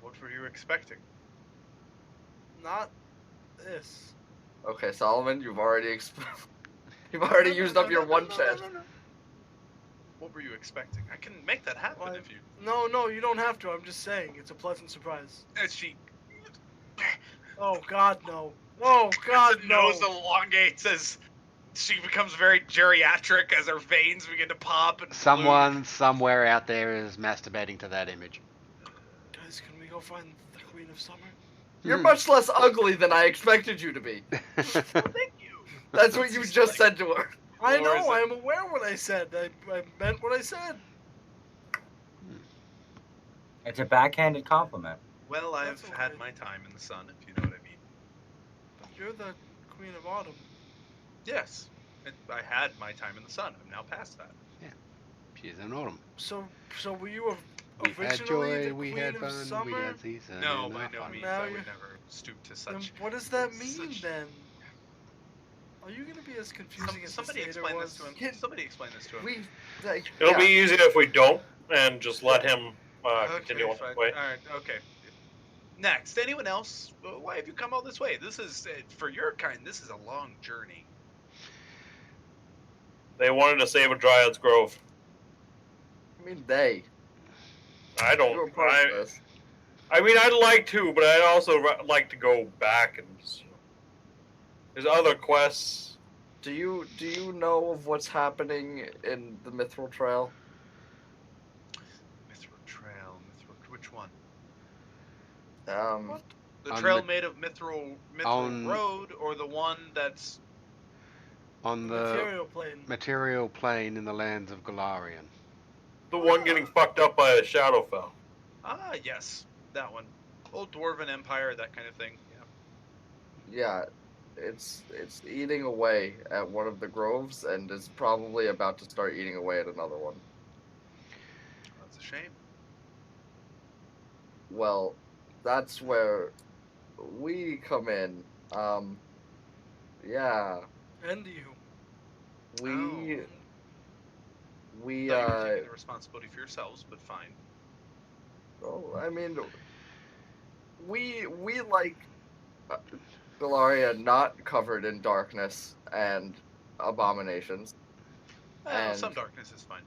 What were you expecting? Not this. Okay, Solomon, you've already you've already used up your one chance. What were you expecting? I can make that happen Why- if you. No, you don't have to. I'm just saying. It's a pleasant surprise. As she. Oh, God, no. Oh, God, the no. nose elongates as she becomes very geriatric as her veins begin to pop and Someone somewhere out there is masturbating to that image. Guys, can we go find the Queen of Summer? You're much less ugly than I expected you to be. Thank you. That's what you just said to her. I Or is know. it- I'm aware what I said. I meant what I said. It's a backhanded compliment. Well, I've That's had okay. my time in the sun, if you know what I mean. But you're the Queen of Autumn. Yes, I had my time in the sun. I'm now past that. She's in autumn. So were you We had originally joy, the we Queen had of fun, Summer? we had season. No, and by our no fun. means. Now I you're- would never stoop to Then such. what does that mean such- then? Are you gonna be as confusing as Somebody the Seder explain was? this to him. Kid- Somebody explain this to him. We, like, It'll yeah. be easier if we don't and just let him continue on fine. his way. All right. Okay. Next, anyone else? Why have you come all this way? This is for your kind. This is a long journey. They wanted to save a Dryad's Grove. I mean, they. I You were don't. part of this. I mean, I'd like to, but I'd also like to go back and. There's other quests. Do you know of what's happening in the Mithril Trail? Mithril Trail. Which one? What? The On trail the- made of Mithril on- Road, or the one that's On the material plane. material plane in the lands of Golarion. The one getting fucked up by a Shadowfell. yes, that one. Old Dwarven Empire, that kind of thing. Yeah. Yeah, it's eating away at one of the groves and is probably about to start eating away at another one. That's a shame. Well, that's where we come in. Yeah, And you. we Oh. we Thought you were taking the responsibility for yourselves, but fine. oh, I mean, we like Galaria not covered in darkness and abominations. Some And- darkness is fine.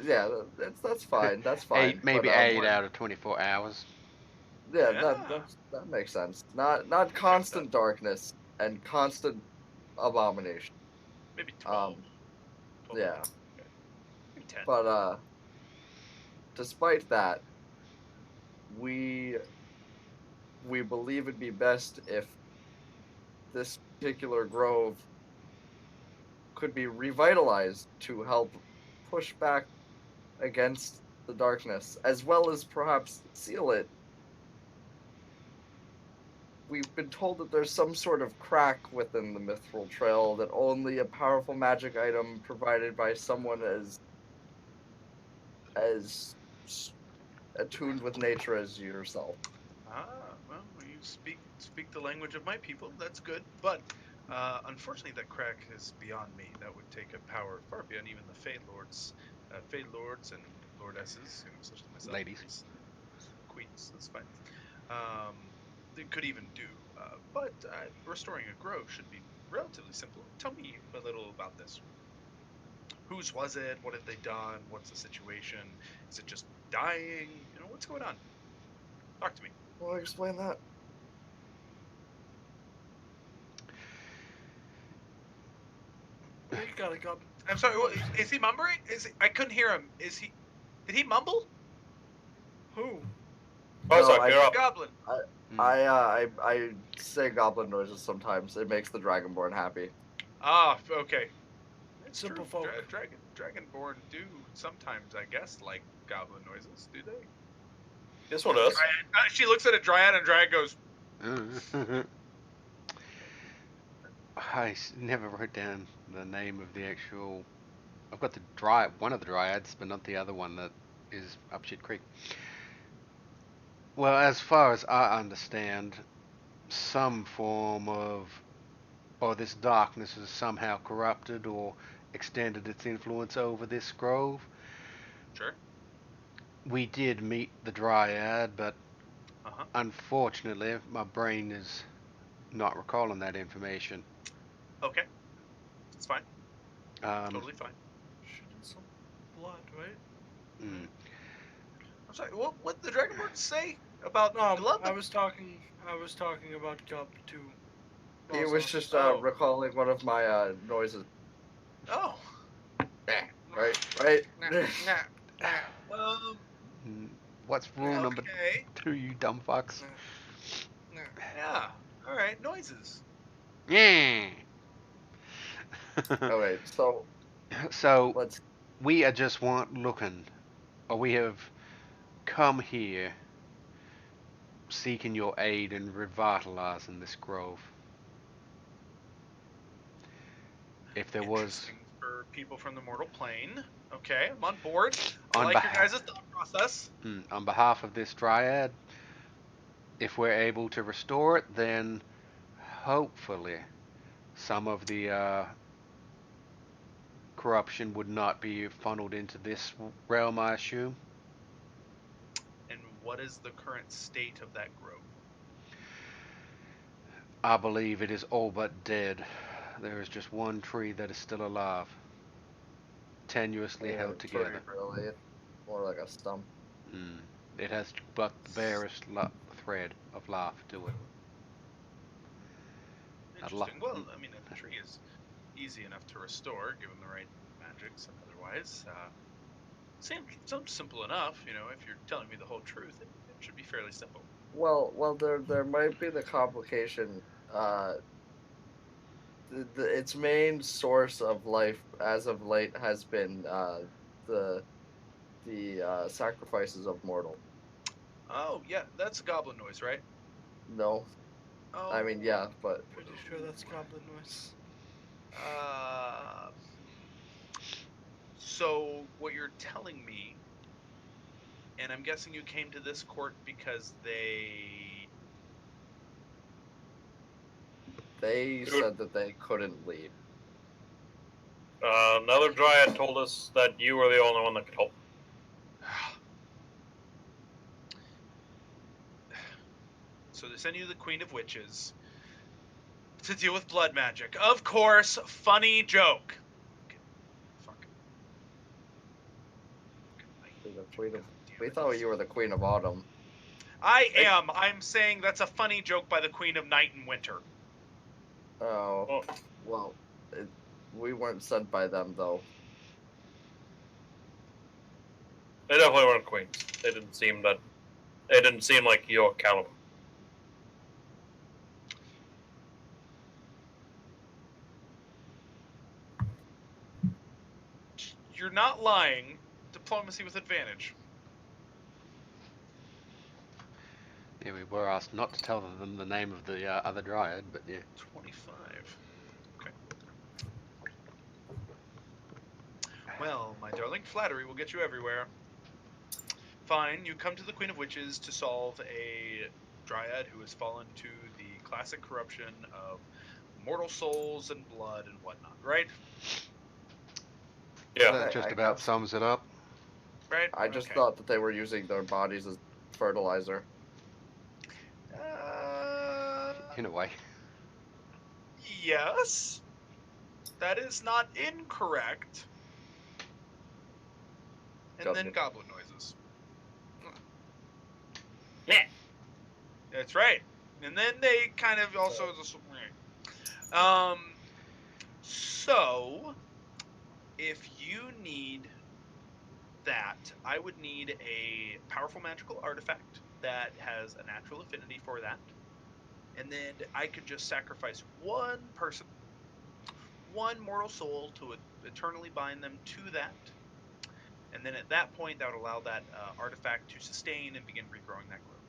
Yeah, that's fine. That's fine. Maybe but, 8 out of 24 hours. Yeah, Yeah. that makes sense. Not constant darkness and constant abomination. Maybe 12. 12. Yeah, Maybe 10. but despite that, we believe it'd be best if this particular grove could be revitalized to help push back against the darkness, as well as perhaps seal it. We've been told that there's some sort of crack within the Mithril Trail that only a powerful magic item provided by someone as attuned with nature as yourself. Well, you speak the language of my people. That's good, but unfortunately, that crack is beyond me. That would take a power far beyond even the Fey Lords and Lordesses, such as myself. Ladies. queens. That's fine. It could even do. But restoring a grove should be relatively simple. Tell me a little about this. Whose was it? What have they done? What's the situation? Is it just dying? You know, what's going on? Talk to me. Well, explain that. You gotta go. I'm sorry. Is he mumbling? I couldn't hear him. Did he mumble? Who? Oh, No, sorry, you're up. Goblin. I say goblin noises sometimes. It makes the Dragonborn happy. Ah, okay. It's Simple true. folk. Dragonborn do sometimes, I guess, like goblin noises. Do they? This one does. She looks at a dryad, and dryad goes, never wrote down the name of the actual. I've got one of the dryads, but not the other one that is up Shit Creek. Well, as far as I understand, some form of, or this darkness has somehow corrupted or extended its influence over this grove. Sure. We did meet the dryad, but Uh-huh. unfortunately, my brain is not recalling that information. Okay. It's fine. Um, Totally fine. Shooting some blood, right? mm. I'm sorry. What the Dragonborn say about No, blood? I was talking about Gub too. He Also. was just Oh. recalling one of my noises. Oh. Right? What's rule number Okay. 2, you dumb fucks? Yeah. All right. Noises. Yeah. Okay, so So let's. we are just looking, or we have come here seeking your aid in revitalizing this grove. If there was, Interesting for people from the mortal plane. Okay, I'm on board. I On like your behalf- guys' thought process. on behalf of this dryad, if we're able to restore it, then hopefully some of the corruption would not be funneled into this realm, I assume. And what is the current state of that grove? I believe it is all but dead. There is just one tree that is still alive, tenuously held together. Really, more like a stump. It has but the barest thread of life to it. Interesting. Well, I mean, a tree is easy enough to restore, given the right magics and otherwise. Seems simple enough, you know. If you're telling me the whole truth, it should be fairly simple. Well, there might be the complication. Its main source of life as of late has been the sacrifices of mortal. Oh, yeah, that's a goblin noise, right? No, Oh. I mean yeah, but Pretty sure that's goblin noise. So what you're telling me, and I'm guessing you came to this court because they said that they couldn't leave. Another dryad told us that you were the only one that could help. So they send you the Queen of Witches to deal with blood magic. Of course, funny joke. Fuck. We thought you were the Queen of Autumn. I am. I'm saying that's a funny joke by the Queen of Night and Winter. Oh, well, we weren't sent by them though. They definitely weren't queens. They didn't seem like your caliber. You're not lying. Diplomacy with advantage. Yeah, we were asked not to tell them the name of the other dryad, but yeah. 25. Okay. Well, my darling, flattery will get you everywhere. Fine, you come to the Queen of Witches to solve a dryad who has fallen to the classic corruption of mortal souls and blood and whatnot, right? Yeah. That just about sums it up. Right? I just Okay. thought that they were using their bodies as fertilizer. In a way. Yes. That is not incorrect. And then goblin noises. Yeah. That's right. And then they kind of also just so if you need that, I would need a powerful magical artifact that has a natural affinity for that. And then I could just sacrifice one person, one mortal soul to eternally bind them to that. And then at that point, that would allow that artifact to sustain and begin regrowing that growth.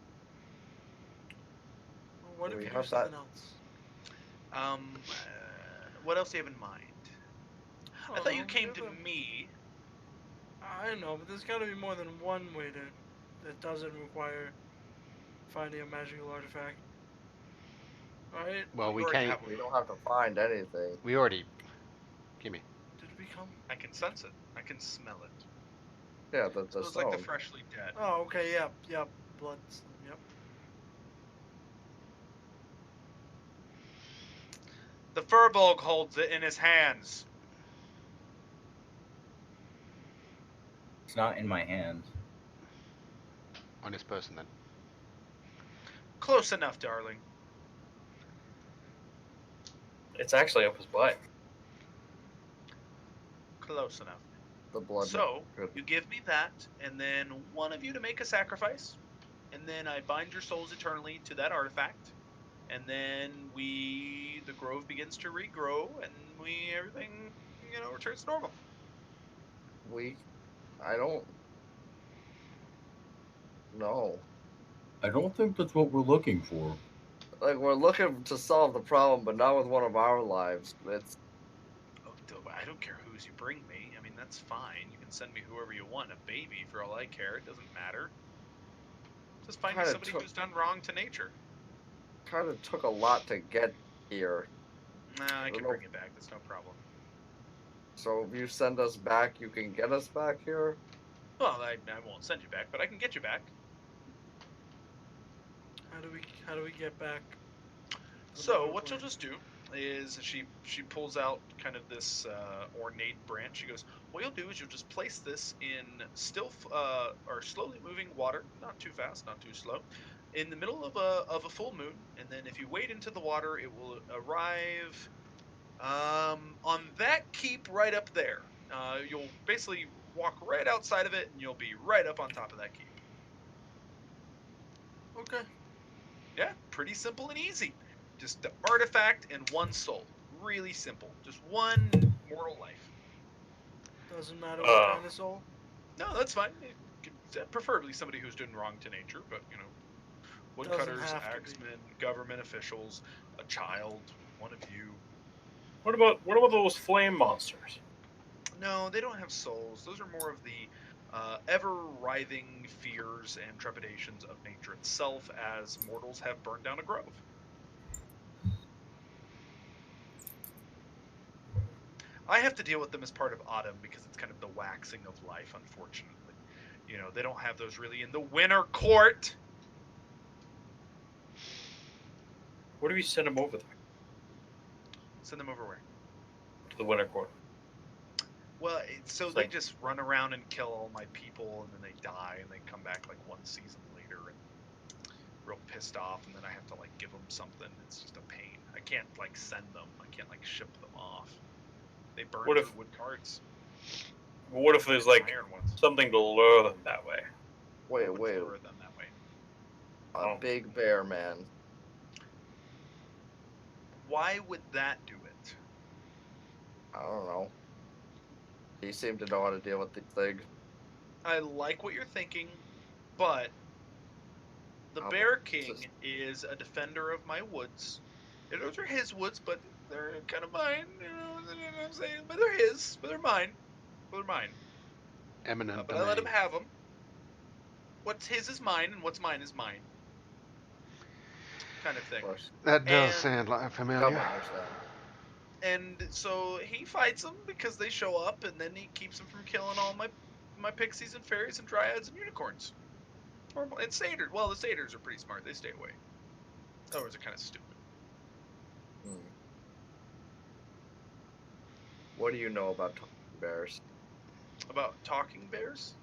Well, what if We you do have something that. else? What else do you have in mind? I thought you came to me. I know, but there's got to be more than one way that doesn't require finding a magical artifact. Right? Well, we already can't. have one. We don't have to find anything. We already. Gimme. Did we come? I can sense it. I can smell it. Yeah, the Smells stone. like the freshly dead. Oh, okay, yep. Blood, yep. The Furbolg holds it in his hands. It's not in my hands. On this person, then. Close enough, darling. It's actually up his butt. Close enough. The blood. So, Good. you give me that, and then one of you to make a sacrifice, and then I bind your souls eternally to that artifact, and then the grove begins to regrow, and everything, returns to normal. I don't know. I don't think that's what we're looking for. Like, we're looking to solve the problem, but not with one of our lives. It's I don't care whose you bring me. I mean, that's fine. You can send me whoever you want. A baby, for all I care. It doesn't matter. Just find me Kinda somebody who's done wrong to nature. kind of took a lot to get here. Nah, I can bring it back. That's no problem. So if you send us back, you can get us back here? Well, I won't send you back, but I can get you back. How do we get back? So what you'll just do is she pulls out kind of this ornate branch. She goes, what you'll do is you'll just place this in or slowly moving water, not too fast, not too slow, in the middle of a full moon, and then if you wade into the water, it will arrive on that keep right up there. You'll basically walk right outside of it, and you'll be right up on top of that keep. Okay. Yeah, pretty simple and easy. Just the artifact and one soul. Really simple. Just one mortal life. Doesn't matter what kind of soul? No, that's fine. Preferably somebody who's doing wrong to nature, but, woodcutters, axemen, government officials, a child, one of you. What about those flame monsters? No, they don't have souls. Those are more of the ever-writhing fears and trepidations of nature itself, as mortals have burned down a grove. I have to deal with them as part of autumn because it's kind of the waxing of life, unfortunately. They don't have those really in the winter court. What do we send them over there? Send them over where? To the winter court. Well, so they just run around and kill all my people, and then they die, and they come back like one season later, and real pissed off, and then I have to give them something. It's just a pain. I can't send them. I can't ship them off. They burn through wood carts. What if there's something to lure them that way? Wait. Lure them that way. A big bear man. Why would that do it? I don't know. He seemed to know how to deal with these things. I like what you're thinking, but the Bear King is a defender of my woods. Those are his woods, but they're kind of mine. You know what I'm saying? But they're his. But they're mine. But they're mine. Eminent but I let him have them. What's his is mine, and what's mine is mine. Kind of thing. That does sound like familiar. And so he fights them because they show up, and then he keeps them from killing all my pixies and fairies and dryads and unicorns. normal. And satyrs, well, the satyrs are pretty smart. They stay away. Others are kind of stupid. What do you know about talking bears? About talking bears?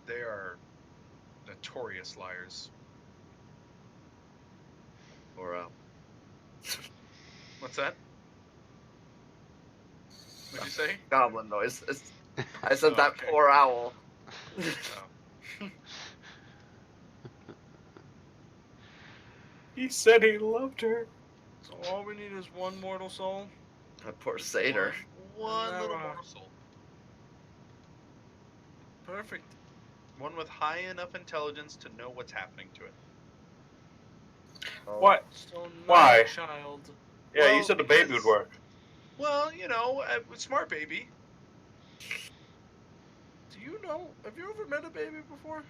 They are notorious liars. Or What's that? What'd you say? goblin noise. I said Oh, that okay. poor owl. Oh. He said he loved her. So all we need is one mortal soul. That poor satyr. One little Never. morsel. Perfect. One with high enough intelligence to know what's happening to it. Oh, What? So not Why? a child. Yeah, you Well, said the baby would because- work. Well, you know, a smart baby. Do you know? Have you ever met a baby before?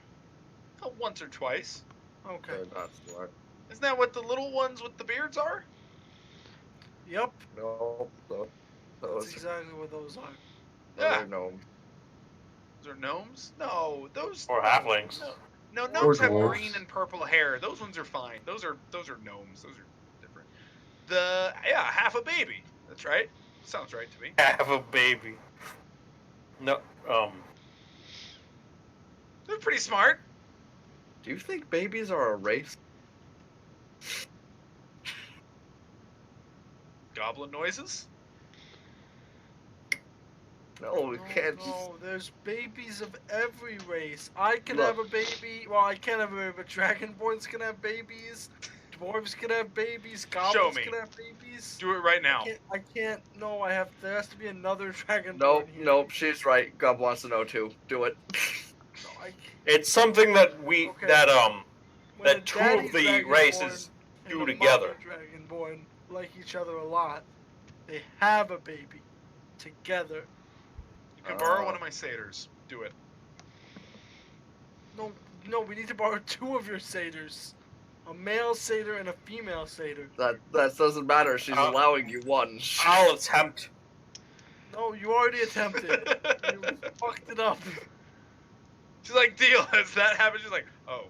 Once or twice. Okay. they're not smart. Isn't that what the little ones with the beards are? Yep. No, That's those exactly what those are. Yeah. are gnomes. Those are gnomes? No, those. Or halflings. No, Or gnomes have dwarves. green and purple hair. Those ones are fine. Those are gnomes. Those are different. Half a baby. That's right. Sounds right to me. Have a baby. No, They're pretty smart. Do you think babies are a race? Goblin noises. No, we can't. No, there's babies of every race. I can Look. have a baby. Well, I can't have a baby, but Dragonborns can have babies. Dwarves can have babies. Goblins me. can have babies. Do it right now. I can't. No, I have. There has to be another Dragonborn Nope, here. nope, she's right. Gub wants to know too. Do it. No, I can't. it's something that Okay. When When that a two daddy of the Dragonborn races and do a together. mother Dragonborn like each other a lot. They have a baby together. You can borrow one of my satyrs. Do it. No, we need to borrow two of your satyrs. A male satyr and a female satyr. That doesn't matter. She's allowing you one. I'll attempt. No, you already attempted. You fucked it up. She's like, deal. As that happens, she's like, oh.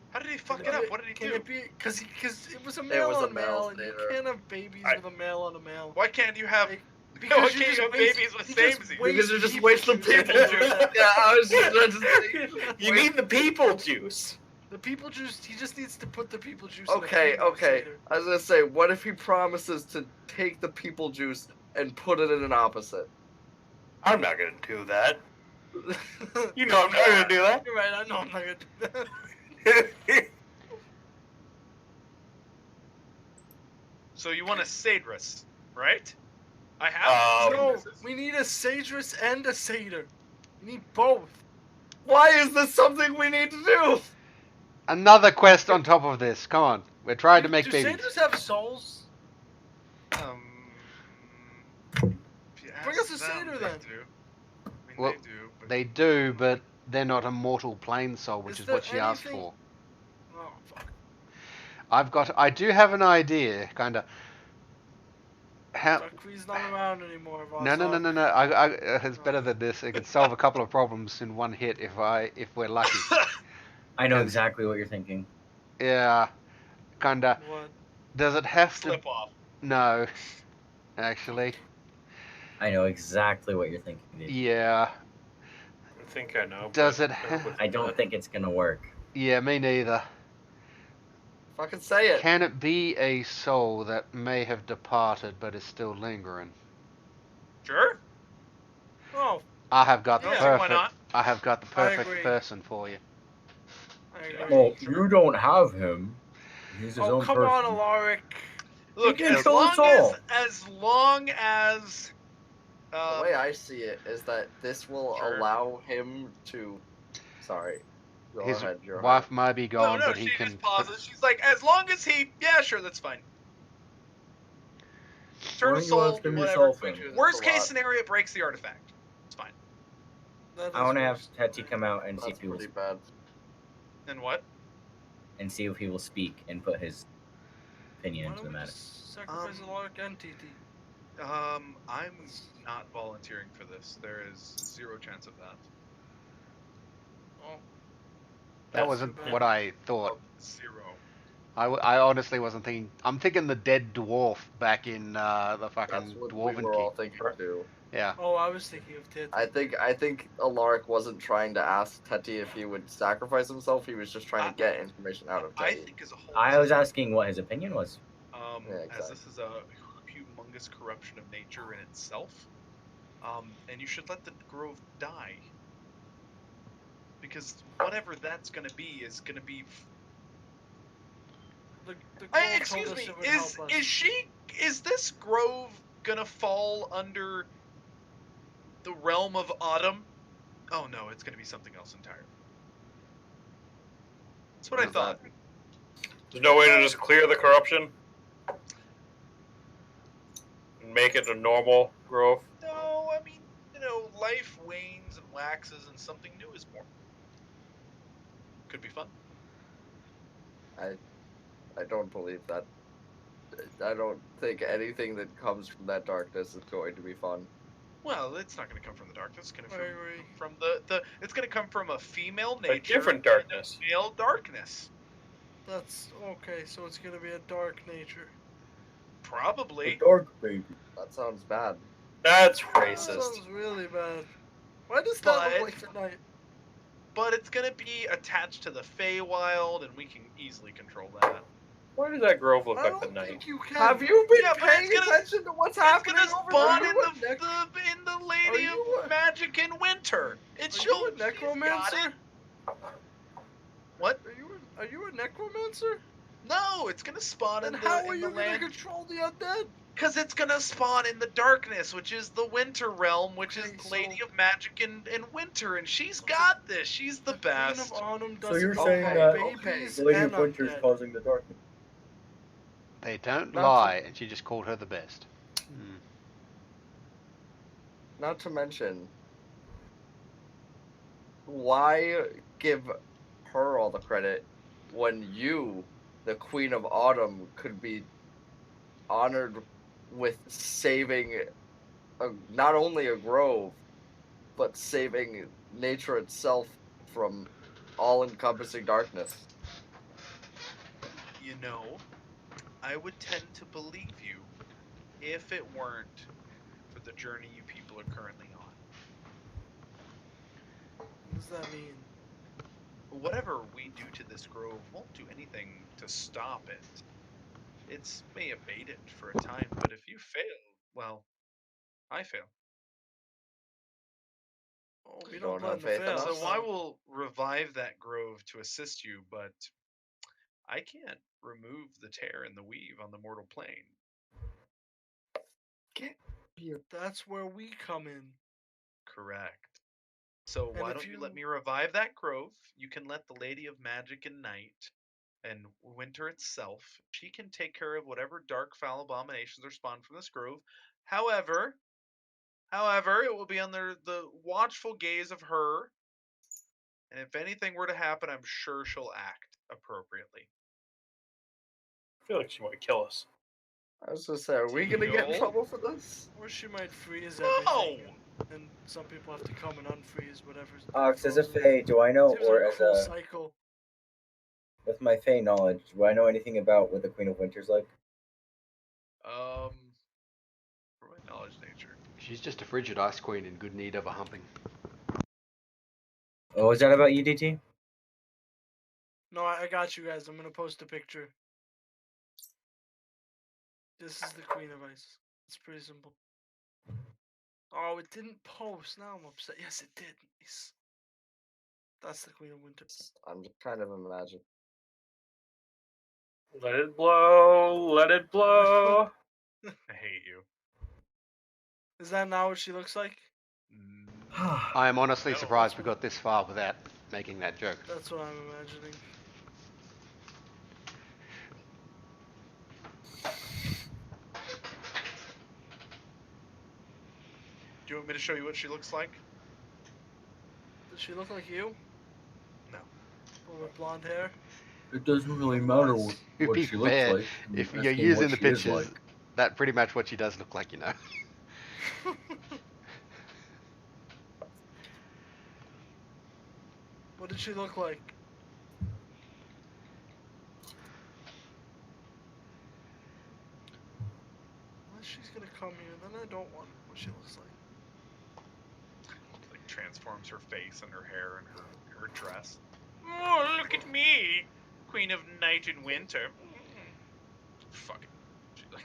How did he fuck it up? What did he Can do? it be because it was a male was a on male, male and you satyr. can't have babies with a male on a male. Why can't you have? Like, Why you can't just you have waste- babies with you just samesies? waste Because you just people waste the juice. people juice. Yeah, I was just about to say. You need the people juice. The people juice. He just needs to put the people juice. Okay, in a female okay. satyr. I was gonna say, what if he promises to take the people juice and put it in an opposite? I'm not gonna do that. You know I'm not gonna do that. You're right. I know I'm not gonna do that. So you want a satyrs, right? I have. No, satyresses. we need a satyrs and a satyr. We need both. Why is this something we need to do? Another quest on top of this. Come on. We're trying to make Do babies. satyrs have souls? If you Bring ask us a them, satyr they then. do. I mean, Well, they do. But They do, but they're not a mortal plane soul, which Is is there what she asked anything- for. Oh fuck. I do have an idea, kinda. How? Duckwee's not around anymore. No. It's better than this. It could solve a couple of problems in one hit if we're lucky. I know Yes. exactly what you're thinking. Yeah, kinda. What? Does it have to? slip off. No, actually. I know exactly what you're thinking. Dude. Yeah. I think I know. Does but it ha- I don't think it's gonna work. Yeah, me neither. Fucking say it. Can it be a soul that may have departed but is still lingering? Sure. Oh, I have got the Yeah, why perfect. not? I have got the I perfect agree. person for you. I agree. Well, you don't have him. He's his Oh own come person. on, Alaric. Look, can as kill long us all. as long as The way I see it is that this will Sure. allow him to. Sorry. Go His ahead. You're wife might be gone, no, but she he can. just pauses. She's like, as long as he, yeah, sure, that's fine. Turn Why of don't you soul, ask him whatever. yourself then? Worst That's a case lot. scenario, it breaks the artifact. It's fine. That I want to is have worse. Tetty come out and see That's if he will pretty bad. And what? and see if he will speak and put his opinion Why into the don't we matter. just sacrifice Alaric and TT? I'm not volunteering for this. There is zero chance of that. Oh, That That's wasn't too bad. what I thought. 0. I honestly wasn't thinking. I'm thinking the dead dwarf back in the That's fucking what we Dwarven were King. all thinking too. Yeah. Oh, I was thinking of Tit. I think Alaric wasn't trying to ask Teti if he would sacrifice himself. He was just trying to get information out of I Teti. think as a whole, I was asking what his opinion was. Yeah, as this is a humongous corruption of nature in itself, and you should let the grove die, because whatever that's going to be is going to be. The Grove told Excuse us me, it would help us. is this grove going to fall under the realm of autumn? Oh no, it's going to be something else entirely. That's what I What does thought. that mean? There's no way to just clear the corruption and make it a normal growth. No, I mean, life wanes and waxes, and something new is born. Could be fun. I don't believe that. I don't think anything that comes from that darkness is going to be fun. Well, it's not going to come from the darkness. It's going to I agree. from the. It's going to come from a female A nature, different and darkness. a male darkness. That's okay. So it's gonna be a dark nature. A Probably. dark baby. That sounds bad. That's That racist. sounds really bad. Why does that But- look like the night? But it's going to be attached to the Feywild, and we can easily control that. Why does that grove look I like don't the night? think you can. Have you been Yeah, but it's paying gonna- attention to what's It's happening going to over spawn there? in the Lady Are you of a- Magic in Winter. It's Are she'll you a she's got necromancer? it. What? Are you a necromancer? No, it's going to spawn Then in how the are in you the gonna land. control the undead? Because it's gonna spawn in the darkness, which is the winter realm, which Okay, is the Lady so- of Magic in winter, and she's So got this. She's the Queen of best. Autumn So doesn't you're know saying about that babies the Lady and of Winter is undead. causing the darkness. They don't Not lie, and she just called her the best. Hmm. Not to mention, why give her all the credit when you, the Queen of Autumn, could be honored with saving not only a grove, but saving nature itself from all-encompassing darkness? I would tend to believe you if it weren't for the journey you people are currently on. What does that mean? Whatever we do to this grove won't do anything to stop it. It may abate it for a time, but if you fail, well, I fail. Oh, we You don't don't plan have to faith in fail. us? So I will revive that grove to assist you, but I can't remove the tear and the weave on the mortal plane. That's where we come in. Correct. So And why if don't you let you- me revive that grove? You can let the Lady of Magic and Night and Winter itself. She can take care of whatever dark foul abominations are spawned from this grove. However, it will be under the watchful gaze of her. And if anything were to happen, I'm sure she'll act appropriately. I feel like she might kill us. I was gonna say, are we gonna get in Deal. trouble for this? Or she might freeze No! everything. And some people have to come and unfreeze whatever's Ox, as a frozen. Fae, do I know, Seems or like a as cruel a cycle. with my Fae knowledge, do I know anything about what the Queen of Winter's like? For my knowledge nature. She's just a frigid ice queen in good need of a humping. Oh, was that about you, DT? No, I got you guys. I'm gonna post a picture. This is the Queen of Ice. It's pretty simple. Oh, it didn't post. Now I'm upset. Yes, it did. Nice. That's the Queen of Winter. I'm just kind of imagining. Let it blow. Let it blow. I hate you. Is that not what she looks like? I am honestly No, surprised that's we got this far without making that joke. That's what I'm imagining. Do you want me to show you what she looks like? Does she look like you? No. Or with blonde hair? It doesn't really matter what, To what be she looks fair, like. I'm if you're asking using what the she is pictures, like. that pretty much what she does look like, you know. What did she look like? I don't want what she looks like. Like transforms her face and her hair and her dress. Oh, look at me, Queen of Night and Winter. Fucking, she like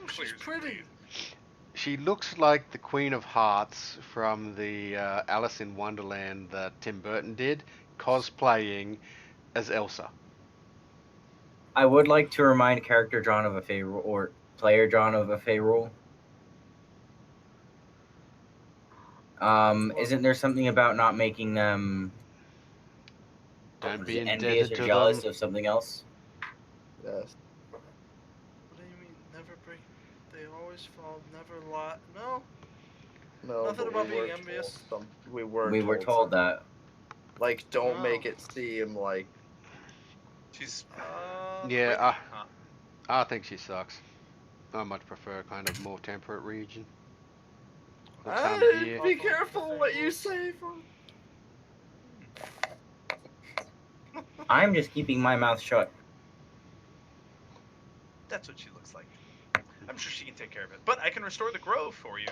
She's clears pretty. her face. She looks like the Queen of Hearts from the Alice in Wonderland that Tim Burton did, cosplaying as Elsa. I would like to remind character John of a Fey rule, or player John of a Fey rule. Isn't there something about not making them Don't be envious indebted or to jealous them. of something else? Yes. What do you mean, never break? They always fall, never lie. No. No, Nothing but about we being were envious. told we were We were told something. that. Like, don't No. make it seem like. She's Yeah, prickly, huh? I think she sucks. I much prefer kind of more temperate region. What time of year? Be careful what you say. I'm just keeping my mouth shut. That's what she looks like. I'm sure she can take care of it. But I can restore the grove for you.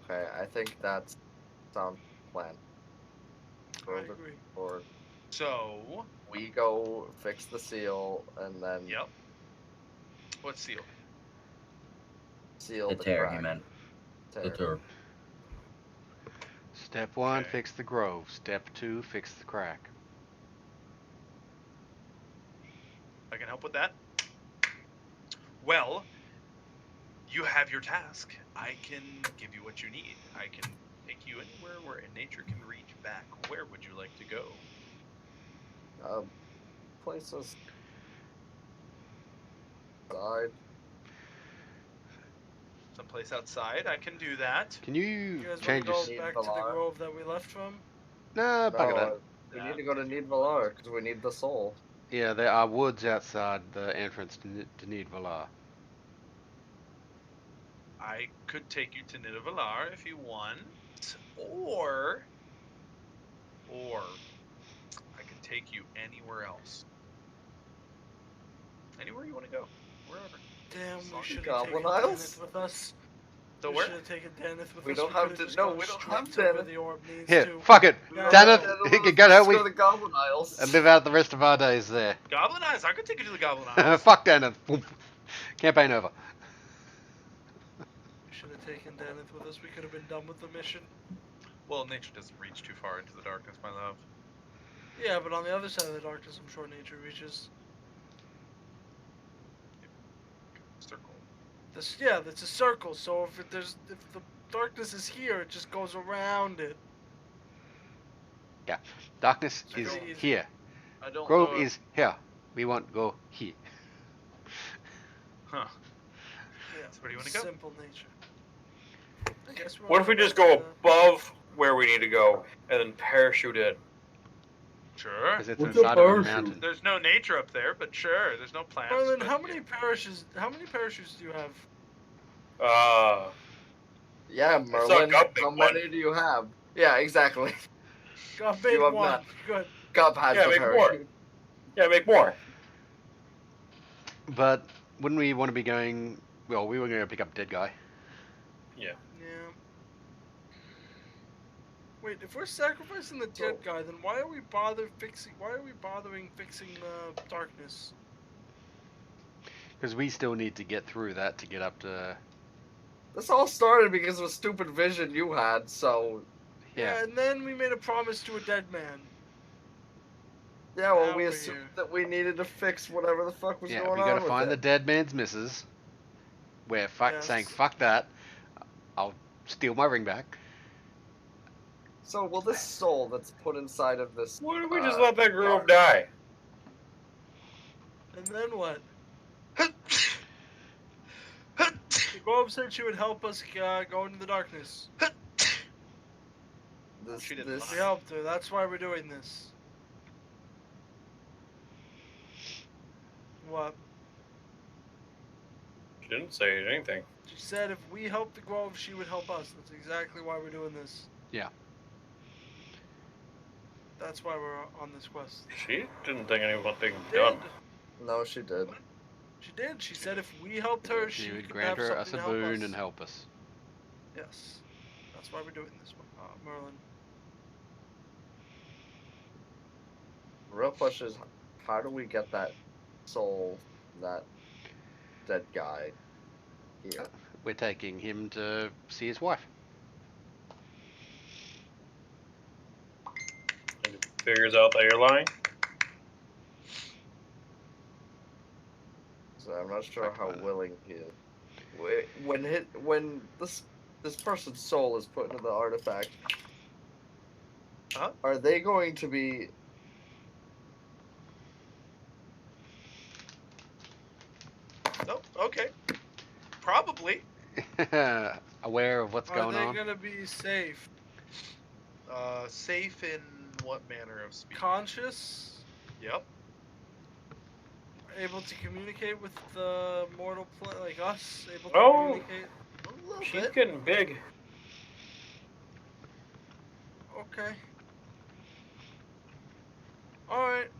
Okay, I think that's sound plan. I agree. Or So, we go fix the seal and then yep. What seal? seal The the tear, crack. he meant. The tour. Step 1, Okay. fix the grove. Step 2, fix the crack. I can help with that. Well, you have your task. I can give you what you need. I can take you anywhere where nature can reach back. Where would you like to go? Places. Side. Someplace outside. I can do that. Can You you guys want to change go your... back to the Valar. grove that we left from? Nah, bugger that. No, we need to go to Need Valar because we need the soul. Yeah, there are woods outside the entrance to Need Valar. I could take you to Nidavellar if you want, or I could take you anywhere else. Anywhere you want to go, wherever. Damn, As we long as should you have taken Goblin Isles? Deneth with us. So We where? should have taken Deneth with We us. don't have could've to- just no, gone we don't straight have to where Deneth. the orb needs Here, to. fuck it. Yeah, Deneth, no. he can go Let's out go to the Goblin Isles. and live out the rest of our days there. Goblin Eyes. I could take you to the Goblin Isles. Fuck Deneth. Boom. Campaign over. We should have taken Deneth with us. We could have been done with the mission. Well, nature doesn't reach too far into the darkness, my love. Yeah, but on the other side of the darkness, I'm sure nature reaches. Circle. This, yeah, that's a circle. So if the darkness is here, it just goes around it. Darkness I is don't- here. I don't Grove know. is here. We want go here. Huh. Yeah. So where do you want to go? Simple nature. I guess we're What on if we the just way go to- above where we need to go and then parachute in? Sure. Because it's What's inside a of a parachute? mountain. There's no nature up there, but sure. There's no plants. Merlin, but how yeah. many parachutes do you have? Yeah, saw Merlin. Gup make How one. many do you have? Yeah, exactly. God You made have one. none. Good. Gup has Yeah, the make more. parachute. Yeah, make more. But wouldn't we want to be going... Well, we were going to pick up Dead Guy. Yeah. Yeah. Wait, if we're sacrificing the dead guy, then why are we bothering fixing the darkness? Because we still need to get through that to get up to... This all started because of a stupid vision you had, so Yeah. And then we made a promise to a dead man. yeah, well, Now we we're assumed here. that we needed to fix whatever the fuck was Yeah, going we on gotta with find it. the dead man's missus. We're saying, Yes. fuck that. I'll steal my ring back. So, will this soul that's put inside of this... Why don't we just let that grove die? And then what? The Grove said she would help us go into the darkness. This, She didn't this, We helped her. That's why we're doing this. What? She didn't say anything. She said if we help the Grove, she would help us. That's exactly why we're doing this. Yeah. That's why we're on this quest. She didn't think anything Did. done. No, she did. She did. She said if we helped her, She she would could grant have her a something to help boon us. and help us. Yes. That's why we're doing this, Merlin. The real question is, how do we get that soul, that dead guy here? We're taking him to see his wife. And it figures out that you're lying. So I'm not sure Fuck how that. willing he is. When this person's soul is put into the artifact, Huh? are they going to be? No, okay. Probably. Aware of what's Are going they on. gonna be safe? Safe in what manner of speech? Conscious? Yep. Able to communicate with the mortal like us? Able to Oh. communicate? A little She's bit. getting big. Okay. Alright.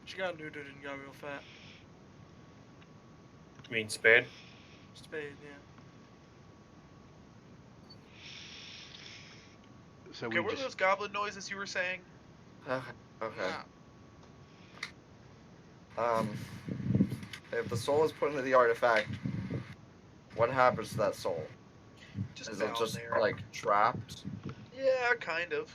She got neutered and got real fat. You mean Spade? Spade, yeah. So Okay, we what are just those goblin noises you were saying? Okay. If the soul is put into the artifact, what happens to that soul? Just Is down it just there. like trapped? Yeah, kind of.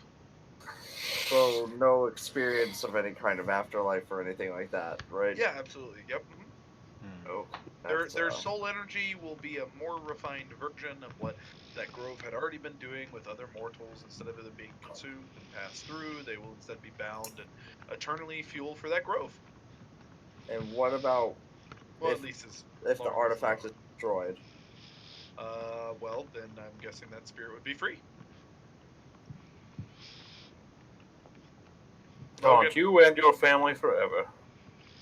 So no experience of any kind of afterlife or anything like that, right? Yeah, absolutely. Yep. Oh, Their soul energy will be a more refined version of what that grove had already been doing with other mortals. Instead of it being consumed and passed through, they will instead be bound and eternally fuel for that grove. And what about Well, if at least as the long as artifact is destroyed? well, then I'm guessing that spirit would be free. Logan, Taunt you and your family forever.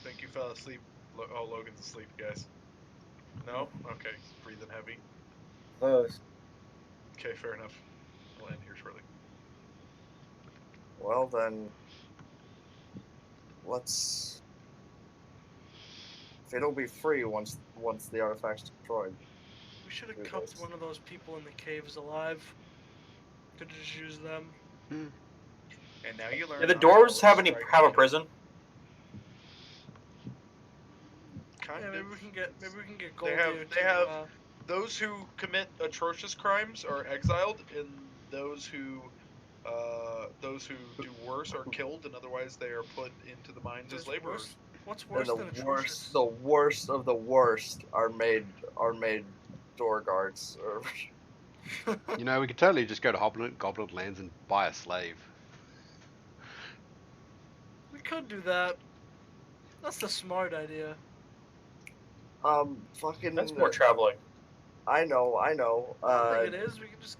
think you fell asleep. Oh, Logan's asleep, guys. No? Okay, he's breathing heavy. Close. Okay, fair enough. We'll end here shortly. Well then, let's. If it'll be free once the artifact's destroyed. We should have Do kept this. one of those people in the caves alive. Could have just used them. And now you learn. Do the how dwarves to have strike a the prison? Kind Yeah, of. maybe we can get They Gold have- here they to, have- Those who commit atrocious crimes are exiled, and those who do worse are killed, and otherwise they are put into the mines as there's laborers. worse. What's And worse the than atrocious? worst of the worst are made door guards. Or You know, we could totally just go to Goblin Lands and buy a slave. We could do that. That's the smart idea. fucking. That's more traveling. I know. I don't think it is. We can just.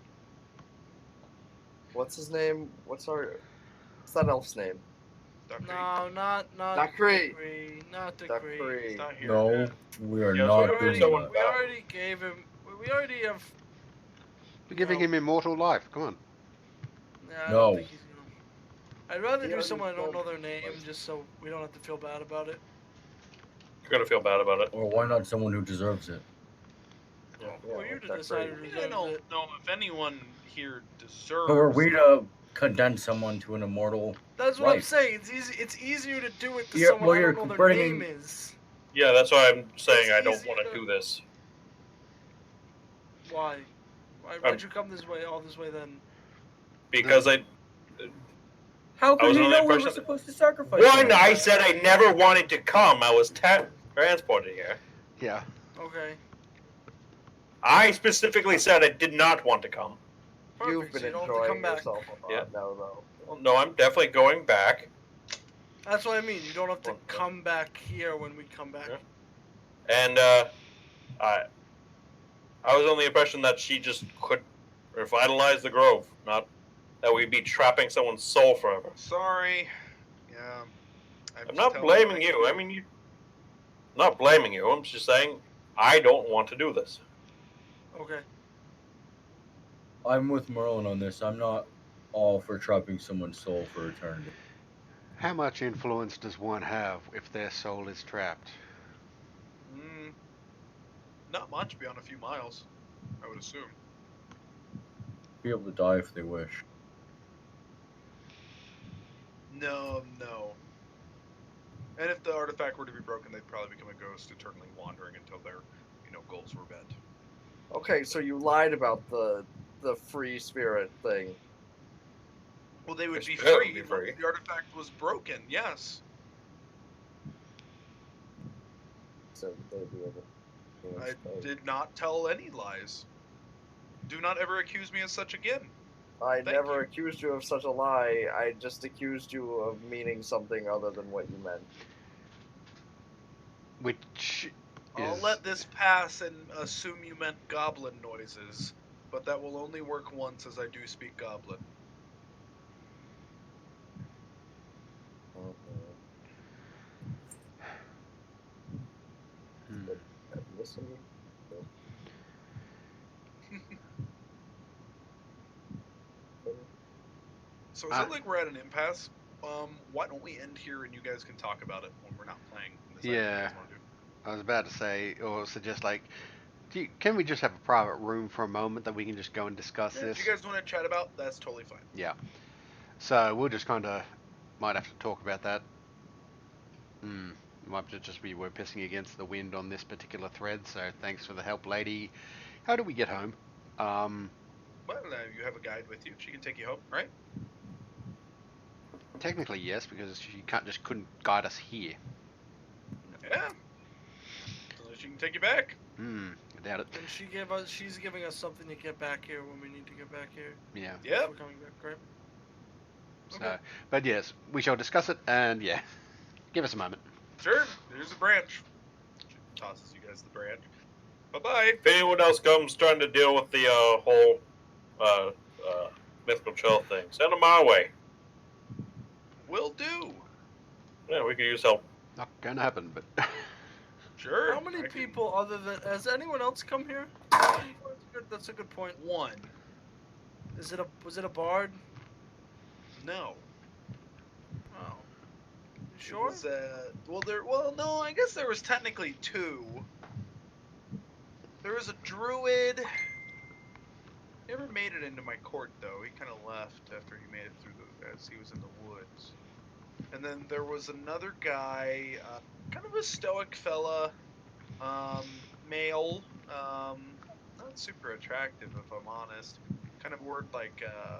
What's his name? What's that elf's name? Duck Creek. No, not Dakri. Degree. Not Duck Degree. Creek. It's not here. No, we are Yeah, not so doing someone- that. We already gave him. We already have. We're giving No. him immortal life. Come on. Nah, I No. don't think he's gonna. I'd rather He do already someone I don't told know their me. name, just so we don't have to feel bad about it. You're gonna feel bad about it. Or why not someone who deserves it? Yeah, For you to Duck decide Creek. who I deserves don't it. know if anyone here deserves. Who are we to condense someone to an immortal? That's what I'm Right. saying. It's easy. It's easier to do it to Yeah, someone well, I you're don't know their bringing- name is. Yeah, that's why I'm saying It's I don't easier want to to- do this. Why? Why'd you come this way? All this way then? Because How I could was he under the know we were impression- supposed to sacrifice one, him? I said I never wanted to come. I was transported here. Yeah. Okay. I specifically said I did not want to come. Perfect. You've been so you don't have to enjoying come back. yourself a lot Yeah. now, though. Well, no, I'm definitely going back. That's what I mean. You don't have to Well, come back here when we come back. Yeah. And I was under the impression that she just could revitalize the grove, not that we'd be trapping someone's soul forever. Sorry. Yeah. I'm just not telling blaming you. I mean, I'm not blaming you. I'm just saying I don't want to do this. Okay. I'm with Merlin on this. I'm not all for trapping someone's soul for eternity. How much influence does one have if their soul is trapped? Not much beyond a few miles, I would assume. Be able to die if they wish. No. And if the artifact were to be broken, they'd probably become a ghost, eternally wandering until their, goals were met. Okay, so you lied about the free spirit thing. Well, they would be Spirit would free be once free. the artifact was broken. Yes. So they'd be able. I did not tell any lies. Do not ever accuse me as such again. I Thank never you. accused you of such a lie. I just accused you of meaning something other than what you meant. Which I'll is... let this pass and assume you meant goblin noises, but that will only work once, as I do speak goblin. Listen. So it sounds like we're at an impasse. Why don't we end here and you guys can talk about it when we're not playing? Yeah, I was about to say, or suggest like, can we just have a private room for a moment that we can just go and discuss this? If you guys want to chat about, that's totally fine. Yeah. So we'll just kind of might have to talk about that. Might just be we're pissing against the wind on this particular thread. So thanks for the help, lady. How do we get home? Well, you have a guide with you. She can take you home, right? Technically, yes, because she couldn't guide us here. Yeah. Unless she can take you back. I doubt it. And she's giving us something to get back here when we need to get back here. Yeah. Yep. We're coming back, right? So, Okay. but yes, we shall discuss it, and yeah, give us a moment. Sure. There's a branch. She tosses you guys the branch. Bye-bye. If anyone else comes trying to deal with the whole mythical chill thing, send them my way. Will do. Yeah, we could use help. Not gonna happen, but Sure. How many people other than has anyone else come here? That's a good point. One. Was it a bard? No. Oh. You sure? It was, no, I guess there was technically two. There was a druid. Never made it into my court though. He kind of left after he made it through as he was in the woods. And then there was another guy, kind of a stoic fella, male, not super attractive if I'm honest. Kind of wore like a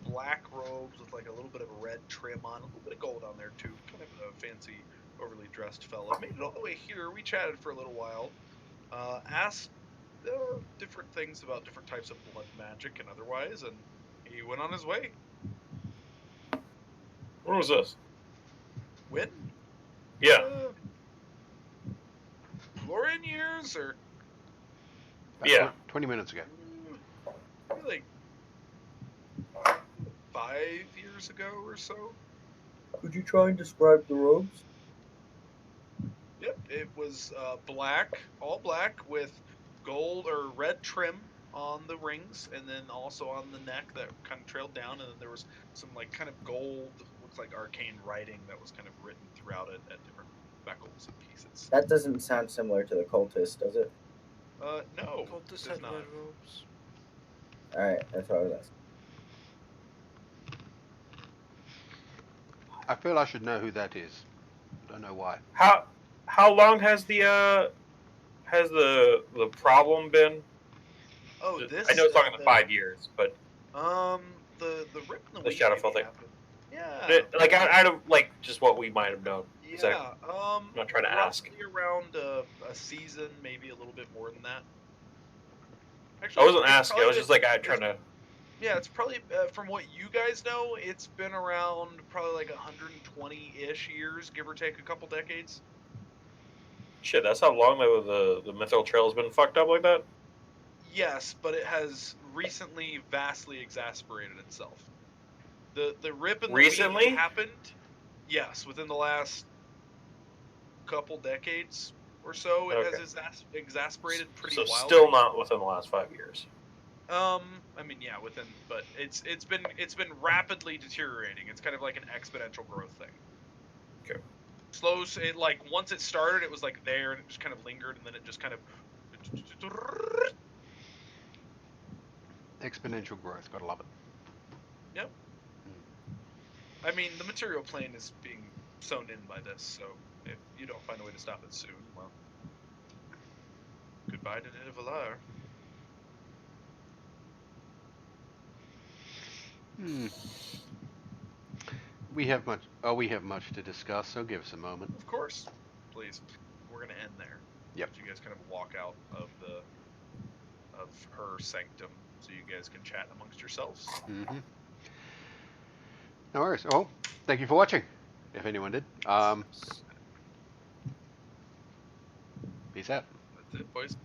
black robes with like a little bit of a red trim on, a little bit of gold on there too. Kind of a fancy, overly dressed fella. Made it all the way here. We chatted for a little while. Asked different things about different types of blood magic and otherwise, and he went on his way. When was this? When? Yeah. Glorian years, or Yeah. 20 minutes ago. Like 5 years ago or so. Could you try and describe the robes? Yep, it was black, all black with gold or red trim on the rings, and then also on the neck that kind of trailed down, and then there was some like kind of gold, looks like arcane writing that was kind of written throughout it at different speckles and pieces. That doesn't sound similar to the cultist, does it? No. Cultists had red robes. Alright, that's what I was asking. I feel I should know who that is. Don't know why. How long has the problem been? Oh, this. I know it's talking the 5 years, but the rip in the Shadowfell thing. Yeah. Like out of like just what we might have known. Yeah. I'm not trying to ask. Around a season, maybe a little bit more than that. Actually, I wasn't asking. I was just like trying to. Yeah, it's probably from what you guys know, it's been around probably like 120-ish years, give or take a couple decades. Shit, that's how long the mythical trail has been fucked up like that? Yes, but it has recently vastly exasperated itself. The rip in the recently lead happened. Yes, within the last couple decades or so, it has exasperated pretty wildly. So still not within the last 5 years. I mean, yeah, but it's been rapidly deteriorating. It's kind of like an exponential growth thing. Okay. It like once it started, it was like there and it just kind of lingered, and then it just kind of Exponential growth, gotta love it. Yep. I mean, the material plane is being sewn in by this, so if you don't find a way to stop it soon, well, goodbye to Nidavellir. We have much to discuss, so give us a moment. Of course, please. We're gonna end there. Yep. You guys kind of walk out of her sanctum, so you guys can chat amongst yourselves. Mm-hmm. No worries. Oh, thank you for watching. If anyone did. Peace out. That's it, boys.